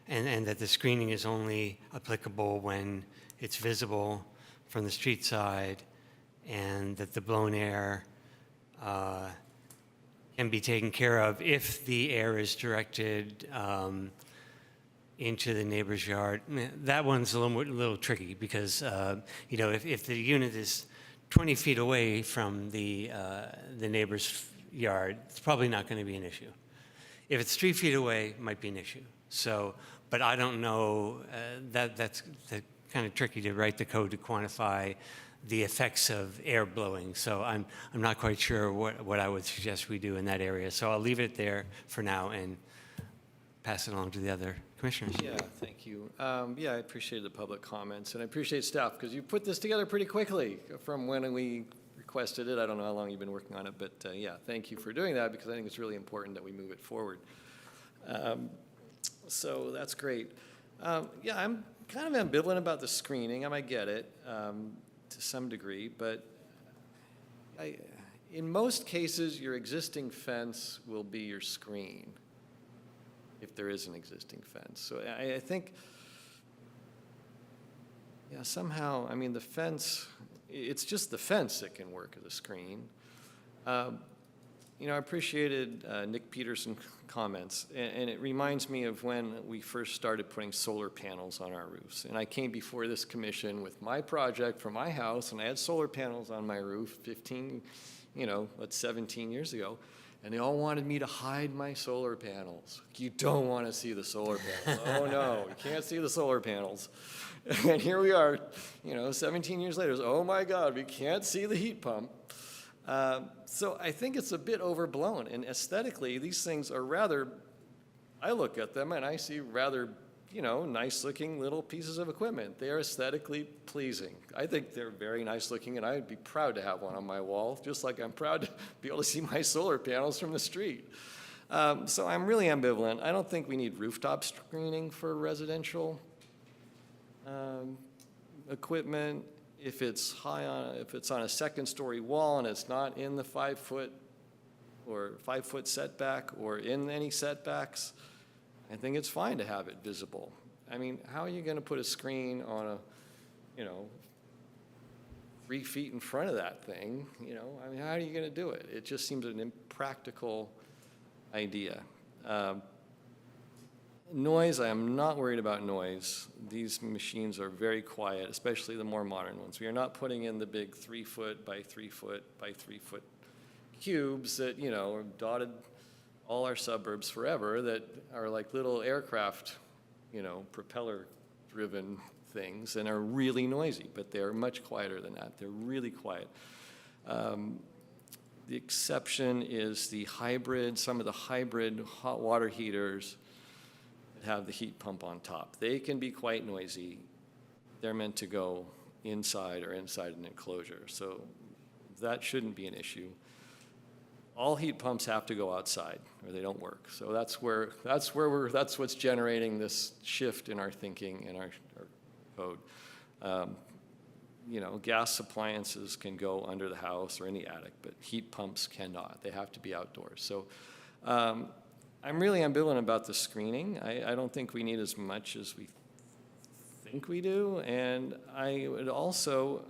and that the screening is only applicable when it's visible from the street side, and that the blown air can be taken care of if the air is directed into the neighbor's yard. That one's a little tricky because, you know, if the unit is 20 feet away from the neighbor's yard, it's probably not going to be an issue. If it's 3 feet away, it might be an issue. So, but I don't know, that's kind of tricky to write the code to quantify the effects of air blowing. So I'm not quite sure what I would suggest we do in that area. So I'll leave it there for now and pass it along to the other commissioners. Yeah, thank you. Yeah, I appreciate the public comments, and I appreciate staff, because you put this together pretty quickly from when we requested it. I don't know how long you've been working on it, but yeah, thank you for doing that, because I think it's really important that we move it forward. So that's great. Yeah, I'm kind of ambivalent about the screening. I might get it to some degree, but in most cases, your existing fence will be your screen, if there is an existing fence. So I think, yeah, somehow, I mean, the fence, it's just the fence that can work as a screen. You know, I appreciated Nick Peterson's comments, and it reminds me of when we first started putting solar panels on our roofs. And I came before this commission with my project for my house, and I had solar panels on my roof 17 years ago. And they all wanted me to hide my solar panels. You don't want to see the solar panels. Oh no, you can't see the solar panels. And here we are, 17 years later. Oh my God, we can't see the heat pump. So I think it's a bit overblown. And aesthetically, these things are rather, I look at them and I see rather, nice looking little pieces of equipment. They are aesthetically pleasing. I think they're very nice looking, and I'd be proud to have one on my wall, just like I'm proud to be able to see my solar panels from the street. So I'm really ambivalent. I don't think we need rooftop screening for residential equipment. If it's on a second-story wall and it's not in the 5 foot setback or in any setbacks, I think it's fine to have it visible. I mean, how are you going to put a screen on 3 feet in front of that thing? I mean, how are you going to do it? It just seems an impractical idea. Noise, I am not worried about noise. These machines are very quiet, especially the more modern ones. We are not putting in the big 3 foot by 3 foot by 3 foot cubes that, are dotted all our suburbs forever, that are like little aircraft, propeller-driven things, and are really noisy, but they're much quieter than that. They're really quiet. The exception is some of the hybrid hot water heaters that have the heat pump on top. They can be quite noisy. They're meant to go inside or inside an enclosure, so that shouldn't be an issue. All heat pumps have to go outside or they don't work. So that's what's generating this shift in our thinking and our code. Gas appliances can go under the house or in the attic, but heat pumps cannot. They have to be outdoors. So I'm really ambivalent about the screening. I don't think we need as much as we think we do. And I would also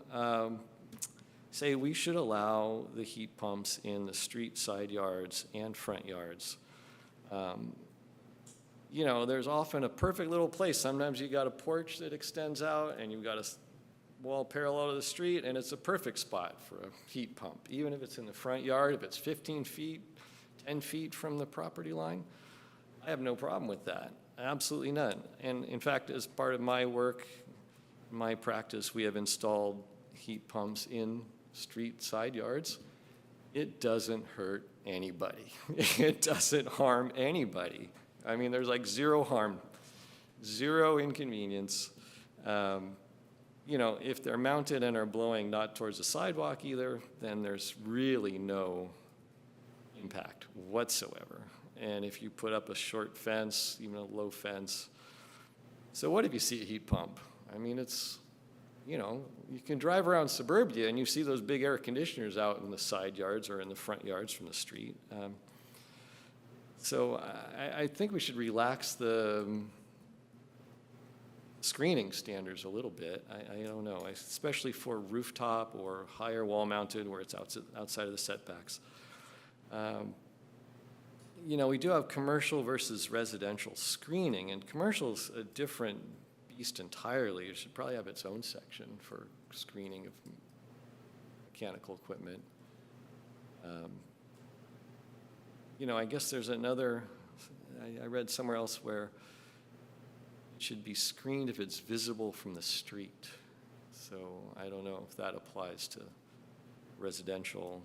say we should allow the heat pumps in the street side yards and front yards. There's often a perfect little place. Sometimes you got a porch that extends out and you've got a wall parallel to the street, and it's a perfect spot for a heat pump, even if it's in the front yard, if it's 15 feet, 10 feet from the property line. I have no problem with that, absolutely none. And in fact, as part of my work, my practice, we have installed heat pumps in street side yards. It doesn't hurt anybody. It doesn't harm anybody. I mean, there's like zero harm, zero inconvenience. You know, if they're mounted and are blowing not towards the sidewalk either, then there's really no impact whatsoever. And if you put up a short fence, even a low fence, so what if you see a heat pump? I mean, it's, you know, you can drive around suburbia and you see those big air conditioners out in the side yards or in the front yards from the street. So I think we should relax the screening standards a little bit. I don't know, especially for rooftop or higher wall mounted where it's outside of the setbacks. You know, we do have commercial versus residential screening, and commercial's a different beast entirely. It should probably have its own section for screening of mechanical equipment. You know, I guess there's another, I read somewhere else where it should be screened if it's visible from the street. So I don't know if that applies to residential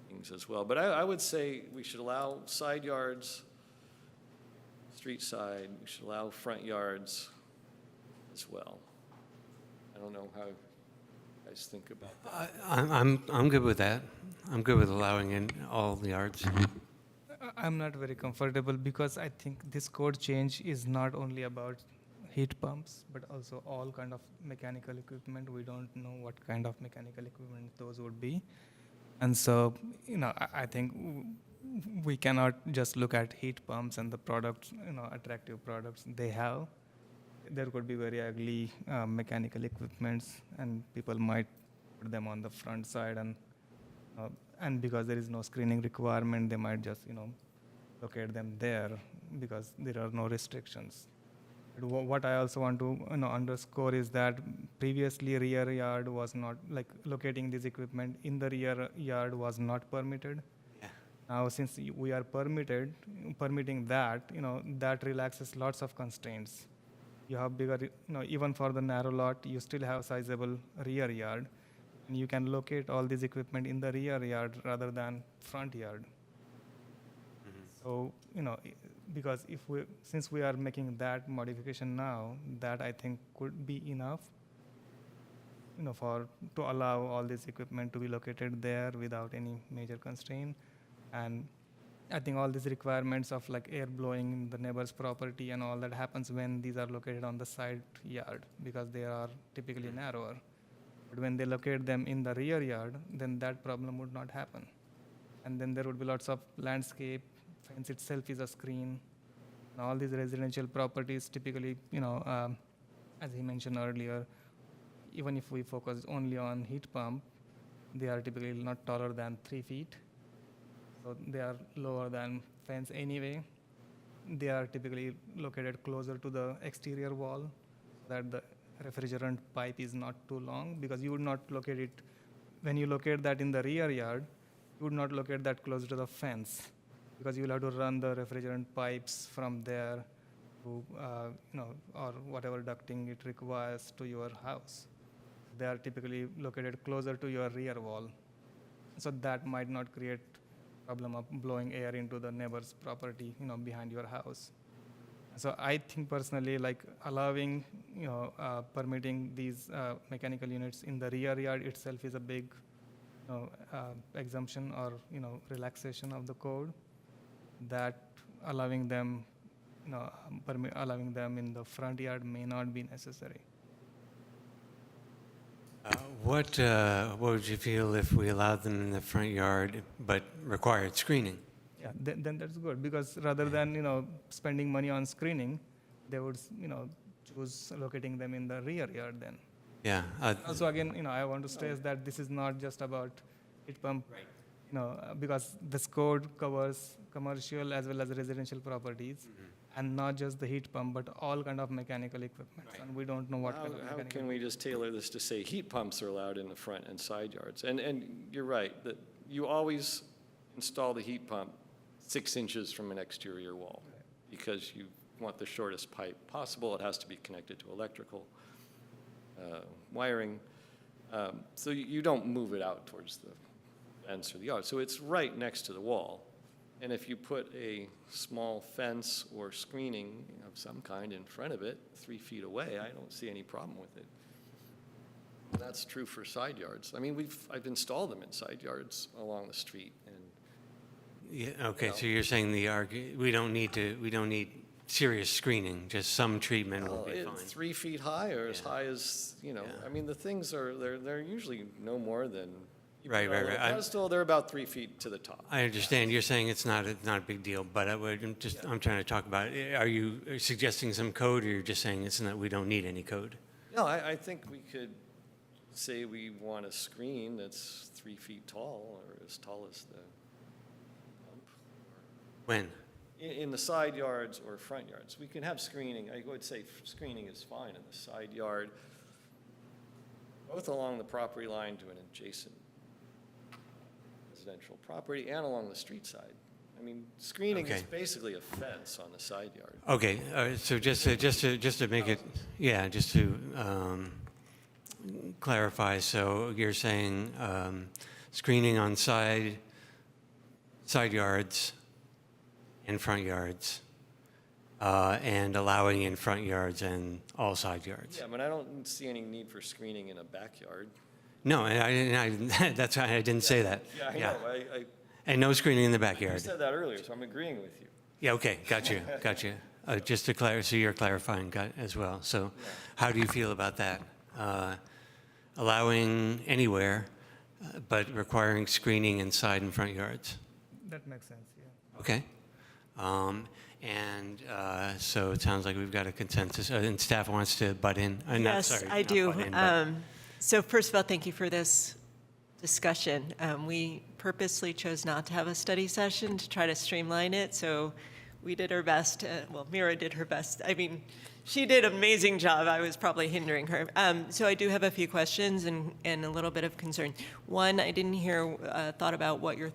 things as well. But I would say we should allow side yards, street side, we should allow front yards as well. I don't know how you guys think about that. I'm good with that. I'm good with allowing in all the yards. I'm not very comfortable because I think this code change is not only about heat pumps, but also all kind of mechanical equipment. We don't know what kind of mechanical equipment those would be. And so, you know, I think we cannot just look at heat pumps and the products, you know, attractive products they have. There could be very ugly mechanical equipments, and people might put them on the front side, and because there is no screening requirement, they might just, you know, locate them there because there are no restrictions. But what I also want to, you know, underscore is that previously rear yard was not, like, locating this equipment in the rear yard was not permitted. Yeah. Now, since we are permitting that, you know, that relaxes lots of constraints. You have bigger, you know, even for the narrow lot, you still have sizable rear yard. And you can locate all this equipment in the rear yard rather than front yard. So, you know, because since we are making that modification now, that I think could be enough, you know, to allow all this equipment to be located there without any major constraint. And I think all these requirements of like air blowing in the neighbor's property and all that happens when these are located on the side yard because they are typically narrower. But when they locate them in the rear yard, then that problem would not happen. And then there would be lots of landscape, fence itself is a screen. And all these residential properties typically, you know, as he mentioned earlier, even if we focus only on heat pump, they are typically not taller than 3 feet. So they are lower than fence anyway. They are typically located closer to the exterior wall so that the refrigerant pipe is not too long, because you would not locate it, when you locate that in the rear yard, you would not locate that close to the fence because you will have to run the refrigerant pipes from there to, you know, or whatever ducting it requires to your house. They are typically located closer to your rear wall. So that might not create problem of blowing air into the neighbor's property, you know, behind your house. So I think personally, like allowing, you know, permitting these mechanical units in the rear yard itself is a big, you know, exemption or, you know, relaxation of the code. That allowing them, you know, allowing them in the front yard may not be necessary. What would you feel if we allowed them in the front yard but required screening? Yeah, then that's good, because rather than, you know, spending money on screening, they would, you know, choose locating them in the rear yard then. Yeah. Also, again, you know, I want to stress that this is not just about heat pump, right. You know, because this code covers commercial as well as residential properties. and not just the heat pump, but all kind of mechanical equipment. And we don't know what kind of How mechanical. can we just tailor this to say heat pumps are allowed in the front and side yards? And you're right, that you always install the heat pump 6 inches from an exterior wall because you want the shortest pipe possible. It has to be connected to electrical wiring. So you don't move it out towards the fence or the yard. So it's right next to the wall. And if you put a small fence or screening of some kind in front of it, 3 feet away, I don't see any problem with it. That's true for side yards. I mean, I've installed them in side yards along the street, and Yeah, okay, so you're saying we don't need serious screening, just some treatment will be fine. 3 feet high or as high as, I mean, the things they're usually no more than. Right. Pedestal, they're about 3 feet to the top. I understand, you're saying it's not a big deal, but I'm trying to talk about, are you suggesting some code, or you're just saying we don't need any code? No, I think we could say we want a screen that's 3 feet tall or as tall as the pump. When? In the side yards or front yards. We can have screening. I would say screening is fine in the side yard, both along the property line to an adjacent residential property and along the street side. I mean, screening is basically a fence on the side yard. Okay, so just to make it, just to clarify, so you're saying screening on side yards and front yards, and allowing in front yards and all side yards? Yeah, but I don't see any need for screening in a backyard. No, that's why I didn't say that. Yeah, I know. And no screening in the You backyard? said that earlier, so I'm agreeing with you. Yeah, okay, got you. Just to clarify, so you're clarifying as well. So how do you feel about that? Allowing anywhere, but requiring screening inside and front yards? That makes sense, yeah. Okay. So it sounds like we've got a consensus, and staff wants to butt in. Yes, I do. So first of all, thank you for this discussion. We purposely chose not to have a study session to try to streamline it, so we did our best. Mira did her best. I mean, she did an amazing job. I was probably hindering her. So I do have a few questions and a little bit of concern. One, I didn't hear thought about what your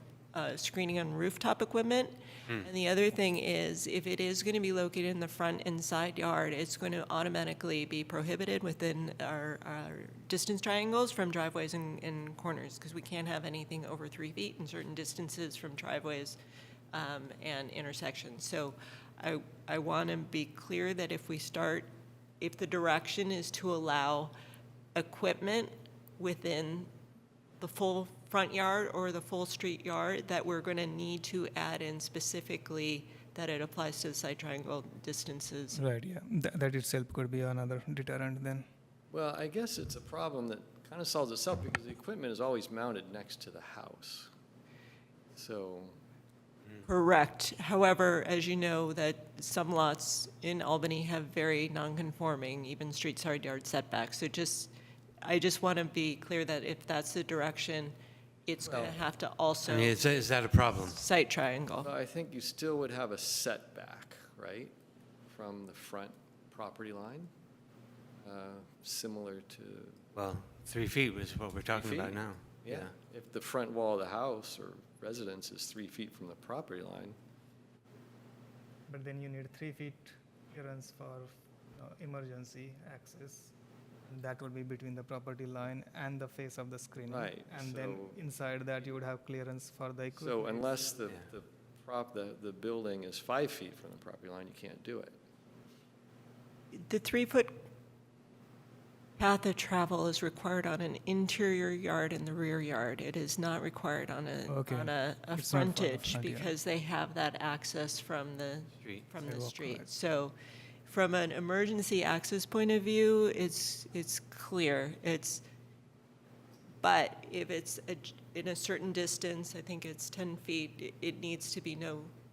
screening on rooftop equipment. And the other thing is, if it is going to be located in the front and side yard, it's going to automatically be prohibited within our distance triangles from driveways and corners, because we can't have anything over 3 feet in certain distances from driveways and intersections. So I want to be clear that if the direction is to allow equipment within the full front yard or the full street yard, that we're going to need to add in specifically that it applies to the side triangle distances. Right, yeah. That itself could be another deterrent then. Well, I guess it's a problem that kind of solves itself because the equipment is always mounted next to the house. So. Correct. However, as you know, that some lots in Albany have very non-conforming, even street side yard setbacks. So I just want to be clear that if that's the direction, it's going to have to also. I mean, is that a problem? Site triangle. I think you still would have a setback, right, from the front property line, similar to. Well, 3 feet was what we're talking about now. Yeah. If the front wall of the house or residence is 3 feet from the property line. But then you need 3 feet clearance for emergency access. That would be between the property line and the face of the screening. Right. And then inside that you would have clearance for the equipment. So unless the building is 5 feet from the property line, you can't do it. The 3-foot path of travel is required on an interior yard and the rear yard. It is not required on a frontage because they have that access from the street. So from an emergency access point of view, it's clear. But if it's in a certain distance, I think it's 10 feet, it needs to be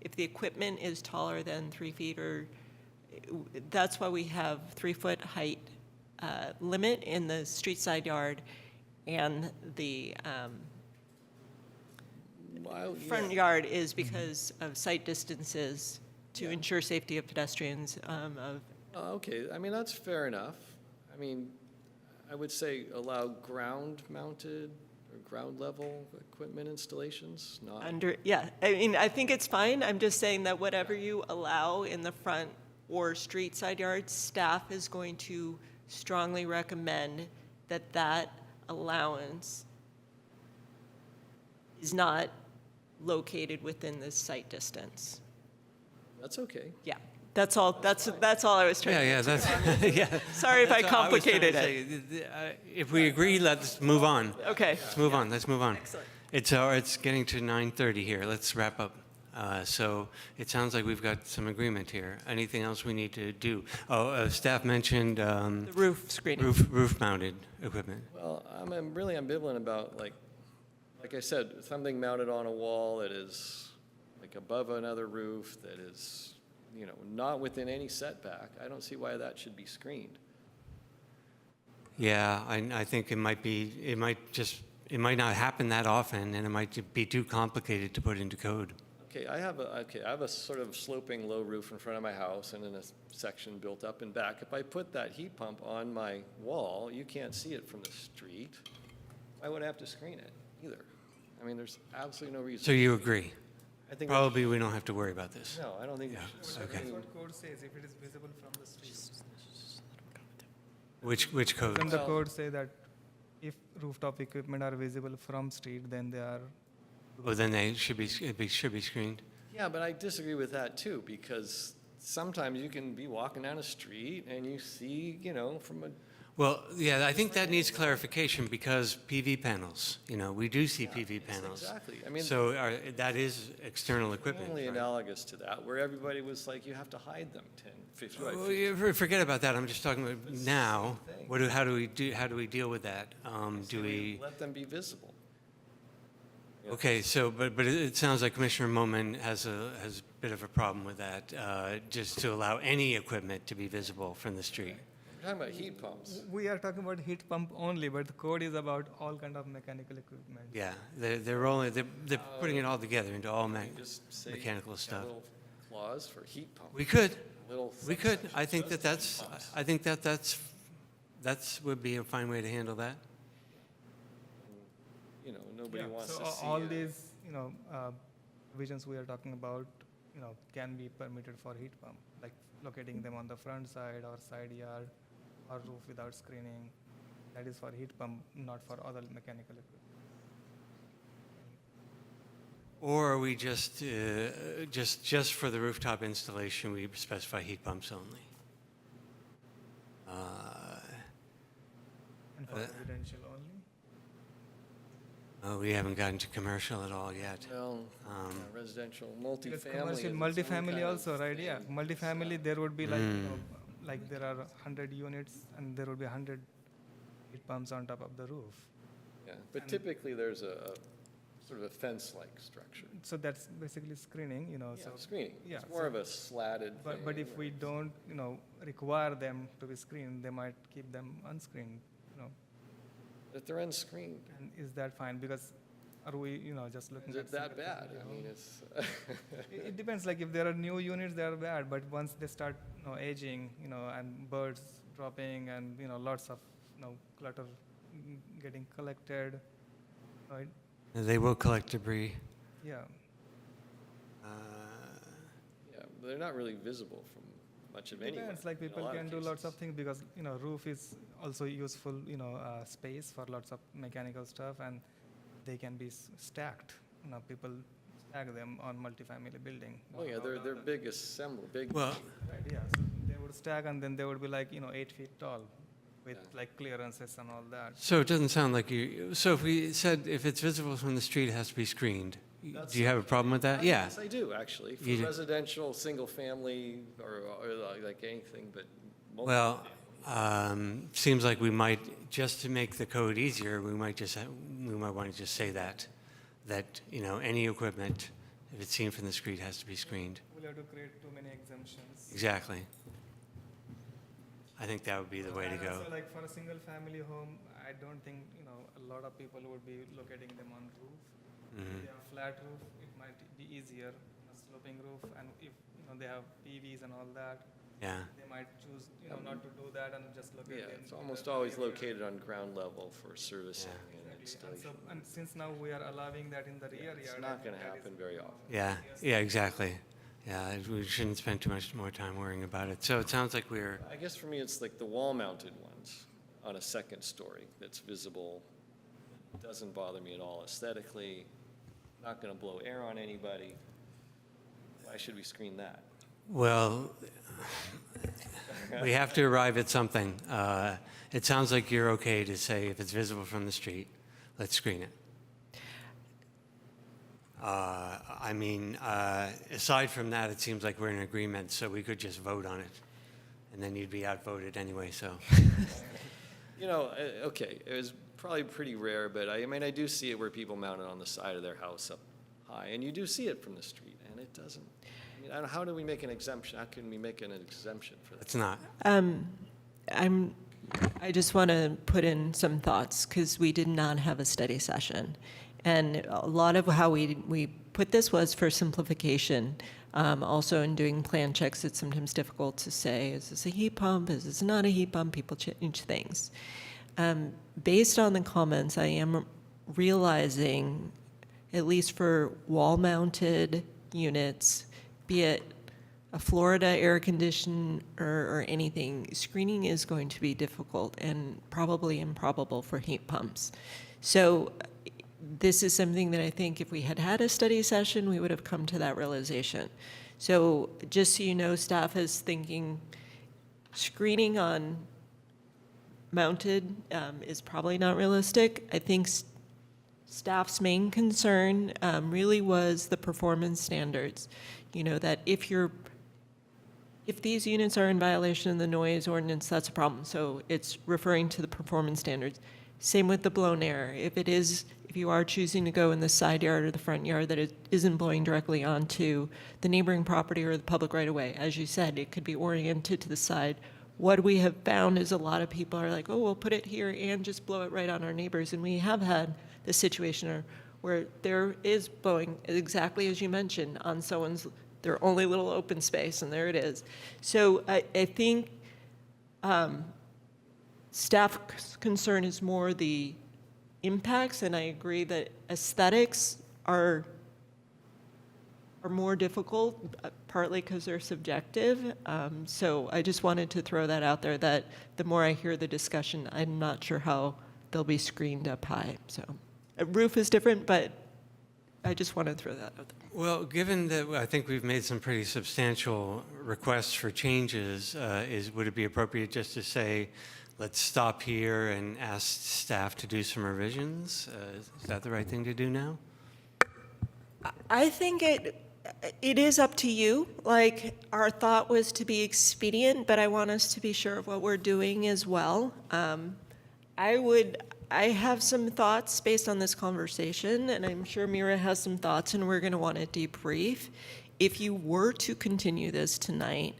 if the equipment is taller than 3 feet, that's why we have 3-foot height limit in the street side yard and the front yard is because of site distances to ensure safety of pedestrians, Okay, I mean, that's fair enough. I mean, I would say allow ground-mounted or ground-level equipment installations, not. yeah, I mean, I think it's fine. I'm just saying that whatever you allow in the front or street side yards, staff is going to strongly recommend that that allowance is not located within the site distance. That's okay. Yeah, that's all I was trying to Yeah, get to. that's, yeah. Sorry if I That's all was trying to complicated it. say. If we agree, let's move on. Okay. Let's move on, let's move on. Excellent. It's getting to 9:30 here, let's wrap up. So it sounds like we've got some agreement here. Anything else we need to do? Oh, staff mentioned The roof screening. roof-mounted equipment. Well, I'm really ambivalent about, like I said, something mounted on a wall that is like above another roof that is, not within any setback. I don't see why that should be screened. Yeah, I think it might not happen that often, and it might be too complicated to put into code. Okay, I have a sort of sloping low roof in front of my house and then a section built up and back. If I put that heat pump on my wall, you can't see it from the street. I would have to screen it either. I mean, there's absolutely no reason. So you agree? I think Probably we don't have to worry about this. No, I don't think we should. Okay. That's what code says, if it is visible from the street. Which code? Doesn't the code say that if rooftop equipment are visible from street, then they are, Well, then they should be screened. Yeah, but I disagree with that too, because sometimes you can be walking down a street and you see, from a. Well, yeah, I think that needs clarification because PV panels, we do see PV panels. Exactly. I mean, So that is external equipment. only right? analogous to that, where everybody was like, you have to hide them 10, 50 Well, feet. forget about that. I'm just talking about now. How do we deal with that? Do we? Let them be visible. Okay, so but it sounds like Commissioner Moman has a bit of a problem with that. Just to allow any equipment to be visible from the street. We're talking about heat pumps. we are talking about heat pump only, but the code is about all kind of mechanical equipment. Yeah, they're putting it all together into all Just say mechanical a stuff. little clause for heat pump. We could. Little We could. I think just that's. heat pumps. I think that's would be a fine way to handle that. Nobody wants So to see all it. these, provisions we are talking about, can be permitted for heat pump, like locating them on the front side or side yard or roof without screening. That is for heat pump, not for other mechanical equipment. Or are we just for the rooftop installation, we specify heat pumps only? And for residential only? Oh, we haven't gotten to commercial at all yet. Well, residential, Because multifamily. commercial, is its own multifamily kind of also, right? Yeah, thing. multifamily, there would be like, like there are 100 units and there would be 100 heat pumps on top of the roof. Yeah, but typically there's a sort of a fence-like structure. So that's basically screening, Yeah, so. screening. yeah, It's more so- of a slatted thing. But if we don't, require them to be screened, they might keep them unscreened, If they're unscreened, And is that fine? Because are we, just looking is at. it that single bad? family I mean, home? it's. It depends, like if there are new units, they are bad, but once they start, aging, and birds dropping and, lots of, clutter getting collected, right? They will collect debris. Yeah. Yeah, but they're not really visible from much of anywhere. Depends, like in a people lot of can do lots of cases. things because, roof is also useful, space for lots of mechanical stuff and they can be stacked. People stack them on multifamily building. Oh, yeah, they're big big. Well, Right, yeah, so they would stack and then they would be like, 8 feet tall with Yeah. like clearances and all that. so it doesn't sound like so if we said if it's visible from the street, it has to be screened. Do you have a problem with that? Yeah. Yes, I do, actually. For You do. residential, single-family, or like anything, but. Well, seems like we might, just to make the code easier, we might want to just say that any equipment, if it's seen from the street, has to be screened. We'll have to create too many exemptions. Exactly. I think that would be the way to And go. also, like for a single family home, I don't think, a lot of people would be locating them on roof. If they have flat roof, it might be easier. sloping roof, and if they have PVs and all that, Yeah. they might choose not to do that and just look Yeah, at it's almost always located on ground level for servicing and And, installation. and since now we are allowing that in the rear yard, It's I not think going to that happen is- very often. Yeah, exactly. Yeah, we shouldn't spend too much more time worrying about it. So it sounds like we're, I guess for me, it's like the wall-mounted ones on a second story that's visible. Doesn't bother me at all aesthetically, not going to blow air on anybody. Why should we screen that? well, we have to arrive at something. It sounds like you're okay to say if it's visible from the street, let's screen it. I mean, aside from that, it seems like we're in agreement, so we could just vote on it. And then you'd be outvoted anyway, so. Okay, it was probably pretty rare, but I mean, I do see it where people mount it on the side of their house up high, and you do see it from the street, and it doesn't. I mean, how do we make an exemption? How can we make an exemption for that? It's not. I just want to put in some thoughts because we did not have a study session. And a lot of how we put this was for simplification. Also in doing plan checks, it's sometimes difficult to say, is this a heat pump? Is this not a heat pump? People change things. Based on the comments, I am realizing, at least for wall-mounted units, be it a Florida air conditioner or anything, screening is going to be difficult and probably improbable for heat pumps. So this is something that I think if we had had a study session, we would have come to that realization. So just so you know, staff is thinking screening on mounted is probably not realistic. I think staff's main concern really was the performance standards. That if these units are in violation of the noise ordinance, that's a problem. So it's referring to the performance standards. Same with the blown air. If you are choosing to go in the side yard or the front yard, that it isn't blowing directly onto the neighboring property or the public right of way. As you said, it could be oriented to the side. What we have found is a lot of people are like, oh, we'll put it here and just blow it right on our neighbors. And we have had this situation where there is blowing, exactly as you mentioned, on their only little open space, and there it is. So I think staff's concern is more the impacts, and I agree that aesthetics are more difficult, partly because they're subjective. So I just wanted to throw that out there, that the more I hear the discussion, I'm not sure how they'll be screened up high. So a roof is different, but I just want to throw that out there. Well, given that I think we've made some pretty substantial requests for changes, would it be appropriate just to say, let's stop here and ask staff to do some revisions? Is that the right thing to do now? I think it is up to you. Like, our thought was to be expedient, but I want us to be sure of what we're doing as well. I have some thoughts based on this conversation, and I'm sure Mira has some thoughts, and we're going to want to debrief. If you were to continue this tonight,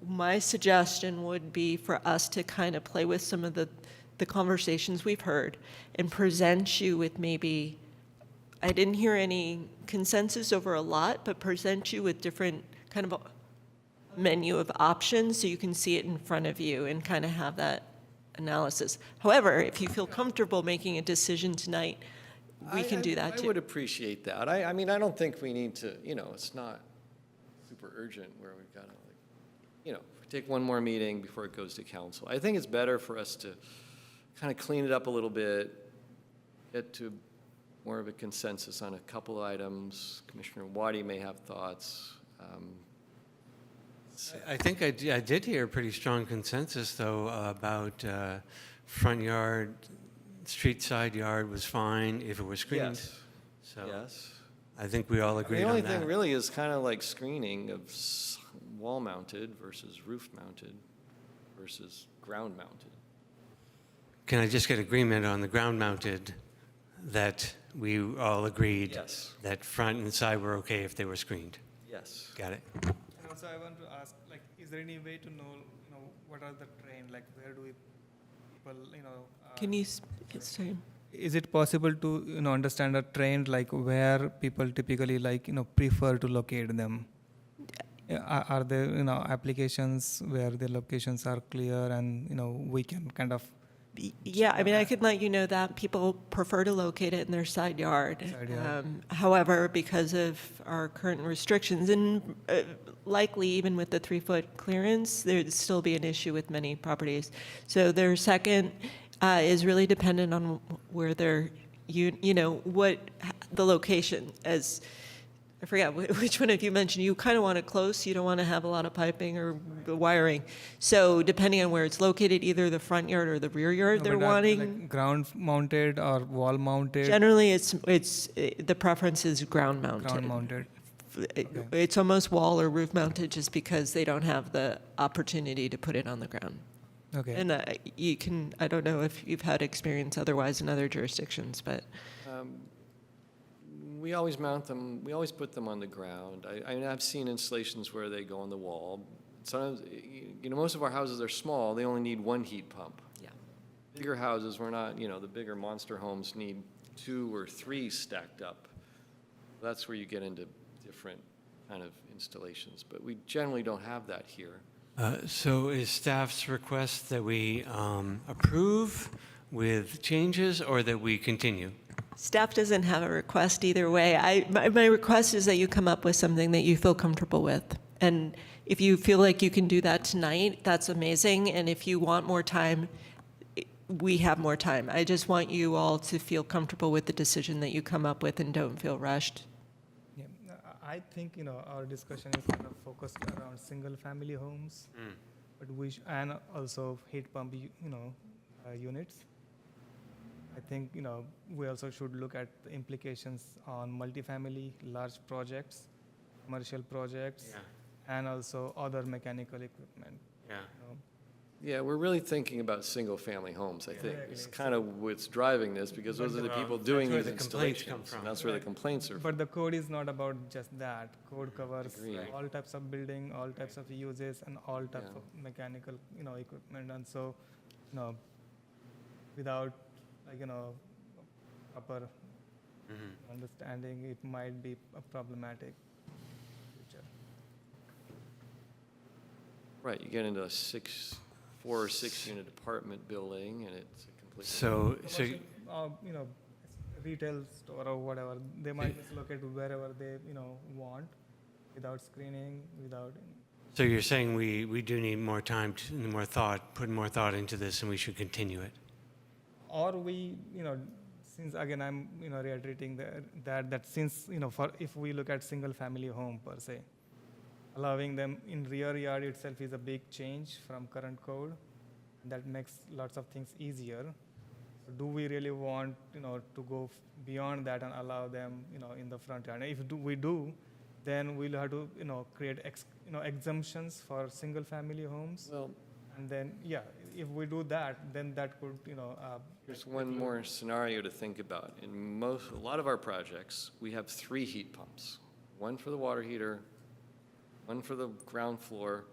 my suggestion would be for us to kind of play with some of the conversations we've heard and present you with maybe, I didn't hear any consensus over a lot, but present you with different kind of a menu of options so you can see it in front of you and kind of have that analysis. However, if you feel comfortable making a decision tonight, we can do that too. I would appreciate that. I mean, I don't think we need to, it's not super urgent where we've got to, take one more meeting before it goes to council. I think it's better for us to kind of clean it up a little bit, get to more of a consensus on a couple of items. Commissioner Waddy may have thoughts. I think I did hear a pretty strong consensus, though, about front yard, street side yard was fine if it was screened. Yes. So Yes. I think we all agreed on that. The only thing really is kind of like screening of wall-mounted versus roof-mounted versus ground-mounted. Can I just get agreement on the ground-mounted that we all agreed Yes. that front and side were okay if they were screened? Yes. Got it. And also I want to ask, is there any way to know, what are the terrain, where do we people, Can you, sorry. is it possible to, understand a trend like where people typically like, prefer to locate them? Are there, applications where the locations are clear and, we can kind of Yeah, I mean, I could let you know that people prefer to locate it in their side yard. Side yard. However, because of our current restrictions, and likely even with the 3-foot clearance, there'd still be an issue with many properties. So their second is really dependent on where they're, what the location, as I forgot which one of you mentioned, you kind of want it close, you don't want to have a lot of piping or wiring. So depending on where it's located, either the front yard or the rear yard, they're but are they, wanting. like, ground mounted or wall mounted? Generally, the preference is ground mounted. Ground mounted. It's almost wall or roof mounted just because they don't have the opportunity to put it on the ground. Okay. And I don't know if you've had experience otherwise in other jurisdictions, but We always mount them, we always put them on the ground. I mean, I've seen installations where they go on the wall. Sometimes, most of our houses are small, they only need one heat pump. yeah. Bigger houses, we're not, the bigger monster homes need 2 or 3 stacked up. That's where you get into different kind of installations, but we generally don't have that here. So is staff's request that we approve with changes or that we continue? Staff doesn't have a request either way. My request is that you come up with something that you feel comfortable with. And if you feel like you can do that tonight, that's amazing. And if you want more time, we have more time. I just want you all to feel comfortable with the decision that you come up with and don't feel rushed. Yeah, I think, our discussion is kind of focused around single-family homes, but and also heat pump, units. I think, we also should look at the implications on multifamily, large projects, commercial projects, and also other mechanical equipment. Yeah. Yeah, we're really thinking about single-family homes, I think. It's kind of what's driving this, because those are the people doing where these the complaints come installations. from. And that's where the complaints are from. But the code is not about just that. Code covers Agreed. all types of building, all types of uses, and all types of mechanical, equipment. And so, without, proper understanding, it might be a problematic future. Right, you get into a 4 or 6 unit apartment building, and it's a completely. So Commercial, retail store or whatever, they might just locate wherever they, want, without screening, without. So you're saying we do need more time, more thought, put more thought into this, and we should continue it? Or we, since again I'm, reiterating that since, if we look at single family home per se, allowing them in rear yard itself is a big change from current code. That makes lots of things easier. So do we really want, to go beyond that and allow them, in the front yard? And if we do, then we'll have to, create exemptions for single family homes. Well, And then, if we do that, then that could, here's one more scenario to think about. In a lot of our projects, we have 3 heat pumps. One for the water heater, one for the ground floor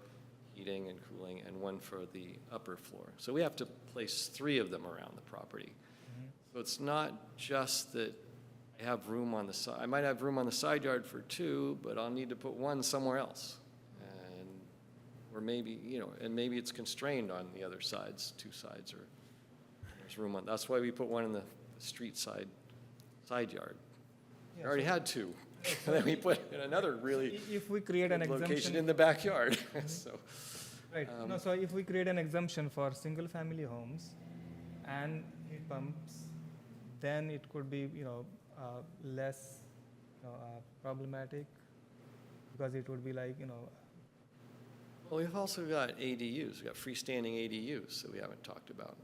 heating and cooling, and one for the upper floor. So we have to place 3 of them around the property. So it's not just that I have room on the side. I might have room on the side yard for 2, but I'll need to put 1 somewhere else. Or maybe, and maybe it's constrained on the other sides, 2 sides, or there's room on, that's why we put 1 in the street side yard. We already had 2. And then we put in another really if we create an good location exemption in the backyard, so. Right. So if we create an exemption for single-family homes and heat pumps, then it could be, less problematic, because it would be like, Well, we've also got ADUs, we've got freestanding ADUs that we haven't talked about,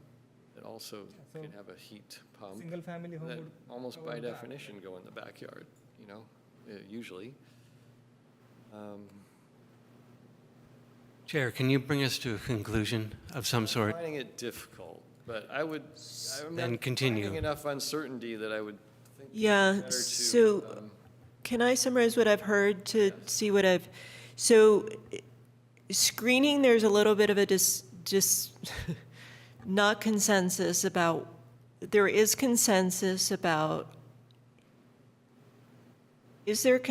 that also So can have a heat pump single-family home that would almost cover by that. definition go in the backyard, usually. Chair, can you bring us to a conclusion of some I'm sort? finding it difficult, but I'm Then not continue. finding enough uncertainty that I would think it's Yeah, better to. so can I summarize what I've heard to see what I've, so screening, there's a little bit of a not consensus about there is consensus about,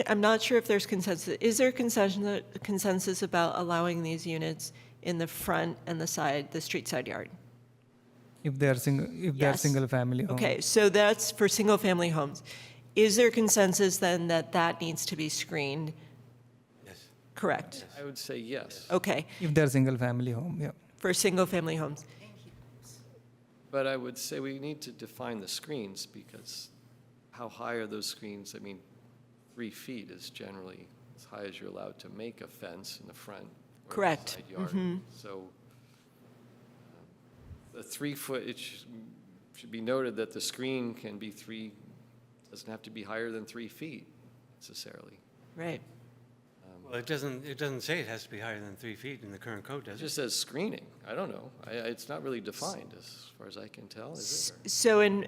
I'm not sure if there's consensus, is there consensus about allowing these units in the front and the side, the street side yard? If they are Yes. single family home. Okay, so that's for single-family homes. Is there consensus then that that needs to be screened? Yes. Correct. I would say yes. Okay, If they're single family home, yeah. for single-family homes. But I would say we need to define the screens, because how high are those screens? I mean, 3 feet is generally as high as you're allowed to make a fence in the front. Or the Correct. side yard. Mhm. So the 3 foot, it should be noted that the screen can be doesn't have to be higher than 3 feet necessarily. Right. Well, it doesn't say it has to be higher than 3 feet in the current code, It does it? just says screening. I don't know. It's not really defined as far as I can tell, is it? Or- So in,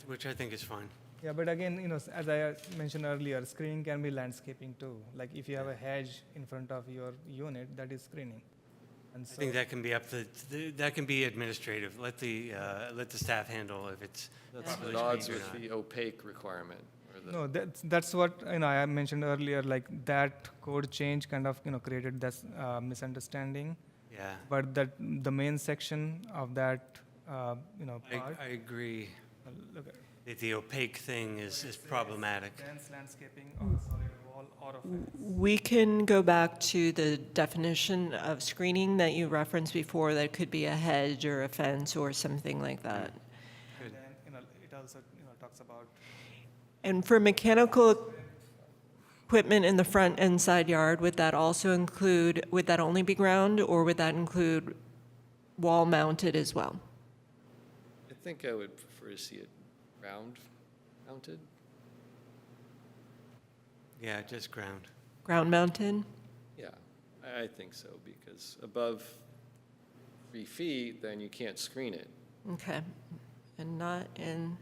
Which I think is fine. Yeah, but again, as I mentioned earlier, screening can be landscaping too. Like if you have a hedge in front of your unit, that is screening. And I so, think that can be that can be administrative. Let the staff handle if it's That's properly at odds screened or with not. the opaque requirement. Or the, no, that's what I mentioned earlier. Like that code change kind of created this misunderstanding. Yeah, But that the main section of that part. I agree. Look at The opaque thing is problematic. dense landscaping or solid wall or a fence. we can go back to the definition of screening that you referenced before, that could be a hedge or a fence or something like that. And then it also talks about And for mechanical equipment in the front and side yard, would that only be ground, or would that include wall mounted as well? I think I would prefer to see it ground mounted. Yeah, just ground. Ground mounted? Yeah, I think so, because above 3 feet, then you can't screen it. Okay. And not in,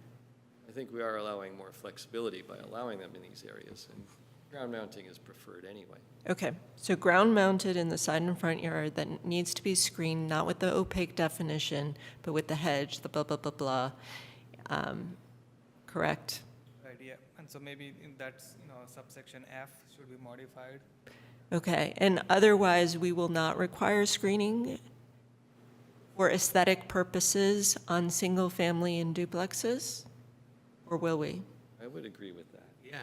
I think we are allowing more flexibility by allowing them in these areas, and ground mounting is preferred anyway. okay. So ground mounted in the side and front yard that needs to be screened, not with the opaque definition, but with the hedge, the blah, blah, blah, blah. Correct? right, yeah. And so maybe in that subsection F should be modified. Okay, and otherwise, we will not require screening for aesthetic purposes on single-family and duplexes? Or will we? I would agree with that. Yeah,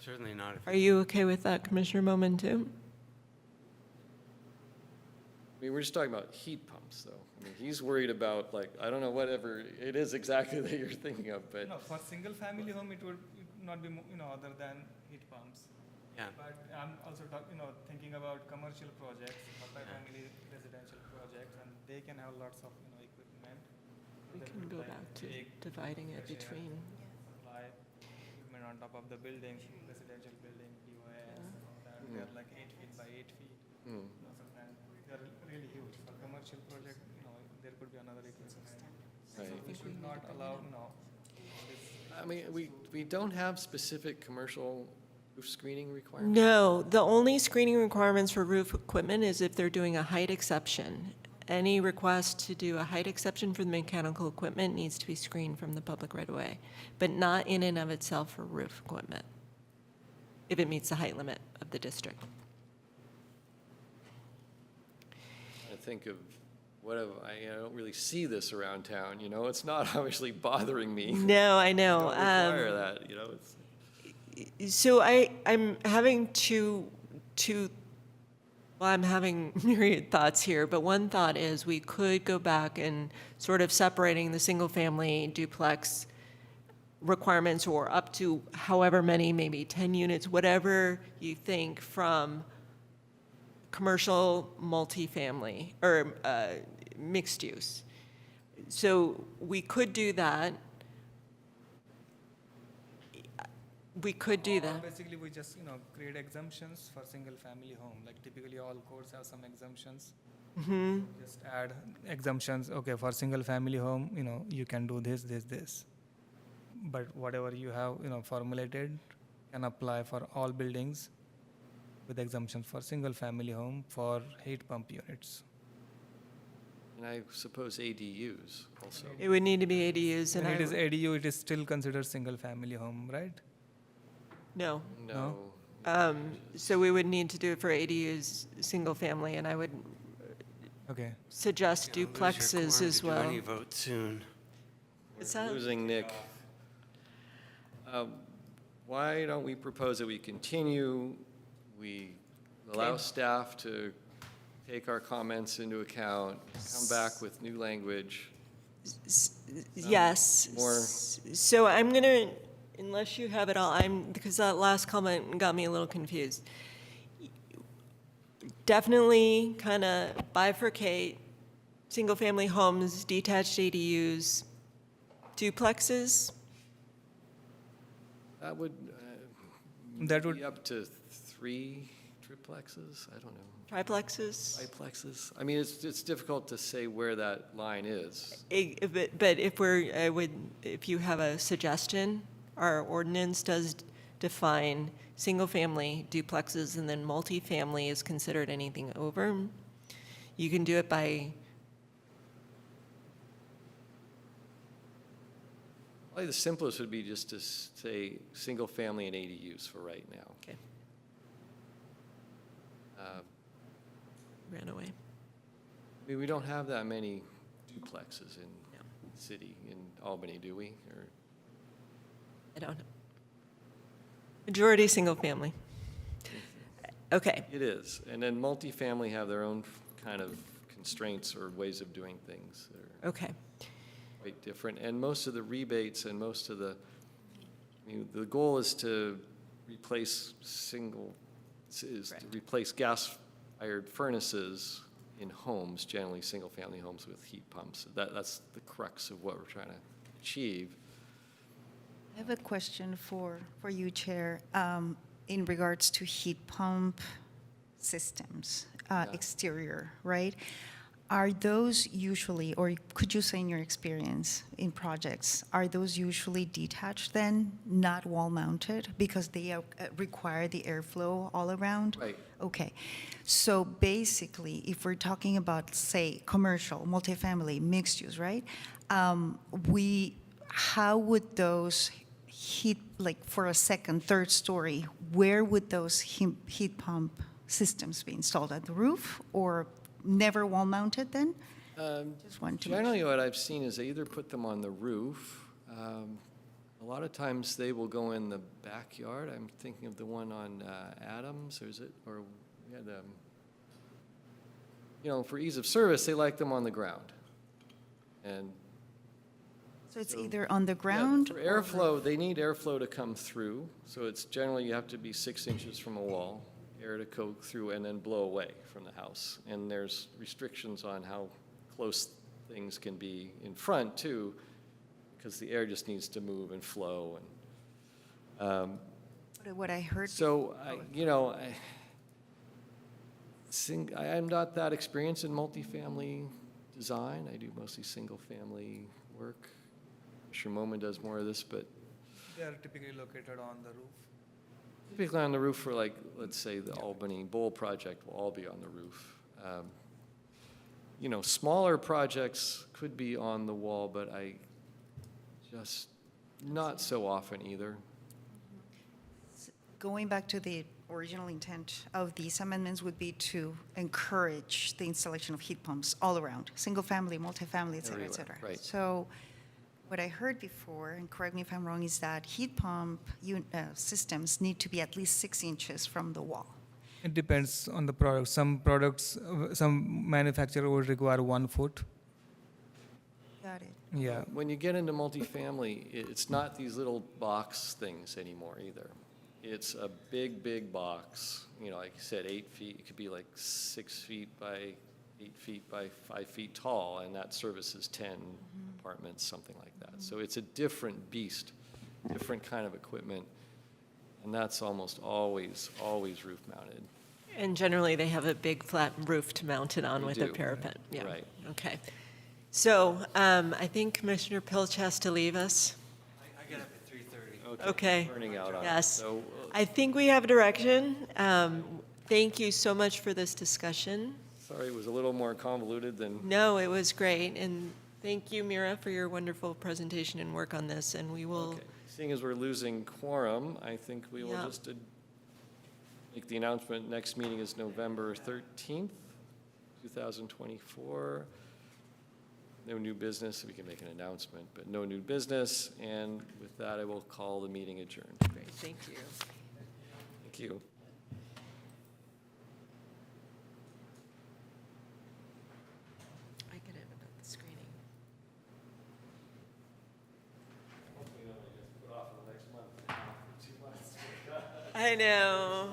certainly not. Are you okay with that, Commissioner Momentum? I mean, we're just talking about heat pumps, though. I mean, he's worried about, like, I don't know, whatever it is exactly that you're thinking of, but No, for single family home, it would not be other than heat pumps. Yeah. But I'm also thinking about commercial projects, multi-family residential projects, and they can have lots of equipment. We They can would go like back to big dividing it fresh air between, supply equipment on top of the building, residential building, POS, all that. Yeah. They're like 8 feet by 8 feet. hmm. Sometimes they're really huge. For commercial project, there could be another equipment. So Right. we should not allow, I mean, we don't have specific commercial roof screening requirements. no, the only screening requirements for roof equipment is if they're doing a height exception. Any request to do a height exception for the mechanical equipment needs to be screened from the public right-of-way, but not in and of itself for roof equipment, if it meets the height limit of the district. I think of I don't really see this around town, it's not obviously bothering me. No, I know. Don't require that, it's. So I'm having I'm having myriad thoughts here, but one thought is we could go back and sort of separating the single-family duplex requirements, or up to however many, maybe 10 units, whatever you think, from commercial multifamily or mixed use. So we could do that. We could do Or that. basically, we just, create exemptions for single-family home. Like typically, all codes have some exemptions. Mm-hmm. Just add exemptions. Okay, for single-family home, you can do this, this, this. But whatever you have, formulated can apply for all buildings with exemptions for single-family home for heat pump units. And I suppose ADUs also. It would need to be ADUs, and When I it is ADU, it is still considered single-family home, right? no. No. So we would need to do it for ADUs, single family, and I would Okay. suggest Lose your duplexes quorum as to do well. any vote soon. What's We're that? losing Nick. Why don't we propose that we continue? We allow Okay. staff to take our comments into account, come back with new language. Yes. more- So I'm gonna, unless you have it all, because that last comment got me a little confused. Definitely kind of bifurcate single-family homes, detached ADUs, duplexes. That would That would be up to 3 triplexes, I don't know. Triplexes? Biplexes? I mean, it's difficult to say where that line is. But if you have a suggestion, our ordinance does define single-family duplexes, and then multifamily is considered anything over. You can do it by, Probably the simplest would be just to say, single-family and ADUs for right now. okay. Ran away. I mean, we don't have that many duplexes in the city, in Albany, do we? Or I don't know. Majority single-family. Okay. it is. And then multifamily have their own kind of constraints or ways of doing things that are Okay. quite different. And most of the rebates and most of the, I mean, the goal is to replace gas-fired furnaces in homes, generally single-family homes with heat pumps. That's the crux of what we're trying to achieve. I have a question for you, Chair, in regards to heat pump systems, exterior, right? Are those usually, or could you say in your experience in projects, are those usually detached then, not wall-mounted, because they require the airflow all around? Right. Okay. So basically, if we're talking about, say, commercial, multifamily, mixed use, right? How would those heat, like for a second, third story, where would those heat pump systems be installed? At the roof or never wall-mounted then? Just want to. Generally, what I've seen is they either put them on the roof. A lot of times they will go in the backyard. I'm thinking of the one on Adams, or is it, or we had, for ease of service, they like them on the ground. And So it's either on the ground? yeah, for airflow, they need airflow to come through. So it's generally you have to be 6 inches from a wall, air to go through and then blow away from the house. And there's restrictions on how close things can be in front too, because the air just needs to move and flow. And What I heard. so, I'm not that experienced in multifamily design. I do mostly single-family work. Mr. Moman does more of this, but They are typically located on the roof. typically on the roof for, like, let's say the Albany Bowl project will all be on the roof. Smaller projects could be on the wall, but just not so often either. Going back to the original intent of these amendments would be to encourage the installation of heat pumps all around, single-family, multifamily, et cetera, et cetera. Everywhere, right. So what I heard before, and correct me if I'm wrong, is that heat pump systems need to be at least 6 inches from the wall. It depends on the product. Some products, some manufacturer will require 1 foot. Got it. Yeah. When you get into multifamily, it's not these little box things anymore either. It's a big, big box, like you said, 8 feet. It could be like 6 feet by 8 feet by 5 feet tall, and that services 10 apartments, something like that. So it's a different beast, different kind of equipment, and that's almost always roof mounted. And generally, they have a big flat roof to mount it on They with a do. parapet. Yeah. Right. Okay. So I think Commissioner Pilch has to leave us. I get up at 3:30. Okay. Burning out on it. Yes. So I think we have direction. Thank you so much for this discussion. Sorry, it was a little more convoluted than, No, it was great, and thank you, Mira, for your wonderful presentation and work on this, and we will, okay. Seeing as we're losing quorum, I think we will Yeah. just make the announcement. Next meeting is November 13th, 2024. No new business, we can make an announcement, but no new business. And with that, I will call the meeting adjourned. great, thank you. Thank you. I could have another screening. I know.